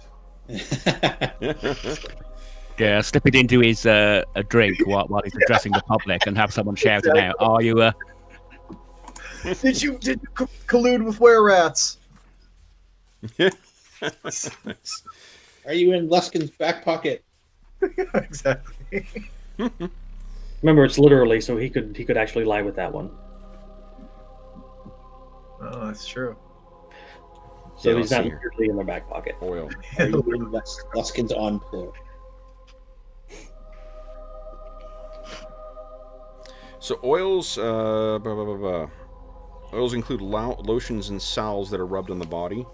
Yeah, slip it into his a drink while he's addressing the public and have someone shouting out, "Are you Did you collude with were rats? Are you in Luskin's back pocket? Exactly. Remember, it's literally, so he could actually lie with that one. Oh, that's true. So Yeah, he's let's not see here. literally in their back pocket. Oil. Are you in Luskin's on floor? So oils, oils include lotions and salves that are rubbed on the body.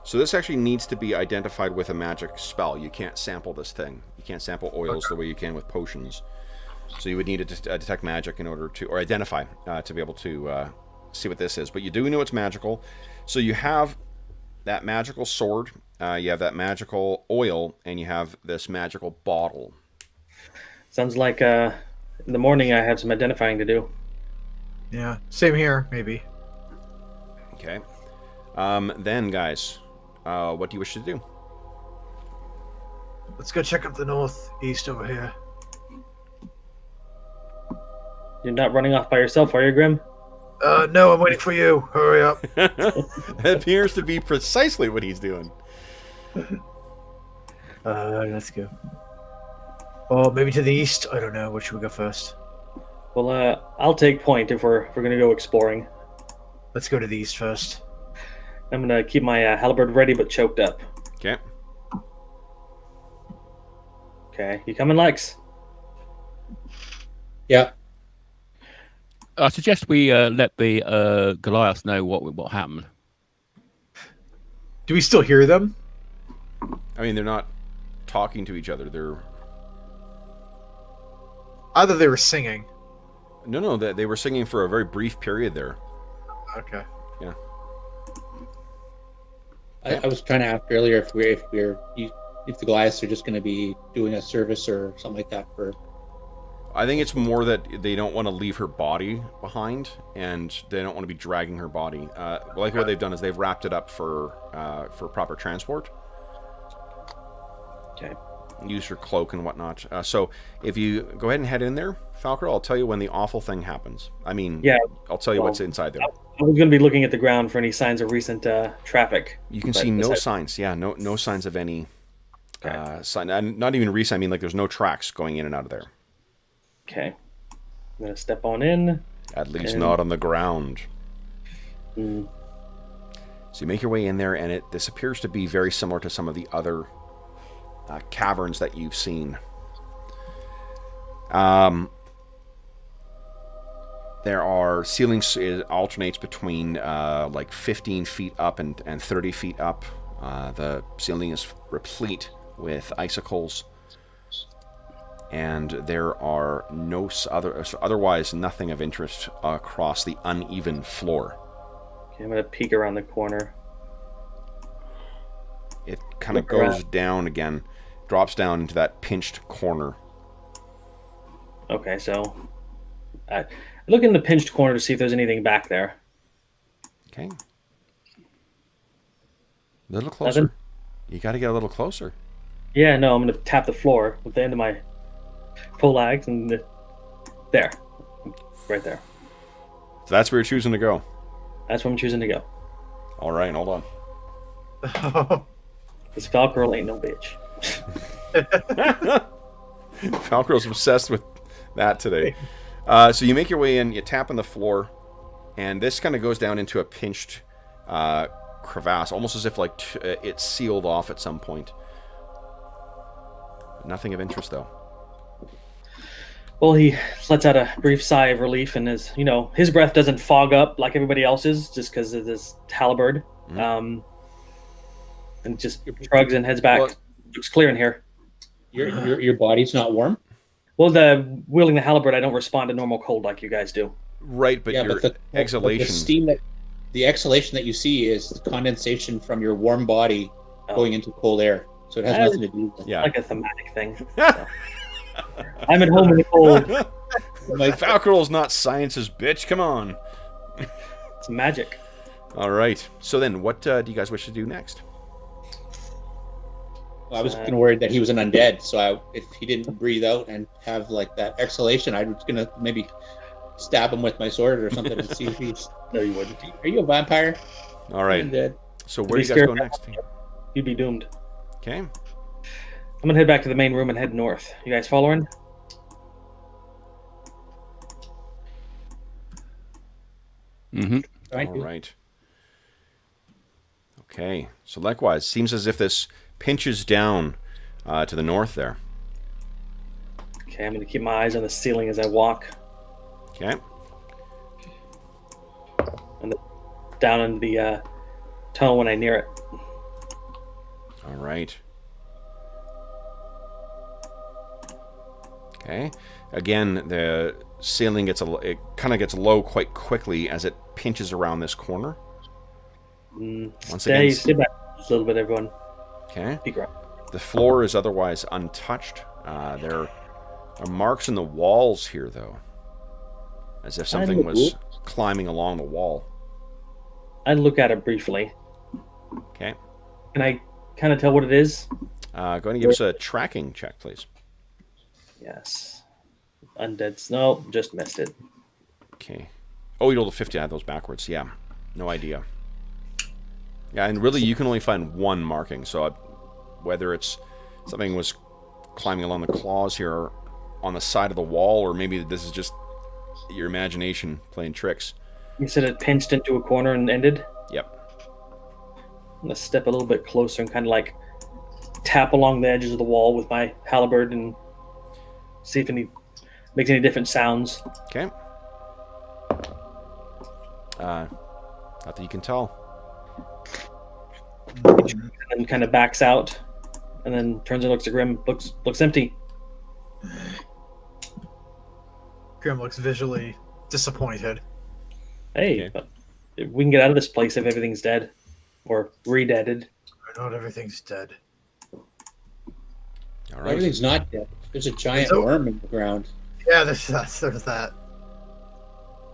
So this actually needs to be identified with a magic spell. You can't sample this thing. You can't sample oils the way you can with potions. So you would need to detect magic in order to, or identify, to be able to see what this is. But you do know it's magical. So you have that magical sword, you have that magical oil, and you have this magical bottle. Sounds like in the morning I have some identifying to do. Yeah, same here, maybe. Okay. Then, guys, what do you wish to do? Let's go check up the northeast over here. You're not running off by yourself, are you, Grim? No, I'm waiting for you. Hurry up. That appears to be precisely what he's doing. Let's go. Oh, maybe to the east. I don't know. Where should we go first? Well, I'll take point if we're gonna go exploring. Let's go to the east first. I'm gonna keep my halberd ready but choked up. Okay. Okay, you coming, Lex? Yeah. I suggest we let the Goliaths know what happened. Do we still hear them? I mean, they're not talking to each other. They're... Either they were singing. No, they were singing for a very brief period there. Okay. Yeah. I was trying to ask earlier if the Goliaths are just going to be doing a service or something like that for. I think it's more that they don't want to leave her body behind, and they don't want to be dragging her body. Like what they've done is they've wrapped it up for proper transport. Okay. Use her cloak and whatnot. So if you go ahead and head in there, Falcor, I'll tell you when the awful thing happens. I mean, Yeah. I'll tell you what's inside there. I was going to be looking at the ground for any signs of recent traffic. You can but see no besides- signs. Yeah, no signs of any sign. And not even recent. I mean, like there's no tracks going in and out of there. Okay. I'm going to step on in. At least And- not on the ground. Mm, So you make your way in there, and this appears to be very similar to some of the other caverns that you've seen. There are ceilings. It alternates between like 15 feet up and 30 feet up. The ceiling is replete with icicles, and there are otherwise nothing of interest across the uneven floor. okay, I'm going to peek around the corner. It kind of Look around. goes down again, drops down into that pinched corner. Okay, so I look in the pinched corner to see if there's anything back there. Okay. A little closer. Nothing? You got to get a little closer. Yeah, no, I'm going to tap the floor with the end of my poleaxe and there. Right there. So that's where you're choosing to go. That's where I'm choosing to go. All right, hold on. This Falcor ain't no bitch. Falcro's obsessed with that today. So you make your way in, you tap on the floor, and this kind of goes down into a pinched crevasse, almost as if like it's sealed off at some point. Nothing of interest though. Well, he lets out a brief sigh of relief, and his breath doesn't fog up like everybody else's just because of this halberd. And just shrugs and heads back. Well, looks clear in here. Your body's not warm? Well, wielding the halberd, I don't respond to normal cold like you guys do. Right, but your exhalation. The exhalation that you see is the condensation from your warm body going into cold air. So it has nothing to do with it. Yeah. Like a thematic thing. So. I'm at home in the cold. My Falcarol's not science's bitch. Come on. It's magic. All right. So then, what do you guys wish to do next? Well, I was kind of worried that he was an undead, so if he didn't breathe out and have like that exhalation, I was gonna maybe stab him with my sword or something and see if he's. No, you wouldn't. Are you a vampire? All right. Undead. So where do you guys go next? You'd be doomed. Okay. I'm gonna head back to the main room and head north. You guys following? Mm-hmm. All right. Okay. So likewise, seems as if this pinches down to the north there. Okay, I'm gonna keep my eyes on the ceiling as I walk. Okay. And down into the tunnel when I near it. All right. Okay. Again, the ceiling it kind of gets low quite quickly as it pinches around this corner. Stay back a little bit, everyone. Okay. Peek around. The floor is otherwise untouched. There are marks in the walls here, though, as if something was climbing along the wall. I look at it briefly. Okay. Can I kind of tell what it is? Go ahead and give us a tracking check, please. Yes. Undead. No, just missed it. Okay. Oh, you rolled a 50. I had those backwards. Yeah. No idea. Yeah, and really, you can only find one marking. So whether it's something was climbing along the claws here on the side of the wall, or maybe this is just your imagination playing tricks. You said it pinched into a corner and ended? Yep. I'm going to step a little bit closer and kind of like tap along the edges of the wall with my halberd and see if any makes any different sounds. Okay. Not that you can tell. And then kind of backs out and then turns and looks at Grim. Looks empty. Grim looks visually disappointed. Hey, Okay. but we can get out of this place if everything's dead or re-deaded. Not everything's dead. All right. Everything's not dead. There's a giant worm in the ground. Yeah, there's that.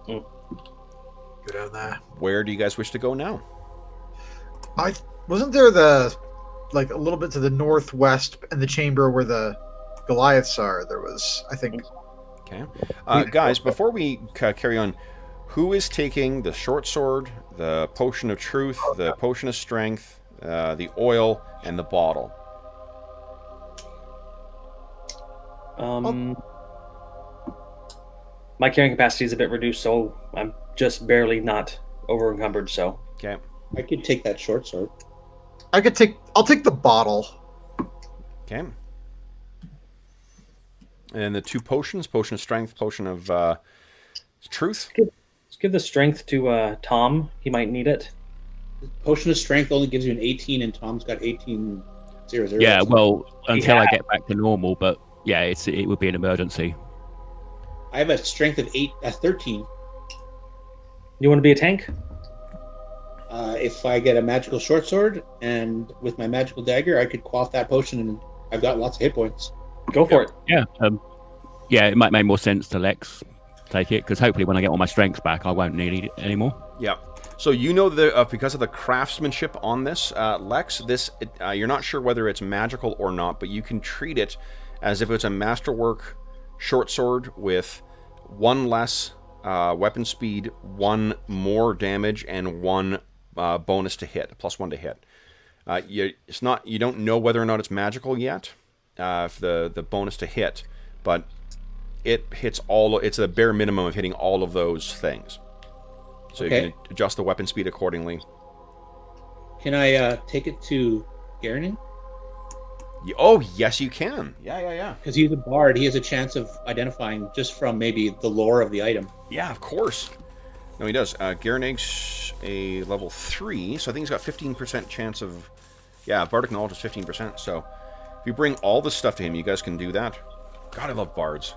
Mm. Go down there. Where do you guys wish to go now? Wasn't there like a little bit to the northwest in the chamber where the Goliaths are? There was, I think. Okay. Guys, before we carry on, who is taking the short sword, the potion of truth, the potion of strength, the oil, and the bottle? My carrying capacity is a bit reduced, so I'm just barely not over encumbered. So Okay. I could take that short sword. I'll take the bottle. Okay. And the two potions, potion of strength, potion of truth. let's give the strength to Tom. He might need it. Potion of strength only gives you an 18, and Tom's got 1800. Yeah, well, until I get back to normal, but yeah, it would be an emergency. I have a strength of 13. You want to be a tank? If I get a magical short sword and with my magical dagger, I could quaff that potion, and I've got lots of hit points. Go for it. Yeah, it might make more sense to Lex take it, because hopefully when I get all my strengths back, I won't need it anymore. Yeah. So you know that because of the craftsmanship on this, Lex, you're not sure whether it's magical or not, but you can treat it as if it's a masterwork short sword with one less weapon speed, one more damage, and one bonus to hit, +1 to hit. You don't know whether or not it's magical yet, the bonus to hit, but it hits it's a bare minimum of hitting all of those things. So you can adjust the weapon speed accordingly. Can I take it to Garrinan? Oh, yes, you can. Yeah. Because he's a bard, he has a chance of identifying just from maybe the lore of the item. Yeah, of course. No, he does. Garneg's a level 3, so I think he's got 15% chance of... Yeah, Bardic Knowledge is 15%, so if you bring all this stuff to him, you guys can do that. God, I love bards.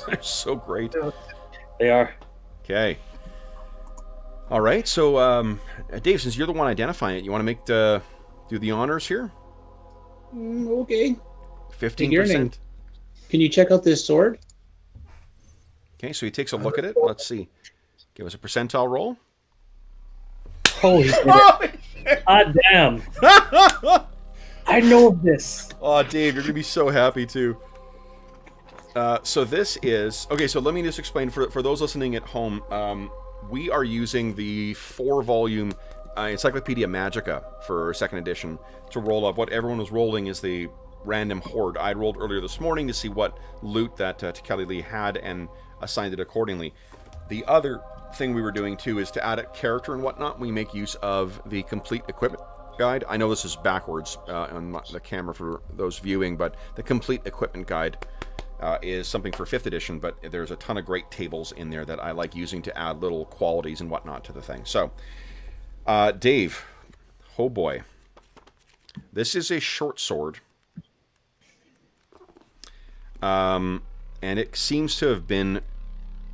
They're so great. They are. Okay. All right, so, Dave, since you're the one identifying it, you want to make do the honors here? Okay. 15%. Can you check out this sword? Okay, so he takes a look at it. Let's see. Give us a percentile roll. Holy shit. God damn. I know of this. Oh, Dave, you're going to be so happy, too. So this is... Okay, so let me just explain. For those listening at home, we are using the 4-volume Encyclopedia Magica for 2nd edition to roll up. What everyone was rolling is the random horde. I rolled earlier this morning to see what loot that Kelly Lee had and assigned it accordingly. The other thing we were doing, too, is to add a character and whatnot. We make use of the Complete Equipment Guide. I know this is backwards on the camera for those viewing, but the Complete Equipment Guide is something for 5th edition, but there's a ton of great tables in there that I like using to add little qualities and whatnot to the thing. So, Dave, oh boy. This is a short sword. And it seems to have been...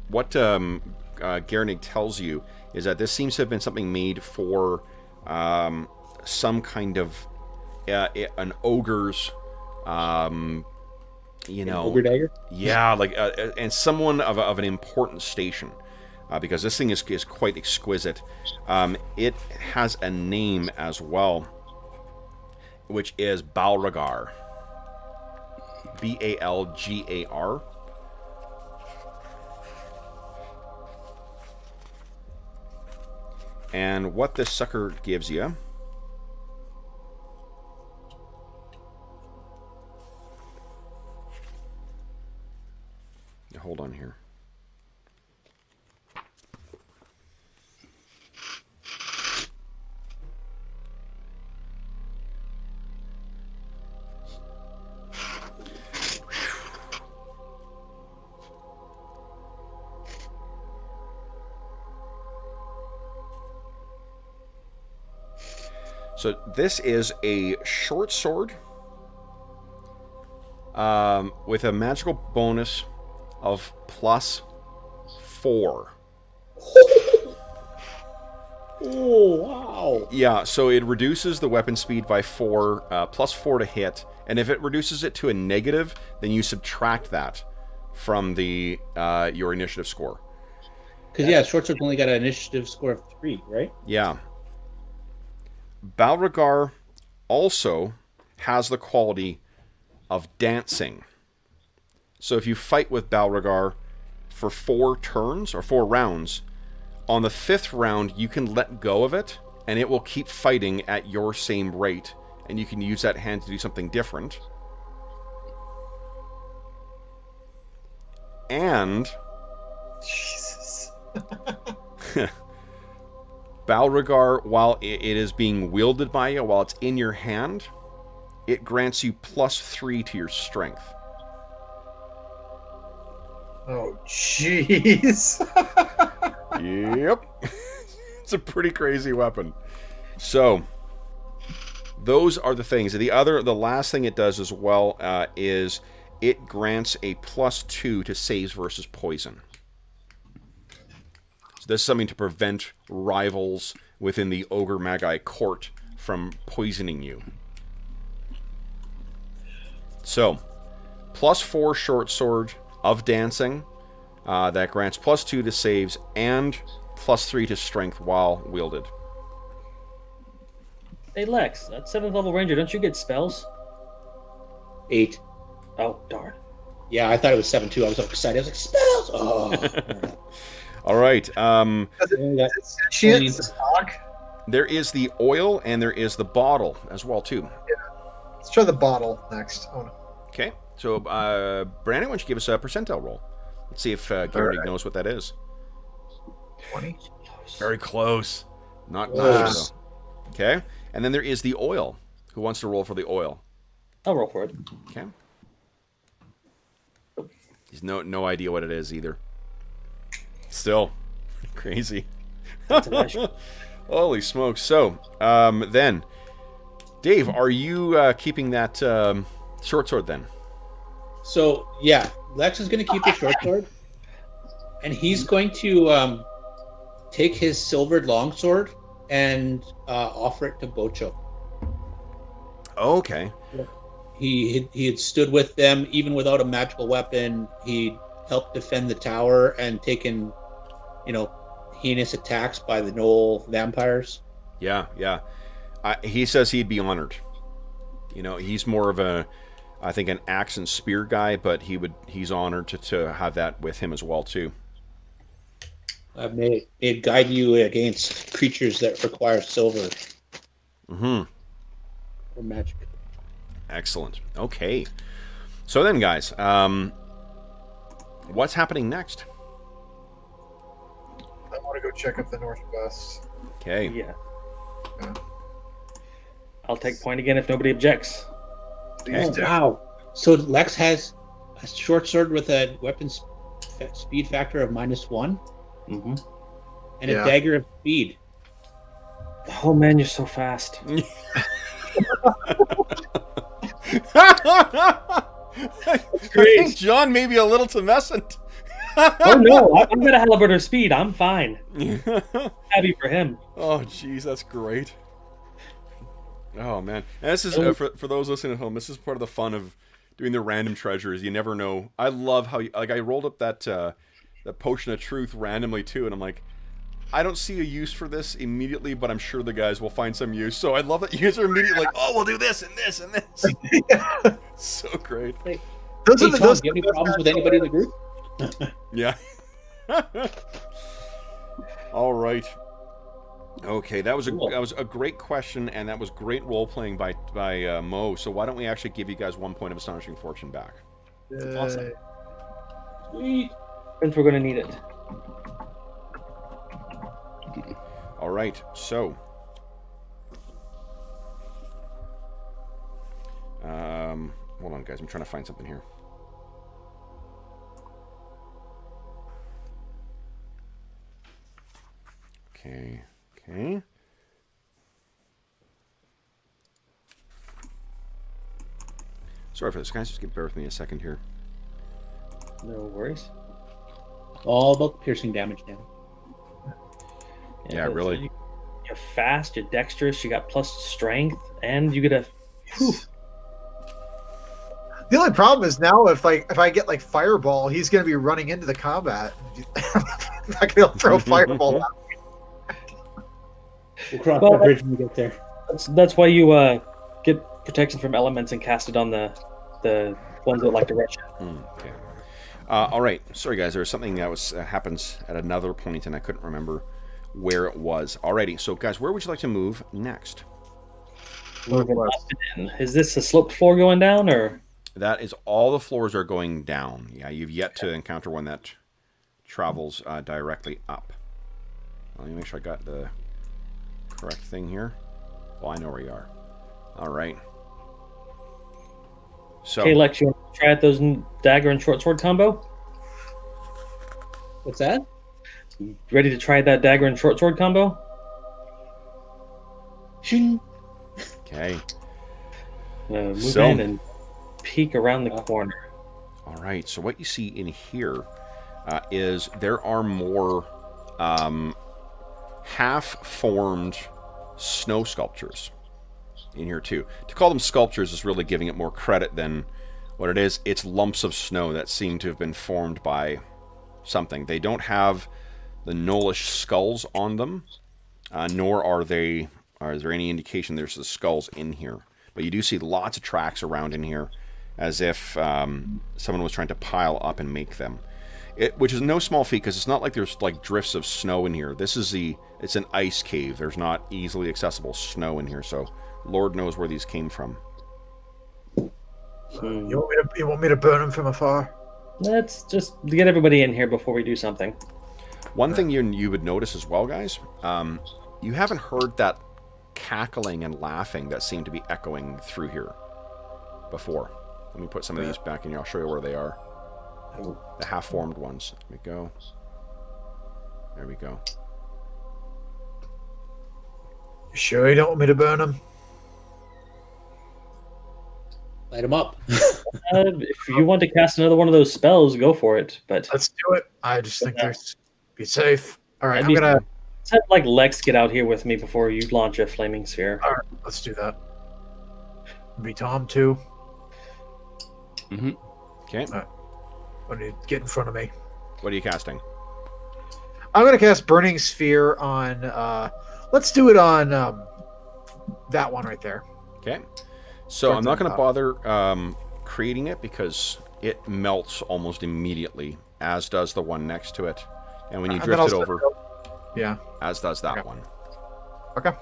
What Garnig tells you is that this seems to have been something made for some kind of an ogre's... you know, Ogre dagger? Yeah, like and someone of an important station, because this thing is quite exquisite. It has a name as well, which is Balragar. Balgar. And what this sucker gives you... Hold on here. So this is a short sword with a magical bonus of +4. Oh, wow. Yeah, so it reduces the weapon speed by 4, +4 to hit, and if it reduces it to a negative, then you subtract that from the your initiative score. Because, yeah, short sword's only got an initiative score of 3, right? Yeah. Balragar also has the quality of dancing. So if you fight with Balragar for 4 turns, or 4 rounds, on the 5th round, you can let go of it, and it will keep fighting at your same rate, and you can use that hand to do something different. And... Jesus. Balragar, while it is being wielded by you, while it's in your hand, it grants you +3 to your strength. Oh, jeez. Yep. It's a pretty crazy weapon. So, those are the things. The last thing it does as well is it grants a +2 to saves versus poison. So this is something to prevent rivals within the Ogre Magi court from poisoning you. So, +4 short sword of dancing that grants +2 to saves and +3 to strength while wielded. Hey Lex, that 7th level ranger, don't you get spells? 8. Oh, darn. Yeah, I thought it was 7 too. I was so excited. I was like, spells! Oh. All right. Chance stock. There is the oil and there is the bottle as well too. Yeah. Let's try the bottle next. Oh, no. Okay. So, Brandon, why don't you give us a percentile roll? Let's see if Gary knows what that is. 20. Very close. Not Close. though. Okay. And then there is the oil. Who wants to roll for the oil? I'll roll for it. Okay. He's no idea what it is either. Still crazy. That's a nice. Holy smokes. So, then, Dave, are you keeping that short sword then? So yeah, Lex is going to keep the short sword, and he's going to take his silvered longsword and offer it to Bocho. Okay. He had stood with them even without a magical weapon. He helped defend the tower and taken, heinous attacks by the Knoll vampires. Yeah. He says he'd be honored. He's more of I think an axe and spear guy, but he's honored to have that with him as well too. May it guide you against creatures that require silver. Mm-hmm. Or magic. Excellent. Okay. So then, guys, what's happening next? I want to go check up the northwest. Okay. Yeah. I'll take point again if nobody objects. Oh, wow. So Lex has a short sword with a weapon speed factor of -1 Mm-hmm. and a dagger of speed. Oh man, you're so fast. I think John may be a little tumescent. Oh no, I'm at a halberd of speed. I'm fine. Happy for him. Oh, jeez, that's great. Oh man, and this is for those listening at home. This is part of the fun of doing the random treasures. You never know. I love how I rolled up that potion of truth randomly too, and I'm like, I don't see a use for this immediately, but I'm sure the guys will find some use. So I love that you guys are immediately like, oh, we'll do this and this and this. So great. Hey, Those Tom, are those. do you have any problems with anybody in the group? Yeah. All right. Okay, that was a great question, and that was great role playing by Mo. So why don't we actually give you guys 1 point of astonishing fortune back? Awesome. Sweet. Since we're gonna need it. All right, so hold on, guys. I'm trying to find something here. Okay. Sorry for this, guys. Just bear with me a second here. No worries. All about the piercing damage now. Yeah, really. You're fast, you're dexterous, you got plus strength, and you get a. Whew. The only problem is now if I get like fireball, he's going to be running into the combat. I'm not going to be able to throw fireball. We'll cross that bridge when we get there. That's why you get protection from elements and cast it on the ones that like to rush you. Okay. All right. Sorry, guys. There was something that happens at another point, and I couldn't remember where it was. Alrighty. So, guys, where would you like to move next? Is this a sloped floor going down, or? That is all the floors are going down. Yeah, you've yet to encounter one that travels directly up. Let me make sure I got the correct thing here. Well, I know where you are. All right. So, Okay, Lex, you want to try out those dagger and short sword combo? What's that? Ready to try that dagger and short sword combo? Shing. okay. Move in and peek around the corner. All right. So what you see in here is there are more half-formed snow sculptures in here too. To call them sculptures is really giving it more credit than what it is. It's lumps of snow that seem to have been formed by something. They don't have the gnollish skulls on them, nor is there any indication there's the skulls in here. But you do see lots of tracks around in here, as if someone was trying to pile up and make them. Which is no small feat, because it's not like there's like drifts of snow in here. It's an ice cave. There's not easily accessible snow in here, so Lord knows where these came from. You want me to burn them from afar? Let's just get everybody in here before we do something. One thing you would notice as well, guys, you haven't heard that cackling and laughing that seemed to be echoing through here before. Let me put some of these back in here. I'll show you where they are. The half-formed ones. There we go. There we go. You sure you don't want me to burn them? Light them up. If you want to cast another one of those spells, go for it. But Let's do it. I just think there's be safe. All right, I'd I'm be- gonna. let's have like Lex get out here with me before you launch a flaming sphere. All right, let's do that. Be Tom too. Okay. When you get in front of me, What are you casting? I'm gonna cast Burning Sphere on. Let's do it on that one right there. Okay. So I'm not going to bother creating it because it melts almost immediately, as does the one next to it. And when you And drift then it I'll over, Yeah. as does that Okay. one. Okay.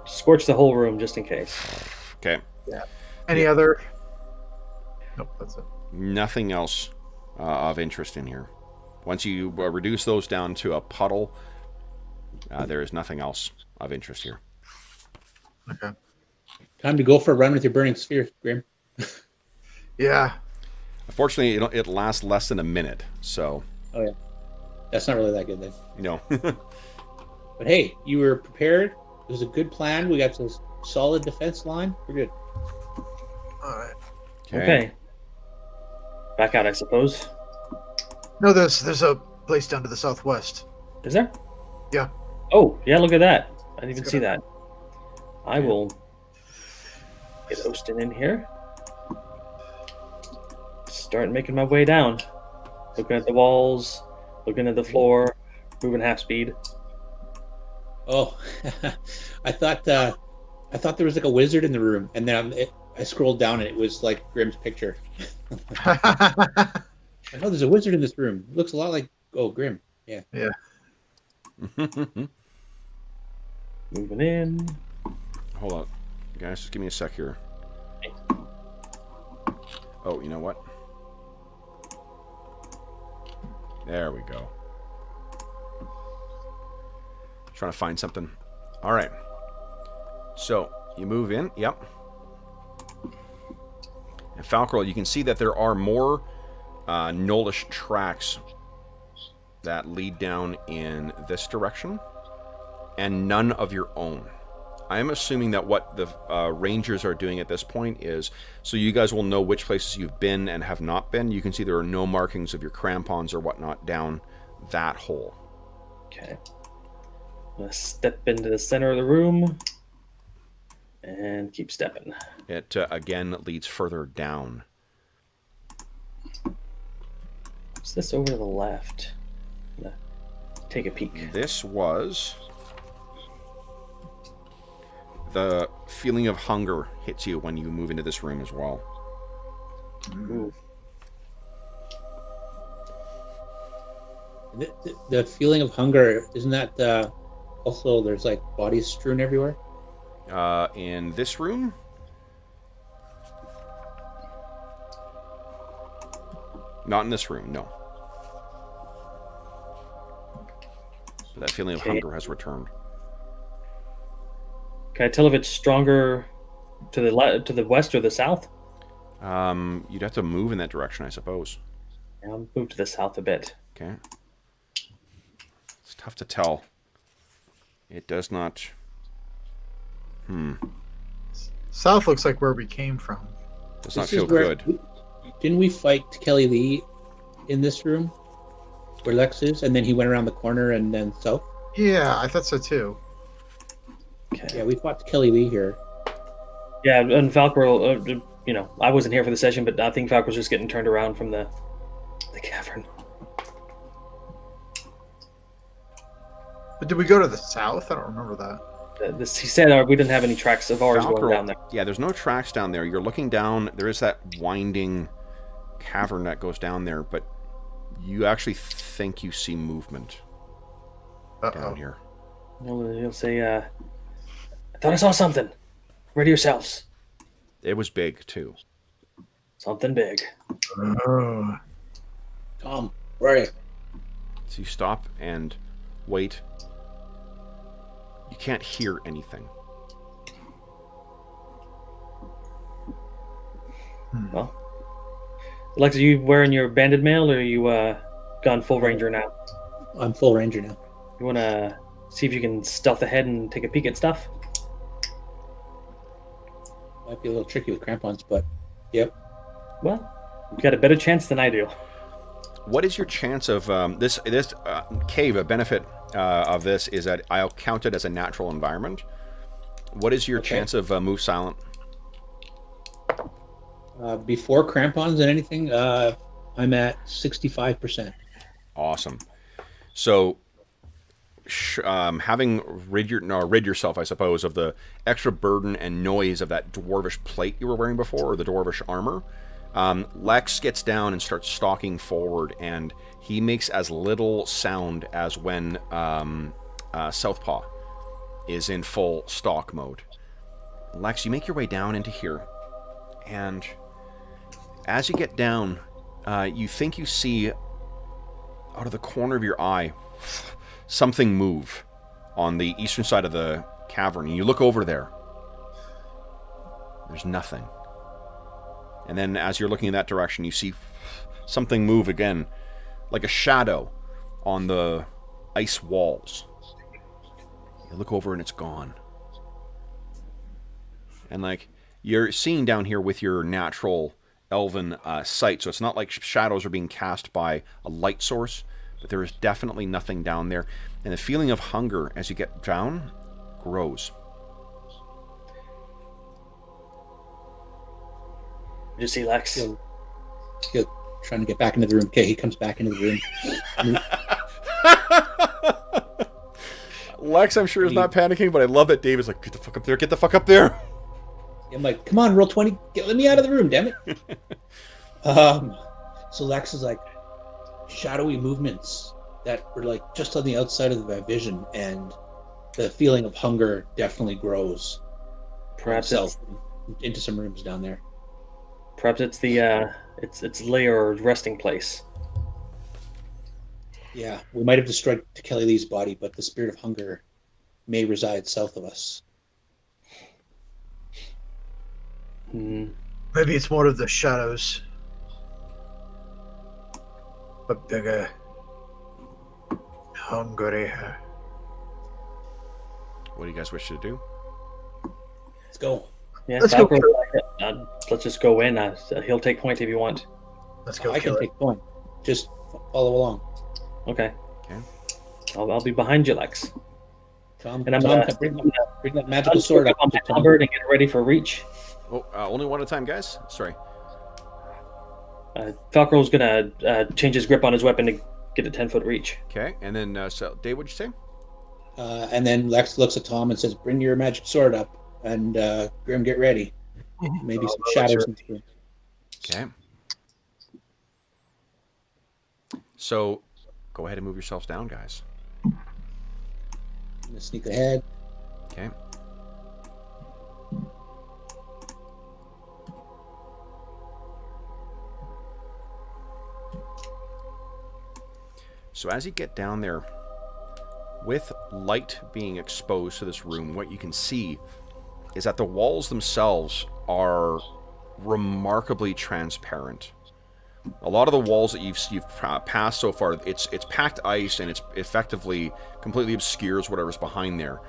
Scorch the whole room just in case. Okay. Any other? Nope, that's it. Nothing else of interest in here. Once you reduce those down to a puddle, there is nothing else of interest here. Okay. Time to go for a run with your burning sphere, Grim. Yeah. Unfortunately, it lasts less than a minute, so Oh yeah, that's not really that good then. you know. But hey, you were prepared. It was a good plan. We got this solid defense line. We're good. All right. Okay. Back out, I suppose. No, there's a place down to the southwest. Is there? Yeah. Oh, yeah, look at that. I didn't even Let's see go. that. I will get Ostin in here. Start making my way down. Looking at the walls, looking at the floor, moving half speed. Oh, I thought there was like a wizard in the room, and then I scrolled down and it was like Grim's picture. I know there's a wizard in this room. It looks a lot like Grim. Yeah. Moving in. Hold on. Guys, just give me a sec here. Oh, you know what? There we go. Trying to find something. All right. So, you move in. Yep. And Falcor, you can see that there are more gnollish tracks that lead down in this direction, and none of your own. I'm assuming that what the rangers are doing at this point is, so you guys will know which places you've been and have not been. You can see there are no markings of your crampons or whatnot down that hole. Okay. I'm going to step into the center of the room and keep stepping. It, again, leads further down. What's this over to the left? I'm going to take a peek. This was... The feeling of hunger hits you when you move into this room as well. Ooh. The feeling of hunger, isn't that also there's like bodies strewn everywhere? In this room? Not in this room, no. But that feeling of Okay. hunger has returned. Can I tell if it's stronger to the west or the south? You'd have to move in that direction, I suppose. Yeah, I'll move to the south a bit. Okay. It's tough to tell. It does not... South looks like where we came from. Does not This is feel where- good. Didn't we fight Kelly Lee in this room where Lex is, and then he went around the corner and then south? Yeah, I thought so too. Okay. Yeah, we fought Kelly Lee here. Yeah, and Falcor, I wasn't here for the session, but I think Falcor's just getting turned around from the cavern. But did we go to the south? I don't remember that. He said we didn't have any tracks of ours going down there. Yeah, there's no tracks down there. You're looking down. There is that winding cavern that goes down there, but you actually think you see movement down here. He'll say, I thought I saw something. Ready yourselves. It was big, too. Something big. Oh. Tom, where are you? So you stop and wait. You can't hear anything. Well, Alex, are you wearing your banded mail, or are you gone full ranger now? I'm full ranger now. You want to see if you can stealth ahead and take a peek at stuff? Might be a little tricky with crampons, but yep. Well, you've got a better chance than I do. What is your chance of this cave? A benefit of this is that I'll count it as a natural environment. What is your chance of move silent? Before crampons and anything, I'm at 65%. Awesome. So, having rid yourself, I suppose, of the extra burden and noise of that dwarvish plate you were wearing before, or the dwarvish armor, Lex gets down and starts stalking forward, and he makes as little sound as when Southpaw is in full stalk mode. Lex, you make your way down into here, and as you get down, you think you see out of the corner of your eye something move on the eastern side of the cavern, and you look over there. There's nothing. And then as you're looking in that direction, you see something move again, like a shadow on the ice walls. You look over and it's gone. And like, you're seeing down here with your natural elven sight, so it's not like shadows are being cast by a light source, but there is definitely nothing down there. And the feeling of hunger as you get down grows. You see Lex? He's trying to get back into the room. Okay, he comes back into the room. Lex, I'm sure, is not panicking, but I love that Dave is like, get the fuck up there, get the fuck up there. I'm like, come on, roll 20, let me out of the room, damn it. So Lex is like, shadowy movements that were like just on the outside of my vision, and the feeling of hunger definitely grows. Perhaps into some rooms down there. Perhaps it's the its lair or resting place. Yeah, we might have destroyed Kelly Lee's body, but the spirit of hunger may reside south of us. Maybe it's more of the shadows, but bigger, hungry. What do you guys wish to do? Let's go. Yeah, Let's go. Let's just go in. He'll take point if you want. Let's go. I can take point. Just follow along. Okay. Okay. I'll be behind you, Lex. Tom, And I'm Tom, gonna bring that magical sword up. on my halberd and get ready for reach. Oh, only one at a time, guys. Sorry. Falcro's gonna change his grip on his weapon to get a 10-foot reach. Okay, and then, so Dave, what'd you say? And then Lex looks at Tom and says, bring your magic sword up, and Grim, get ready. Maybe some shadows. Okay. So, go ahead and move yourselves down, guys. I'm gonna sneak ahead. Okay. So as you get down there, with light being exposed to this room, what you can see is that the walls themselves are remarkably transparent. A lot of the walls that you've passed so far, it's packed ice, and it's effectively completely obscures whatever's behind there.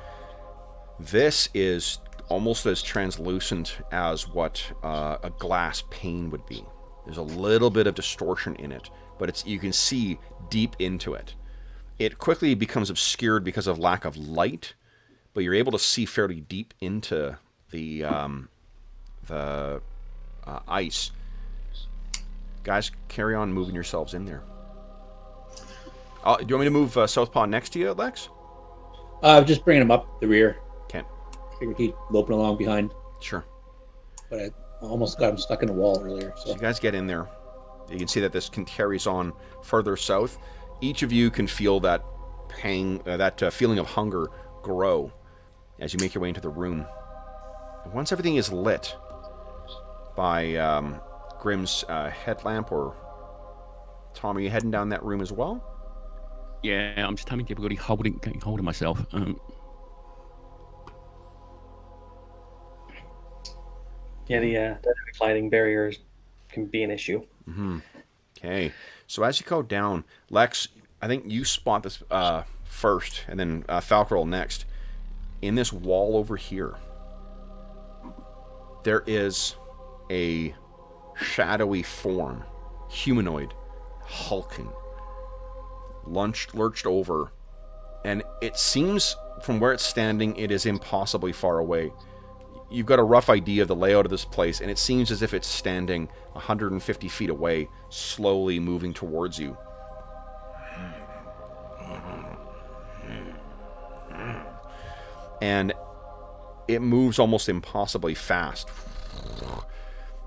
This is almost as translucent as what a glass pane would be. There's a little bit of distortion in it, but you can see deep into it. It quickly becomes obscured because of lack of light, but you're able to see fairly deep into the ice. Guys, carry on moving yourselves in there. Do you want me to move Southpaw next to you, Lex? Just bringing him up the rear. Okay. Figured he'd loping along behind, Sure. but I almost got him stuck in the wall earlier. So So you guys get in there. You can see that this carries on further south. Each of you can feel that pang, that feeling of hunger grow as you make your way into the room. Once everything is lit by Grim's headlamp, or Tom, are you heading down that room as well? Yeah, I'm just having difficulty holding myself. Yeah, the dynamic lighting barrier is can be an issue. Okay. So as you go down, Lex, I think you spot this first, and then Falcarol next. In this wall over here, there is a shadowy form, humanoid, hulking, lurched over, and it seems from where it's standing, it is impossibly far away. You've got a rough idea of the layout of this place, and it seems as if it's standing 150 feet away, slowly moving towards you. And it moves almost impossibly fast.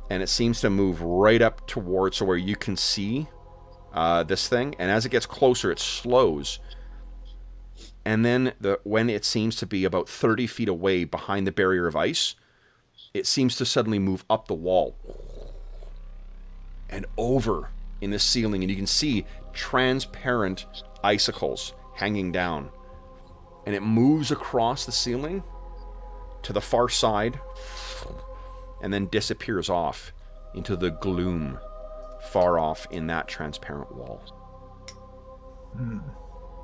And it seems to move right up towards so where you can see this thing. And as it gets closer, it slows. And then when it seems to be about 30 feet away behind the barrier of ice, it seems to suddenly move up the wall and over in the ceiling. And you can see transparent icicles hanging down. And it moves across the ceiling to the far side and then disappears off into the gloom far off in that transparent wall.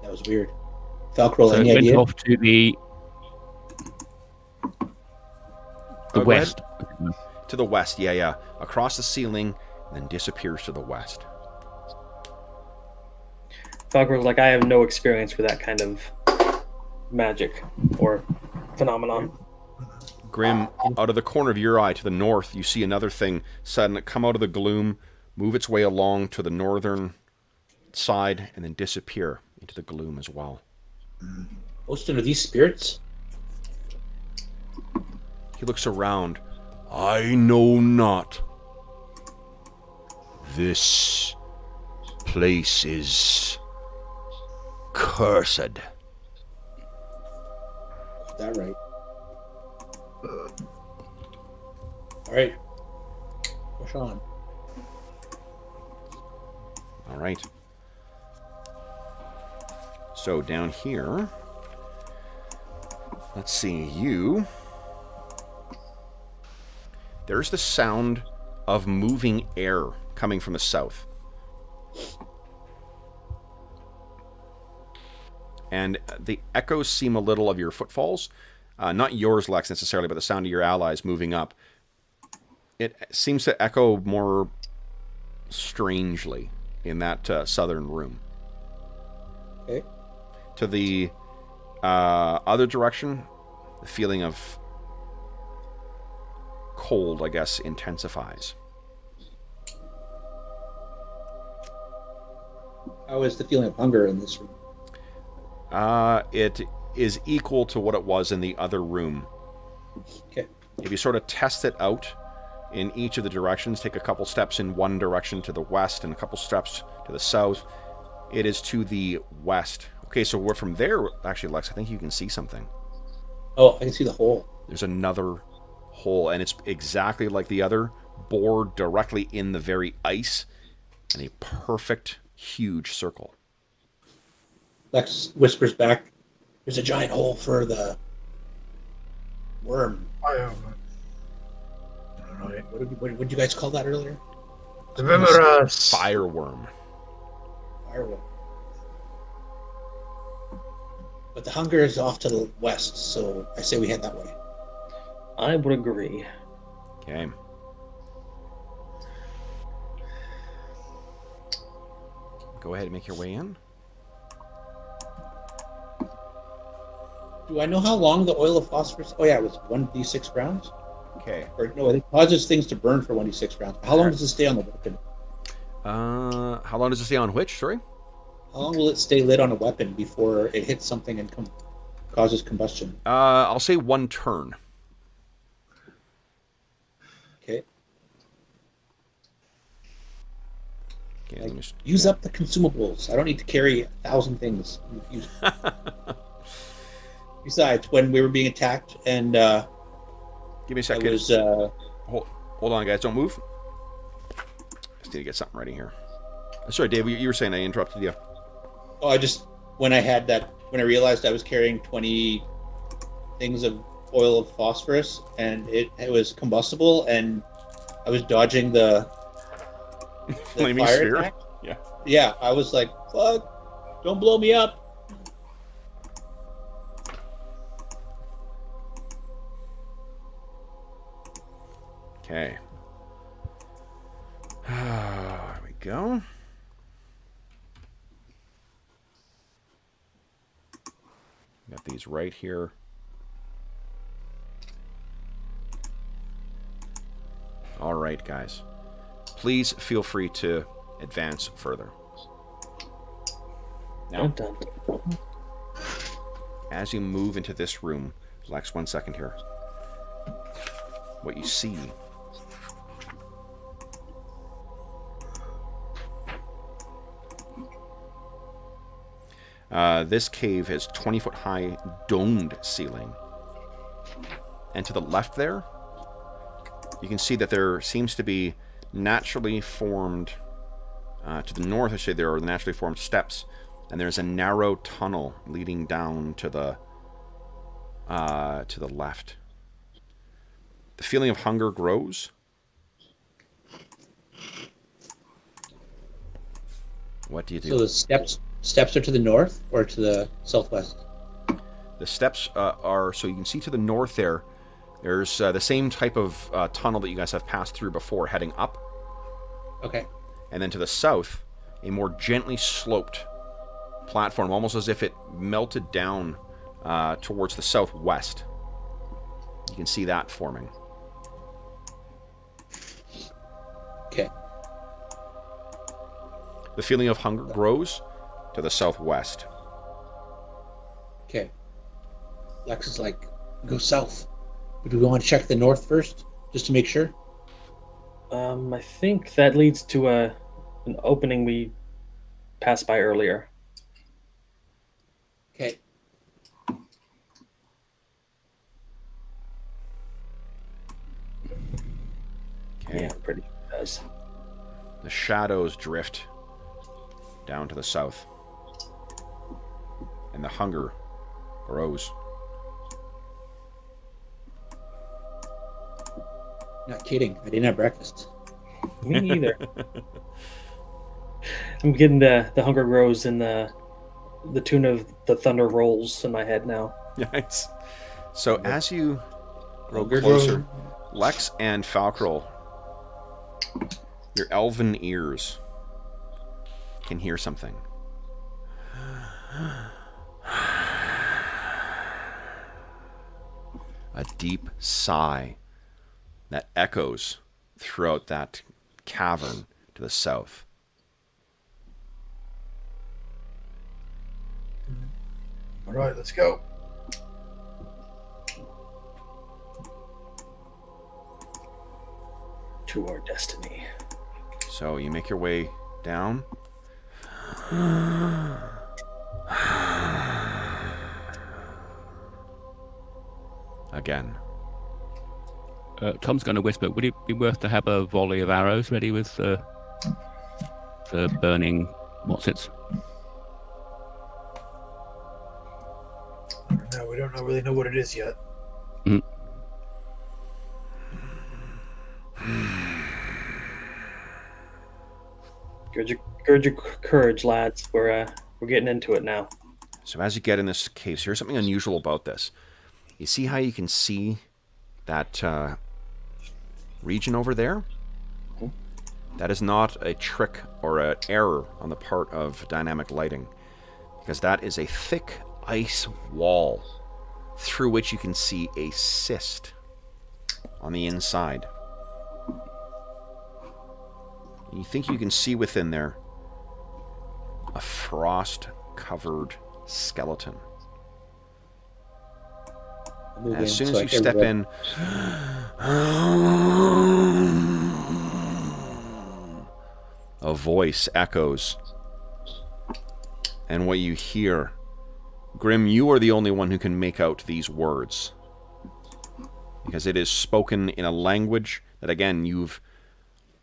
That was weird. Falcarol, So any it went idea? off to the Go ahead. west. To the west, yeah. Across the ceiling, and then disappears to the west. Falcarol's like, I have no experience with that kind of magic or phenomenon. Grim, out of the corner of your eye to the north, you see another thing suddenly come out of the gloom, move its way along to the northern side, and then disappear into the gloom as well. Austin, are these spirits? He looks around. I know not. This place is cursed. Got that right. All right. Push on. All right. So down here, let's see, there's the sound of moving air coming from the south. And the echoes seem a little of your footfalls. Not yours, Lex, necessarily, but the sound of your allies moving up. It seems to echo more strangely in that southern room. Okay. To the other direction, the feeling of cold, I guess, intensifies. How is the feeling of hunger in this room? It is equal to what it was in the other room. Okay. If you sort of test it out in each of the directions, take a couple steps in one direction to the west and a couple steps to the south, it is to the west. Okay, so we're from there. Actually, Lex, I think you can see something. Oh, I can see the hole. There's another hole, and it's exactly like the other, bored directly in the very ice, in a perfect, huge circle. Lex whispers back, there's a giant hole for the worm. What did you guys call that earlier? Fireworm. Fireworm. But the hunger is off to the west, so I say we head that way. I would agree. Okay. Go ahead and make your way in. Do I know how long the oil of phosphorus? Oh yeah, it was 1d6 rounds. Okay. Or no, it causes things to burn for 1d6 rounds. How long does it stay on the weapon? How long does it stay on which? Sorry. How long will it stay lit on a weapon before it hits something and causes combustion? I'll say 1 turn. Okay. Okay. Let me Use up the consumables. I don't need to carry 1,000 things. Besides, when we were being attacked and Give me a second. Hold on, guys. Don't move. Just need to get something ready here. Sorry, Dave. You were saying I interrupted you. Oh, when I realized I was carrying 20 things of oil of phosphorus and it was combustible, and I was dodging the Flaming fire sphere? attack? Yeah. Yeah, I was like, fuck, don't blow me up. Okay. There we go. Got these right here. All right, guys. Please feel free to advance further. Now, Dun, dun. as you move into this room, Lex, 1 second here. What you see this cave has 20-foot high domed ceiling. And to the left there, you can see that there seems to be naturally formed, to the north, I say there are naturally formed steps, and there's a narrow tunnel leading down to the left. The feeling of hunger grows. What do you do? So the steps are to the north or to the southwest? The steps are, so you can see to the north there, there's the same type of tunnel that you guys have passed through before, heading up. Okay. And then to the south, a more gently sloped platform, almost as if it melted down towards the southwest. You can see that forming. Okay. The feeling of hunger grows to the southwest. Okay. Lex is like, go south. But do we want to check the north first, just to make sure? I think that leads to an opening we passed by earlier. Okay. Okay. Yeah, pretty does. The shadows drift down to the south. And the hunger grows. Not kidding. I didn't have breakfast. Me neither. I'm getting the hunger grows and the tune of the thunder rolls in my head now. Nice. So as you grow Hunger closer, grows. Lex and Falkrel, your elven ears can hear something. A deep sigh that echoes throughout that cavern to the south. All right, let's go. To our destiny. So you make your way down. Again. Tom's going to whisper, would it be worth to have a volley of arrows ready with the burning what's-its? No, we don't really know what it is yet. Mm. Gird your courage, lads. We're getting into it now. So as you get in this cave, so here's something unusual about this. You see how you can see that region over there? That is not a trick or an error on the part of dynamic lighting, because that is a thick ice wall through which you can see a cyst on the inside. You think you can see within there a frost-covered skeleton. As soon as you step in, a voice echoes. And what you hear, Grim, you are the only one who can make out these words. Because it is spoken in a language that, again, you've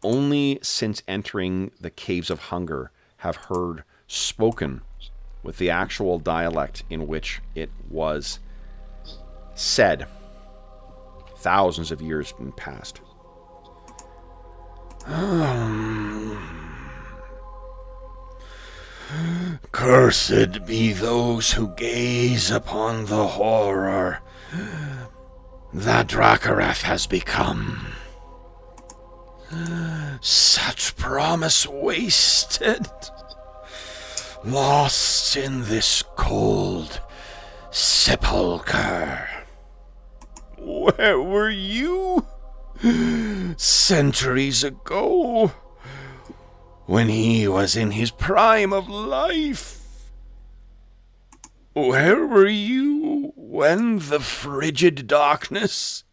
only since entering the Caves of Hunger have heard spoken with the actual dialect in which it was said thousands of years in past. Cursed be those who gaze upon the horror that Drakareth has become. Such promise wasted, lost in this cold sepulchre. Where were you centuries ago, when he was in his prime of life? Where were you when the frigid darkness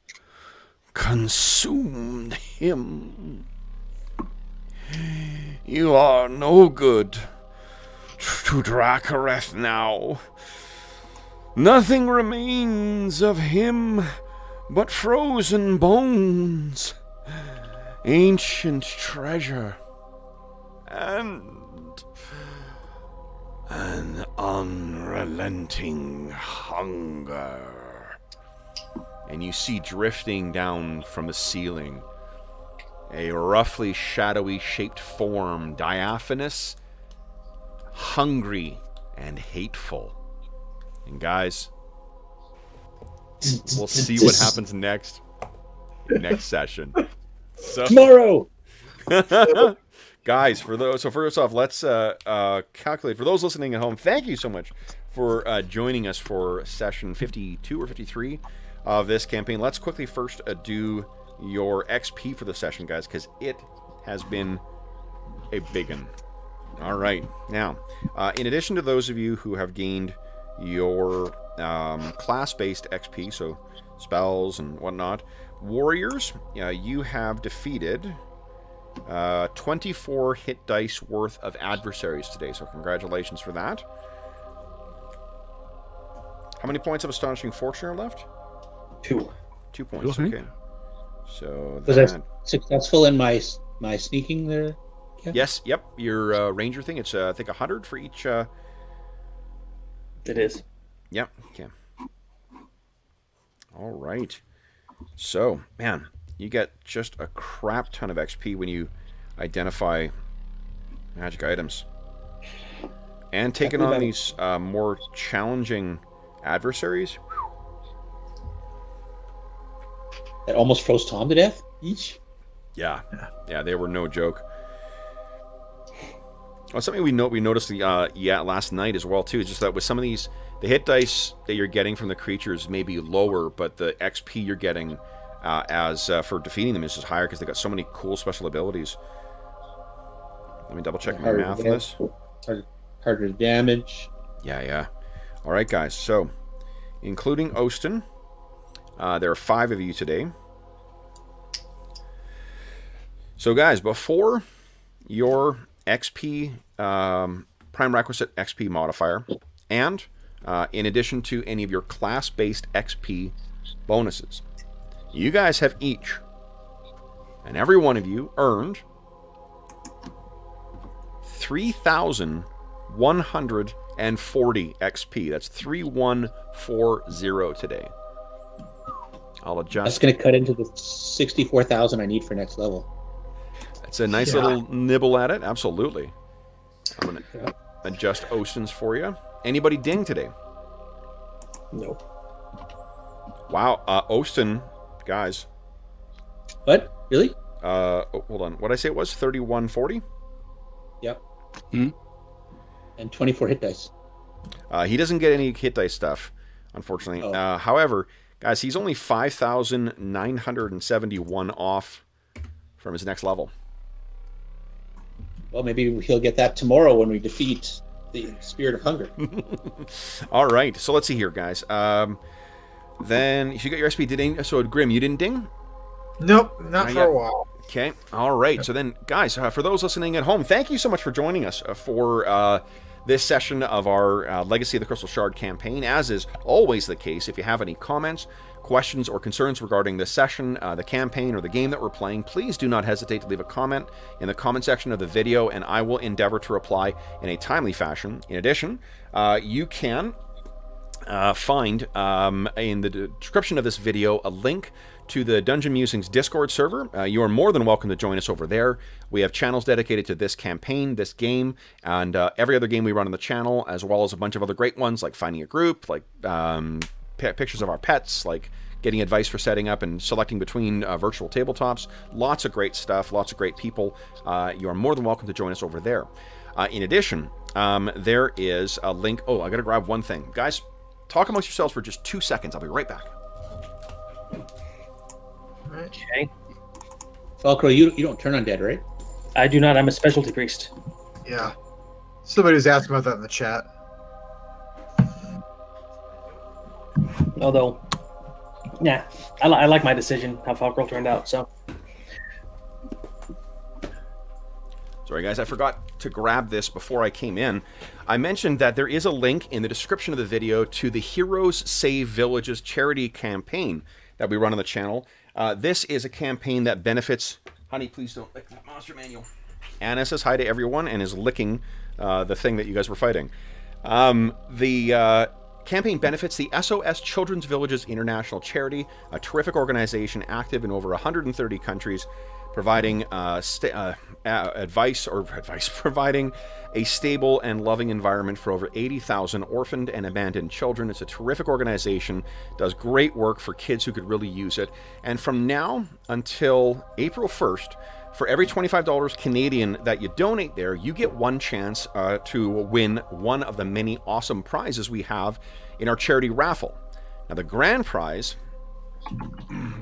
consumed him? You are no good to Drakareth now. Nothing remains of him but frozen bones, ancient treasure, and an unrelenting hunger. And you see drifting down from the ceiling a roughly shadowy shaped form, diaphanous, hungry, and hateful. And guys, we'll see what happens next session. So, Tomorrow. guys, first off, let's calculate. For those listening at home, thank you so much for joining us for session 52 or 53 of this campaign. Let's quickly first do your XP for the session, guys, because it has been a big one. All right. Now, in addition to those of you who have gained your class-based XP, so spells and whatnot, warriors, you have defeated 24 hit dice worth of adversaries today, so congratulations for that. How many points of Astonishing Fortune are left? 2. 2 points, okay. So Was I successful in my sneaking there? Yeah. Yes, yep, your ranger thing, it's I think 100 for each... It is. Yep, okay. All right. So, man, you get just a crap ton of XP when you identify magic items. And taking on these more challenging adversaries. That almost froze Tom to death each. Yeah, they were no joke. Well, something we noticed last night as well too is just that with some of these, the hit dice that you're getting from the creatures may be lower, but the XP you're getting for defeating them is just higher because they got so many cool special abilities. Let me double check my math on this. Harder damage. Yeah. All right, guys. So, including Ostin, there are 5 of you today. So, guys, before your XP, prime requisite XP modifier, and in addition to any of your class-based XP bonuses, you guys have each, and every one of you, earned 3,140 XP. That's 3,140 today. I'll adjust. That's going to cut into the 64,000 I need for next level. It's a nice little nibble at it. Absolutely. I'm going to adjust Ostin's for you. Anybody ding today? No. Wow. Ostin, guys. What? Really? Hold on. What did I say it was? 3,140? Yep. And 24 hit dice. He doesn't get any hit dice stuff, unfortunately. Oh. However, guys, he's only 5,971 off from his next level. Well, maybe he'll get that tomorrow when we defeat the Spirit of Hunger. All right. So let's see here, guys. Then if you got your SP, so Grim, you didn't ding? Nope, not for a while. Okay. All right. So then, guys, for those listening at home, thank you so much for joining us for this session of our Legacy of the Crystal Shard campaign. As is always the case, if you have any comments, questions, or concerns regarding this session, the campaign, or the game that we're playing, please do not hesitate to leave a comment in the comment section of the video, and I will endeavor to reply in a timely fashion. In addition, you can find in the description of this video a link to the Dungeon Musings Discord server. You are more than welcome to join us over there. We have channels dedicated to this campaign, this game, and every other game we run on the channel, as well as a bunch of other great ones like finding a group, like pictures of our pets, like getting advice for setting up and selecting between virtual tabletops. Lots of great stuff, lots of great people. You are more than welcome to join us over there. In addition, there is a link. Oh, I got to grab one thing. Guys, talk amongst yourselves for just 2 seconds. I'll be right back. Okay. Falcro, you don't turn undead, right? I do not. I'm a specialty priest. Yeah. Somebody was asking about that in the chat. Although, yeah, I like my decision, how Falcro turned out, so. Sorry, guys, I forgot to grab this before I came in. I mentioned that there is a link in the description of the video to the Heroes Save Villages charity campaign that we run on the channel. This is a campaign that benefits... Honey, please don't lick that monster manual. Anna says hi to everyone and is licking the thing that you guys were fighting. The campaign benefits the SOS Children's Villages International Charity, a terrific organization active in over 130 countries, providing providing a stable and loving environment for over 80,000 orphaned and abandoned children. It's a terrific organization, does great work for kids who could really use it. And from now until April 1st, for every $25 Canadian that you donate there, you get one chance to win one of the many awesome prizes we have in our charity raffle. Now, the grand prize,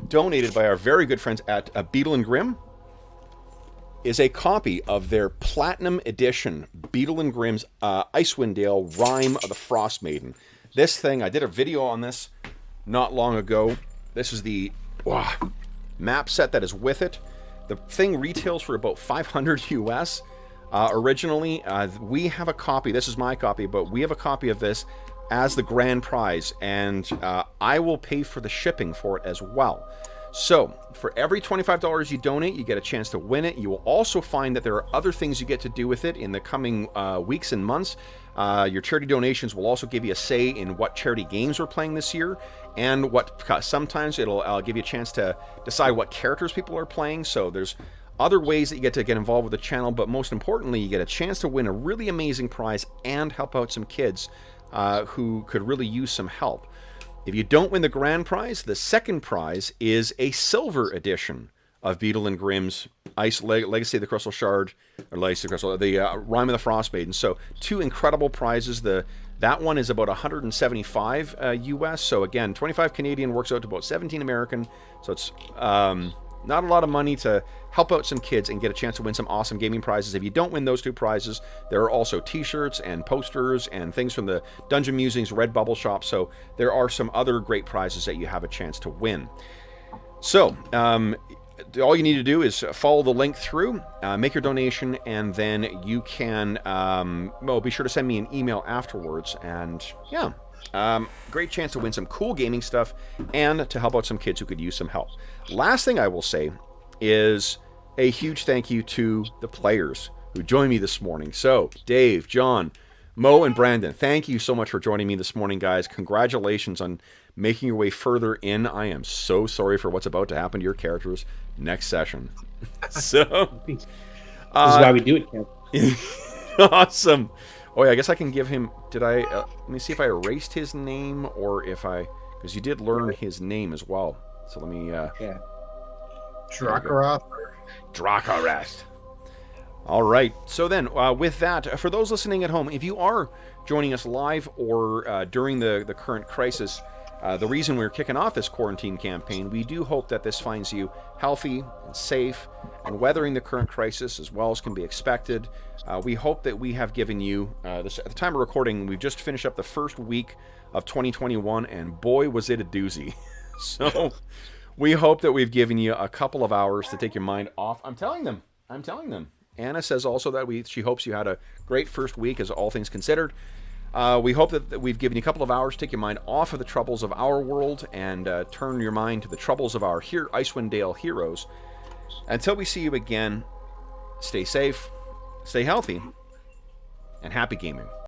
donated by our very good friends at Beetle and Grimm, is a copy of their Platinum Edition Beetle and Grimm's Icewind Dale Rime of the Frost Maiden. This thing, I did a video on this not long ago. This is the map set that is with it. The thing retails for about $500 US. Originally, we have a copy. This is my copy, but we have a copy of this as the grand prize, and I will pay for the shipping for it as well. So, for every $25 you donate, you get a chance to win it. You will also find that there are other things you get to do with it in the coming weeks and months. Your charity donations will also give you a say in what charity games we're playing this year, and sometimes it'll give you a chance to decide what characters people are playing. So there's other ways that you get to get involved with the channel, but most importantly, you get a chance to win a really amazing prize and help out some kids who could really use some help. If you don't win the grand prize, the second prize is a silver edition of Beetle and Grimm's Legacy of the Crystal Shard, or Legacy of the Crystal, the Rime of the Frost Maiden. So 2 incredible prizes. That one is about 175 US. So again, 25 Canadian works out to about 17 American. So it's not a lot of money to help out some kids and get a chance to win some awesome gaming prizes. If you don't win those 2 prizes, there are also t-shirts and posters and things from the Dungeon Musings Redbubble shop. So there are some other great prizes that you have a chance to win. So all you need to do is follow the link through, make your donation, and then you can be sure to send me an email afterwards. And yeah, great chance to win some cool gaming stuff and to help out some kids who could use some help. Last thing I will say is a huge thank you to the players who joined me this morning. So Dave, John, Mo, and Brandon, thank you so much for joining me this morning, guys. Congratulations on making your way further in. I am so sorry for what's about to happen to your characters next session. So this is why we do it, Ken. Awesome. Oh yeah, I guess I can give him. Did I? Let me see if I erased his name or if because you did learn his name as well. So let me. Yeah. Drakarath. All right. So then, with that, for those listening at home, if you are joining us live or during the current crisis, the reason we're kicking off this quarantine campaign, we do hope that this finds you healthy and safe and weathering the current crisis as well as can be expected. We hope that we have given you, at the time of recording, we've just finished up the first week of 2021, and boy, was it a doozy. So we hope that we've given you a couple of hours to take your mind off. I'm telling them. Anna says also that she hopes you had a great first week as all things considered. We hope that we've given you a couple of hours to take your mind off of the troubles of our world and turn your mind to the troubles of our Icewind Dale heroes. Until we see you again, stay safe, stay healthy, and happy gaming.